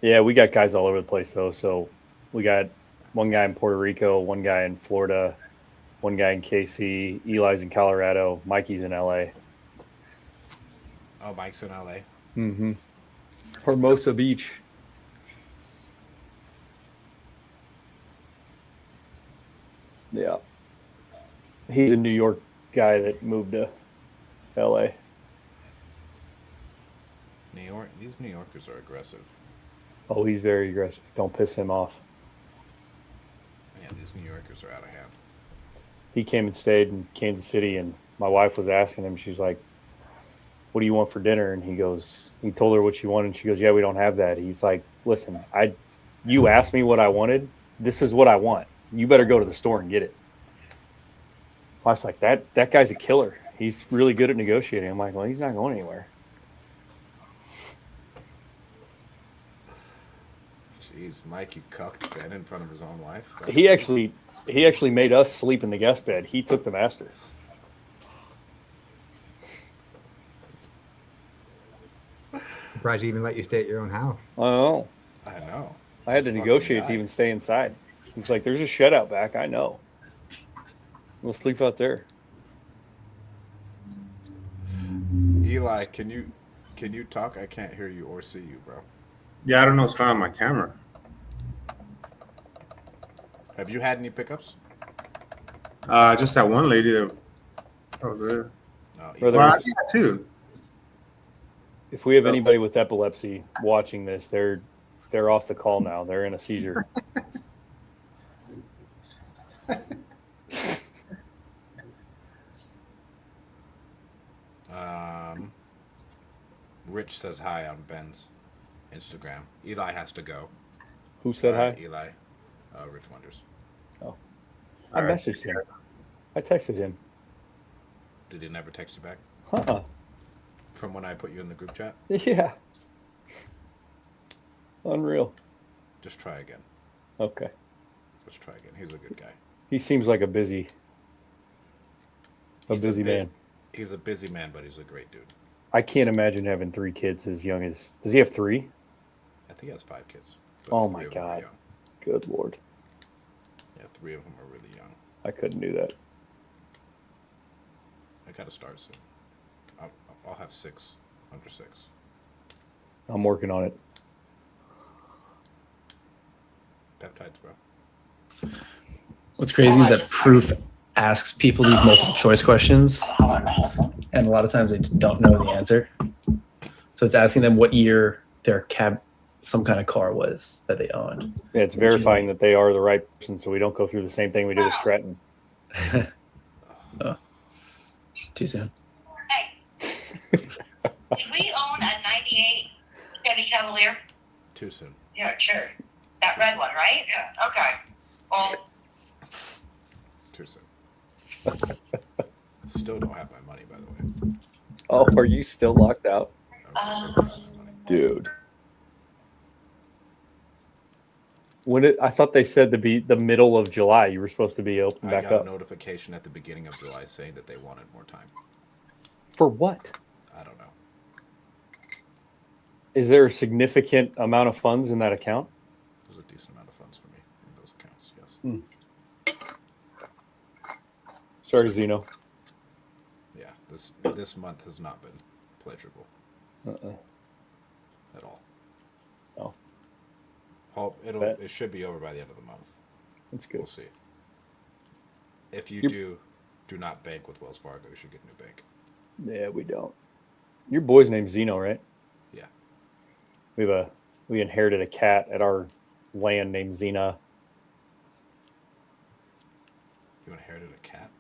Yeah, we got guys all over the place, though. So we got one guy in Puerto Rico, one guy in Florida, one guy in KC, Eli's in Colorado, Mikey's in LA. Oh, Mike's in LA? Mm-hmm. Formosa Beach. Yeah. He's a New York guy that moved to L.A. New York. These New Yorkers are aggressive. Oh, he's very aggressive. Don't piss him off. Yeah, these New Yorkers are out of hand. He came and stayed in Kansas City, and my wife was asking him. She's like, "What do you want for dinner?" And he told her what she wanted. And she goes, "Yeah, we don't have that." He's like, "Listen, you asked me what I wanted. This is what I want. You better go to the store and get it." Wife's like, that guy's a killer. He's really good at negotiating. I'm like, well, he's not going anywhere. Jeez, Mike, you cucked Ben in front of his own wife. He actually made us sleep in the guest bed. He took the master. Surprised he even let you stay at your own house. Oh, I know. I had to negotiate to even stay inside. He's like, "There's a shed out back. I know. We'll sleep out there." Eli, can you talk? I can't hear you or see you, bro. Yeah, I don't know what's going on my camera. Have you had any pickups? Just that one lady that was it. Brother, Well, I think that too. if we have anybody with epilepsy watching this, they're off the call now. They're in a seizure. Rich says hi on Ben's Instagram. Eli has to go. Who said hi? Eli. Rich Wonders. Oh. I messaged him. I texted him. Did he never text you back? Uh-uh. From when I put you in the group chat? Yeah. Unreal. Just try again. Okay. Let's try again. He's a good guy. He seems like a busy man. He's a busy man, but he's a great dude. I can't imagine having 3 kids as young as... Does he have 3? I think he has 5 kids. Oh, my God. Good Lord. Yeah, 3 of them are really young. I couldn't do that. I got to start soon. I'll have 6, under 6. I'm working on it. Peptides, bro. What's crazy is that proof asks people these multiple choice questions, and a lot of times they just don't know the answer. So it's asking them what year their some kind of car was that they owned. Yeah, it's verifying that they are the right person, so we don't go through the same thing we did with Stratton. Oh, too soon. Did we own a 98 Chevy Cavalier? Too soon. Yeah, sure. That red one, right? Yeah. Okay. Well, Too soon. Still don't have my money, by the way. Oh, are you still locked out? Dude. I thought they said to be the middle of July, you were supposed to be open back I got up. a notification at the beginning of July saying that they wanted more time. For what? I don't know. Is there a significant amount of funds in that account? There's a decent amount of funds for me in those accounts, yes. Sorry, Zeno. Yeah, this month has not been pleasurable. At all. Oh. It should be over by the end of the month. That's good. We'll see. If you do not bank with Wells Fargo, you should get a new bank. Yeah, we don't. Your boy's name's Zeno, right? Yeah. We inherited a cat at our land named Xena. You inherited a cat?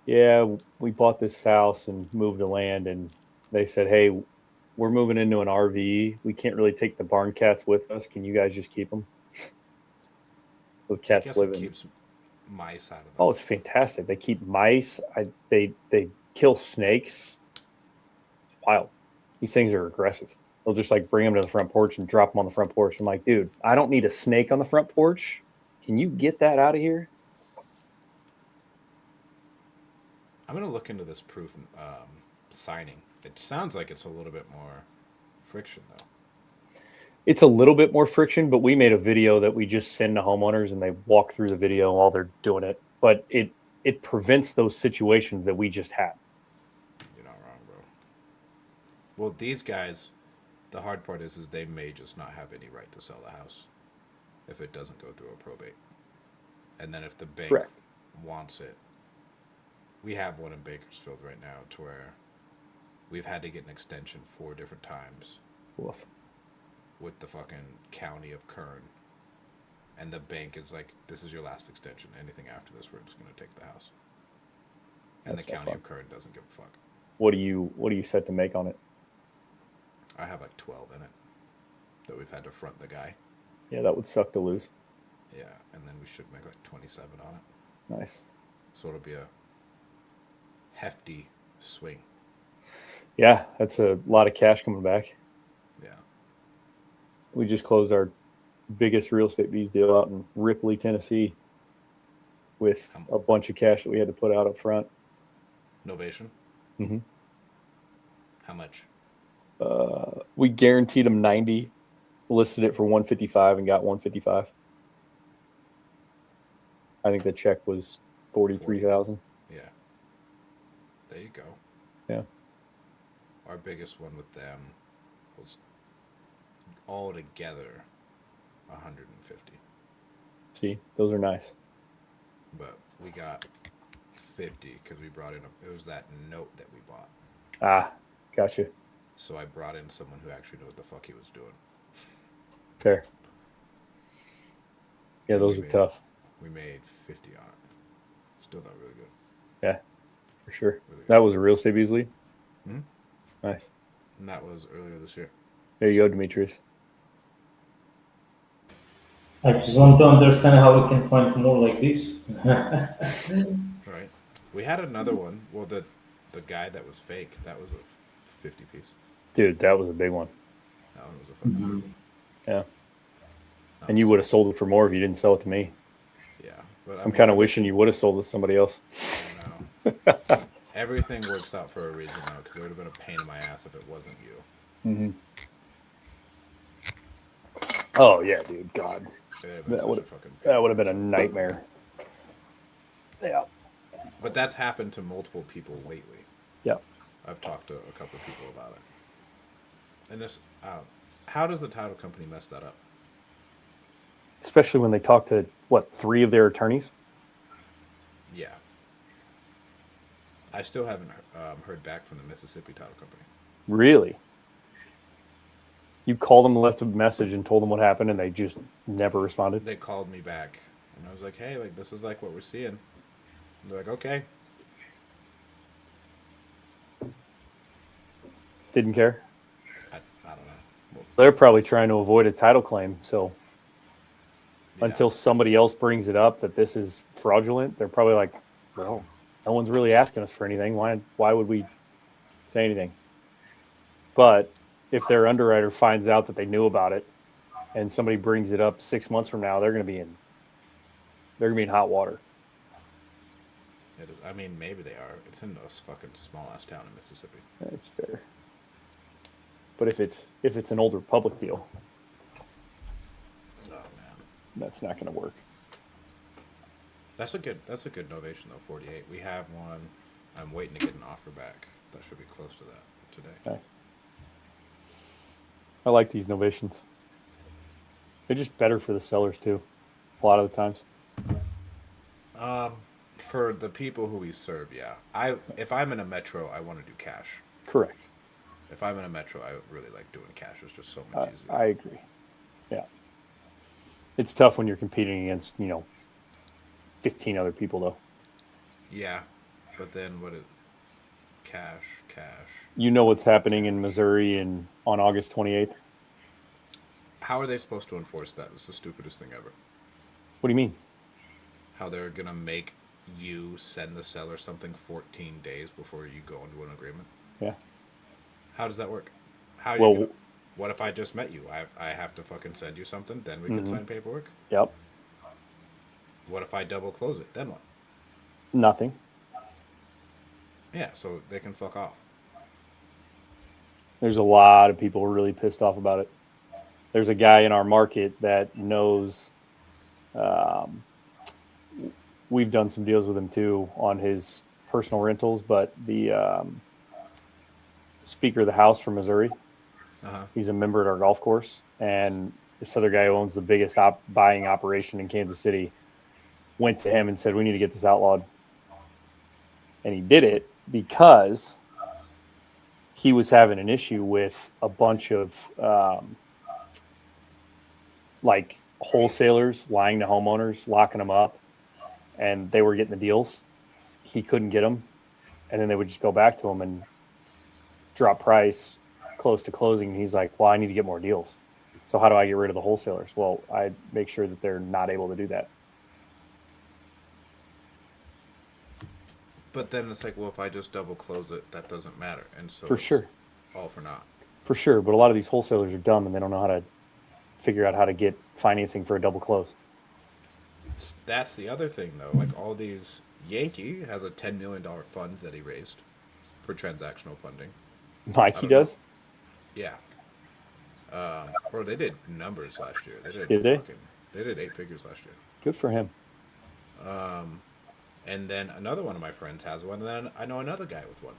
Yeah, we bought this house and moved to land, and they said, "Hey, we're moving into an RV. We can't really take the barn cats with us. Can you guys just keep them?" The cats live in. Keeps mice out of them. Oh, it's fantastic. They keep mice. They kill snakes. It's wild. These things are aggressive. They'll just like bring them to the front porch and drop them on the front porch. I'm like, dude, I don't need a snake on the front porch. Can you get that out of here? I'm going to look into this proof signing. It sounds like it's a little bit more friction, though. It's a little bit more friction, but we made a video that we just send to homeowners and they walk through the video while they're doing it. But it prevents those situations that we just had. You're not wrong, bro. Well, these guys, the hard part is they may just not have any right to sell the house if it doesn't go through a probate. And then if the bank Correct. wants it. We have one in Bakersfield right now to where we've had to get an extension 4 different times. Woof. With the fucking county of Kern. And the bank is like, this is your last extension. Anything after this, we're just going to take the house. And That's the no county fun. of Kern doesn't give a fuck. What do you set to make on it? I have like 12 in it that we've had to front the guy. Yeah, that would suck to lose. Yeah, and then we should make like 27 on it. Nice. So it'll be a hefty swing. Yeah, that's a lot of cash coming back. Yeah. We just closed our biggest real estate bees deal out in Ripley, Tennessee, with a bunch of cash that we had to put out up front. Novation? Mm-hmm. How much? We guaranteed them 90, listed it for 155, and got 155. I think the check was 43,000. Yeah. There you go. Yeah. Our biggest one with them was all together 150. See, those are nice. But we got 50 because we brought in it was that note that we bought. Ah, gotcha. So I brought in someone who actually knew what the fuck he was doing. Fair. Yeah, those are tough. We made 50 on it. Still not really good. Yeah, for sure. Really That was a real estate bees lead? Hmm? Nice. And that was earlier this year. There you go, Demetrius. I just want to understand how we can find more like this. Right. We had another one. Well, the guy that was fake, that was a 50 piece. Dude, that was a big one. That one was a fucking big one. Yeah. And you would have sold it for more if you didn't sell it to me. Yeah. But I'm kind of wishing you would have sold it to somebody else. I know. Everything works out for a reason now, because it would have been a pain in my ass if it wasn't you. Mm-hmm. Oh yeah, dude. God, that would have been a nightmare. Yeah. But that's happened to multiple people lately. Yeah. I've talked to a couple of people about it. And this, how does the title company mess that up? Especially when they talk to, 3 of their attorneys? Yeah. I still haven't heard back from the Mississippi title company. Really? You called them, left a message, and told them what happened, and they just never responded? They called me back, and I was like, hey, like, this is like what we're seeing. And they're like, okay. Didn't care? I don't know. Well, They're probably trying to avoid a title claim, so until somebody else brings it up that this is fraudulent, they're probably like, well, no one's really asking us for anything. Why would we say anything? But if their underwriter finds out that they knew about it and somebody brings it up 6 months from now, they're going to be in hot water. it is, I mean, maybe they are. It's in a fucking small ass town in Mississippi. That's fair. But if it's an older public deal, Oh man, that's not going to work. that's a good novation though. 48. We have one. I'm waiting to get an offer back. That should be close to that today. Nice. I like these novations. They're just better for the sellers too. A lot of the times. For the people who we serve, yeah. If I'm in a metro, I want to do cash. Correct. If I'm in a metro, I really like doing cash. It's just so much easier. I agree. Yeah. It's tough when you're competing against, 15 other people though. Yeah, but then cash. You know what's happening in Missouri on August 28th? How are they supposed to enforce that? It's the stupidest thing ever. What do you mean? How they're going to make you send the seller something 14 days before you go into an agreement? Yeah. How does that work? What if I just met you? I have to fucking send you something, then we can sign paperwork? Yep. What if I double close it? Then what? Nothing. Yeah, so they can fuck off. There's a lot of people really pissed off about it. There's a guy in our market that knows. We've done some deals with him too on his personal rentals, but the Speaker of the House from Missouri, he's a member at our golf course, and this other guy who owns the biggest buying operation in Kansas City went to him and said, we need to get this outlawed. And he did it because he was having an issue with a bunch of like wholesalers lying to homeowners, locking them up, and they were getting the deals. He couldn't get them. And then they would just go back to him and drop price close to closing. And he's like, well, I need to get more deals. So how do I get rid of the wholesalers? Well, I make sure that they're not able to do that. But then it's like, well, if I just double close it, that doesn't matter. And so For it's sure. all for naught. For sure. But a lot of these wholesalers are dumb and they don't know how to figure out how to get financing for a double close. That's the other thing, though. Like all these, Yankee has a $10 million fund that he raised for transactional funding. Mikey does? Know. Yeah. Bro, they did numbers last year. Did they? They did 8 figures last year. Good for him. And then another one of my friends has one, and then I know another guy with one.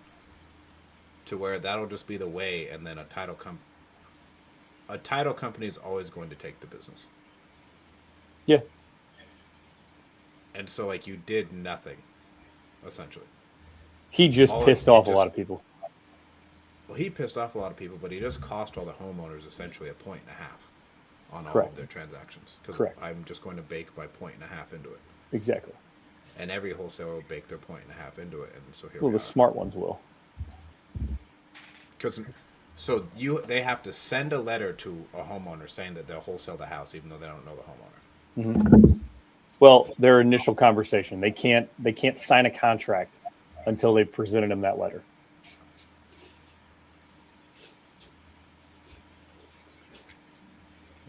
To where that'll just be the way, and then a title company is always going to take the business. Yeah. And so, like, you did nothing, essentially. He just pissed off a lot of people. Well, he pissed off a lot of people, but he just cost all the homeowners essentially 1.5 points on all of their transactions. Because I'm just going to bake my 1.5 points into it. Exactly. And every wholesaler will bake their 1.5 into it, and so here. Well, the smart ones will. Because, they have to send a letter to a homeowner saying that they'll wholesale the house, even though they don't know the homeowner. Mm-hmm. Well, their initial conversation, they can't sign a contract until they've presented them that letter.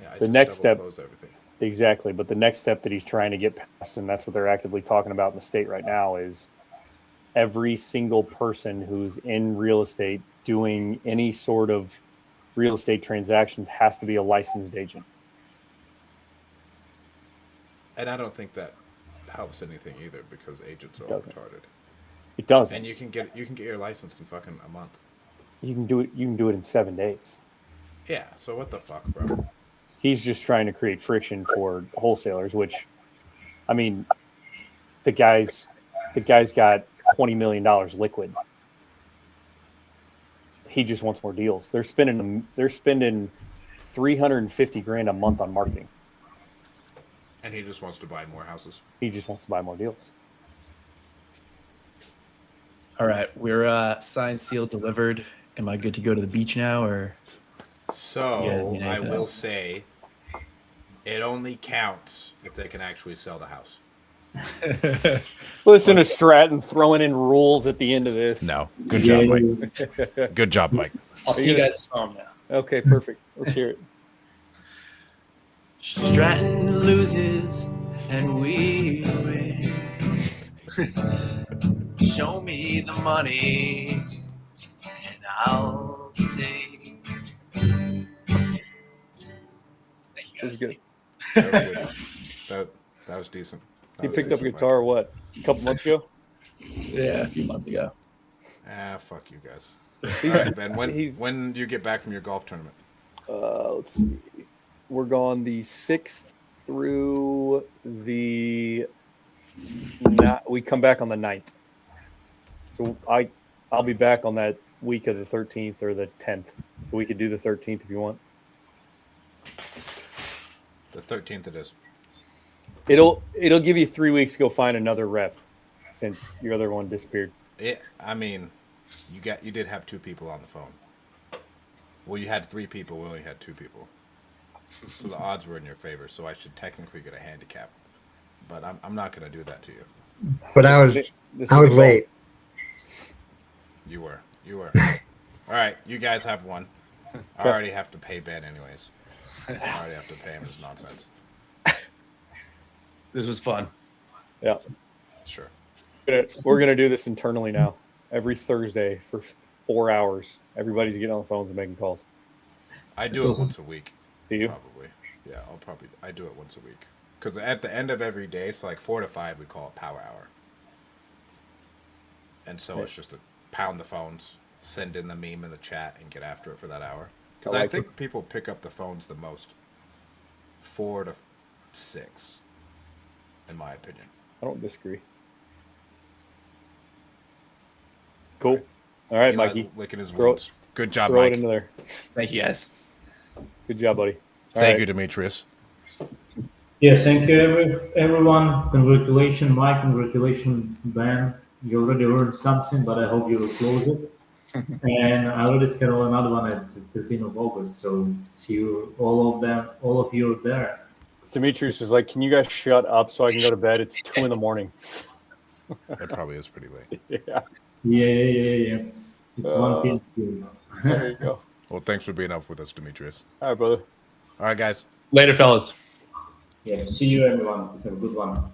Yeah, the next step, exactly. But the next step that he's trying to get past, and that's what they're actively talking about in the state right now, is every single person who's in real estate doing any sort of real estate transactions has to be a licensed agent. And I don't think that helps anything either, because agents are all retarded. It doesn't. And you can get your license in fucking a month. You can do it in 7 days. Yeah. So what the fuck, bro? He's just trying to create friction for wholesalers, which, I mean, the guy's got $20 million liquid. He just wants more deals. They're spending $350,000 a month on marketing. And he just wants to buy more houses. He just wants to buy more deals. All right, we're signed, sealed, delivered. Am I good to go to the beach now, or? So I will say, it only counts if they can actually sell the house. Listen to Stratton throwing in rules at the end of this. No, good job, Mike. Good job, Mike. I'll see you guys at home now. Okay, perfect. Let's hear it. Stratton loses and we win. Show me the money and I'll say. Thank you guys. That was good. That was decent. You picked up a guitar, what, a couple months ago? Yeah, a few months ago. Fuck you guys. All right, Ben. When do you get back from your golf tournament? Let's see. We're gone the 6th through the. We come back on the 9th. So I'll be back on that week of the 13th or the 10th. So we could do the 13th if you want. The 13th it is. It'll give you 3 weeks to go find another rep, since your other one disappeared. I mean, you did have 2 people on the phone. Well, you had 3 people. We only had 2 people. So the odds were in your favor. So I should technically get a handicap, but I'm not going to do that to you. But I was late. You were. All right, you guys have one. I already have to pay Ben anyways. I already have to pay him his nonsense. This was fun. Yeah. Sure. We're going to do this internally now. Every Thursday for 4 hours. Everybody's getting on the phones and making calls. I do it once a week. Do you? Probably. Yeah, I do it once a week. Because at the end of every day, so like 4 to 5, we call it power hour. And so it's just to pound the phones, send in the meme in the chat, and get after it for that hour. Because I think people pick up the phones the most. 4 to 6. in my opinion. I don't disagree. Cool. All right, Eli's Mikey. licking his Throw- wounds. Good job, Throw Mike. it into there. Thank you, guys. Good job, buddy. All Thank right. you, Demetrius. Yes, thank you, everyone. Congratulations, Mike. Congratulations, Ben. You already earned something, but I hope you will close it. And I already scheduled another one at the 13th of August. So see you, all of you there. Demetrius is like, can you guys shut up so I can go to bed? It's 2 a.m. It probably is pretty late. Yeah. Yeah. It's 1 p.m. There you go. Well, thanks for being up with us, Demetrius. All right, brother. All right, guys. Later, fellas. Yeah, see you, everyone. Have a good one.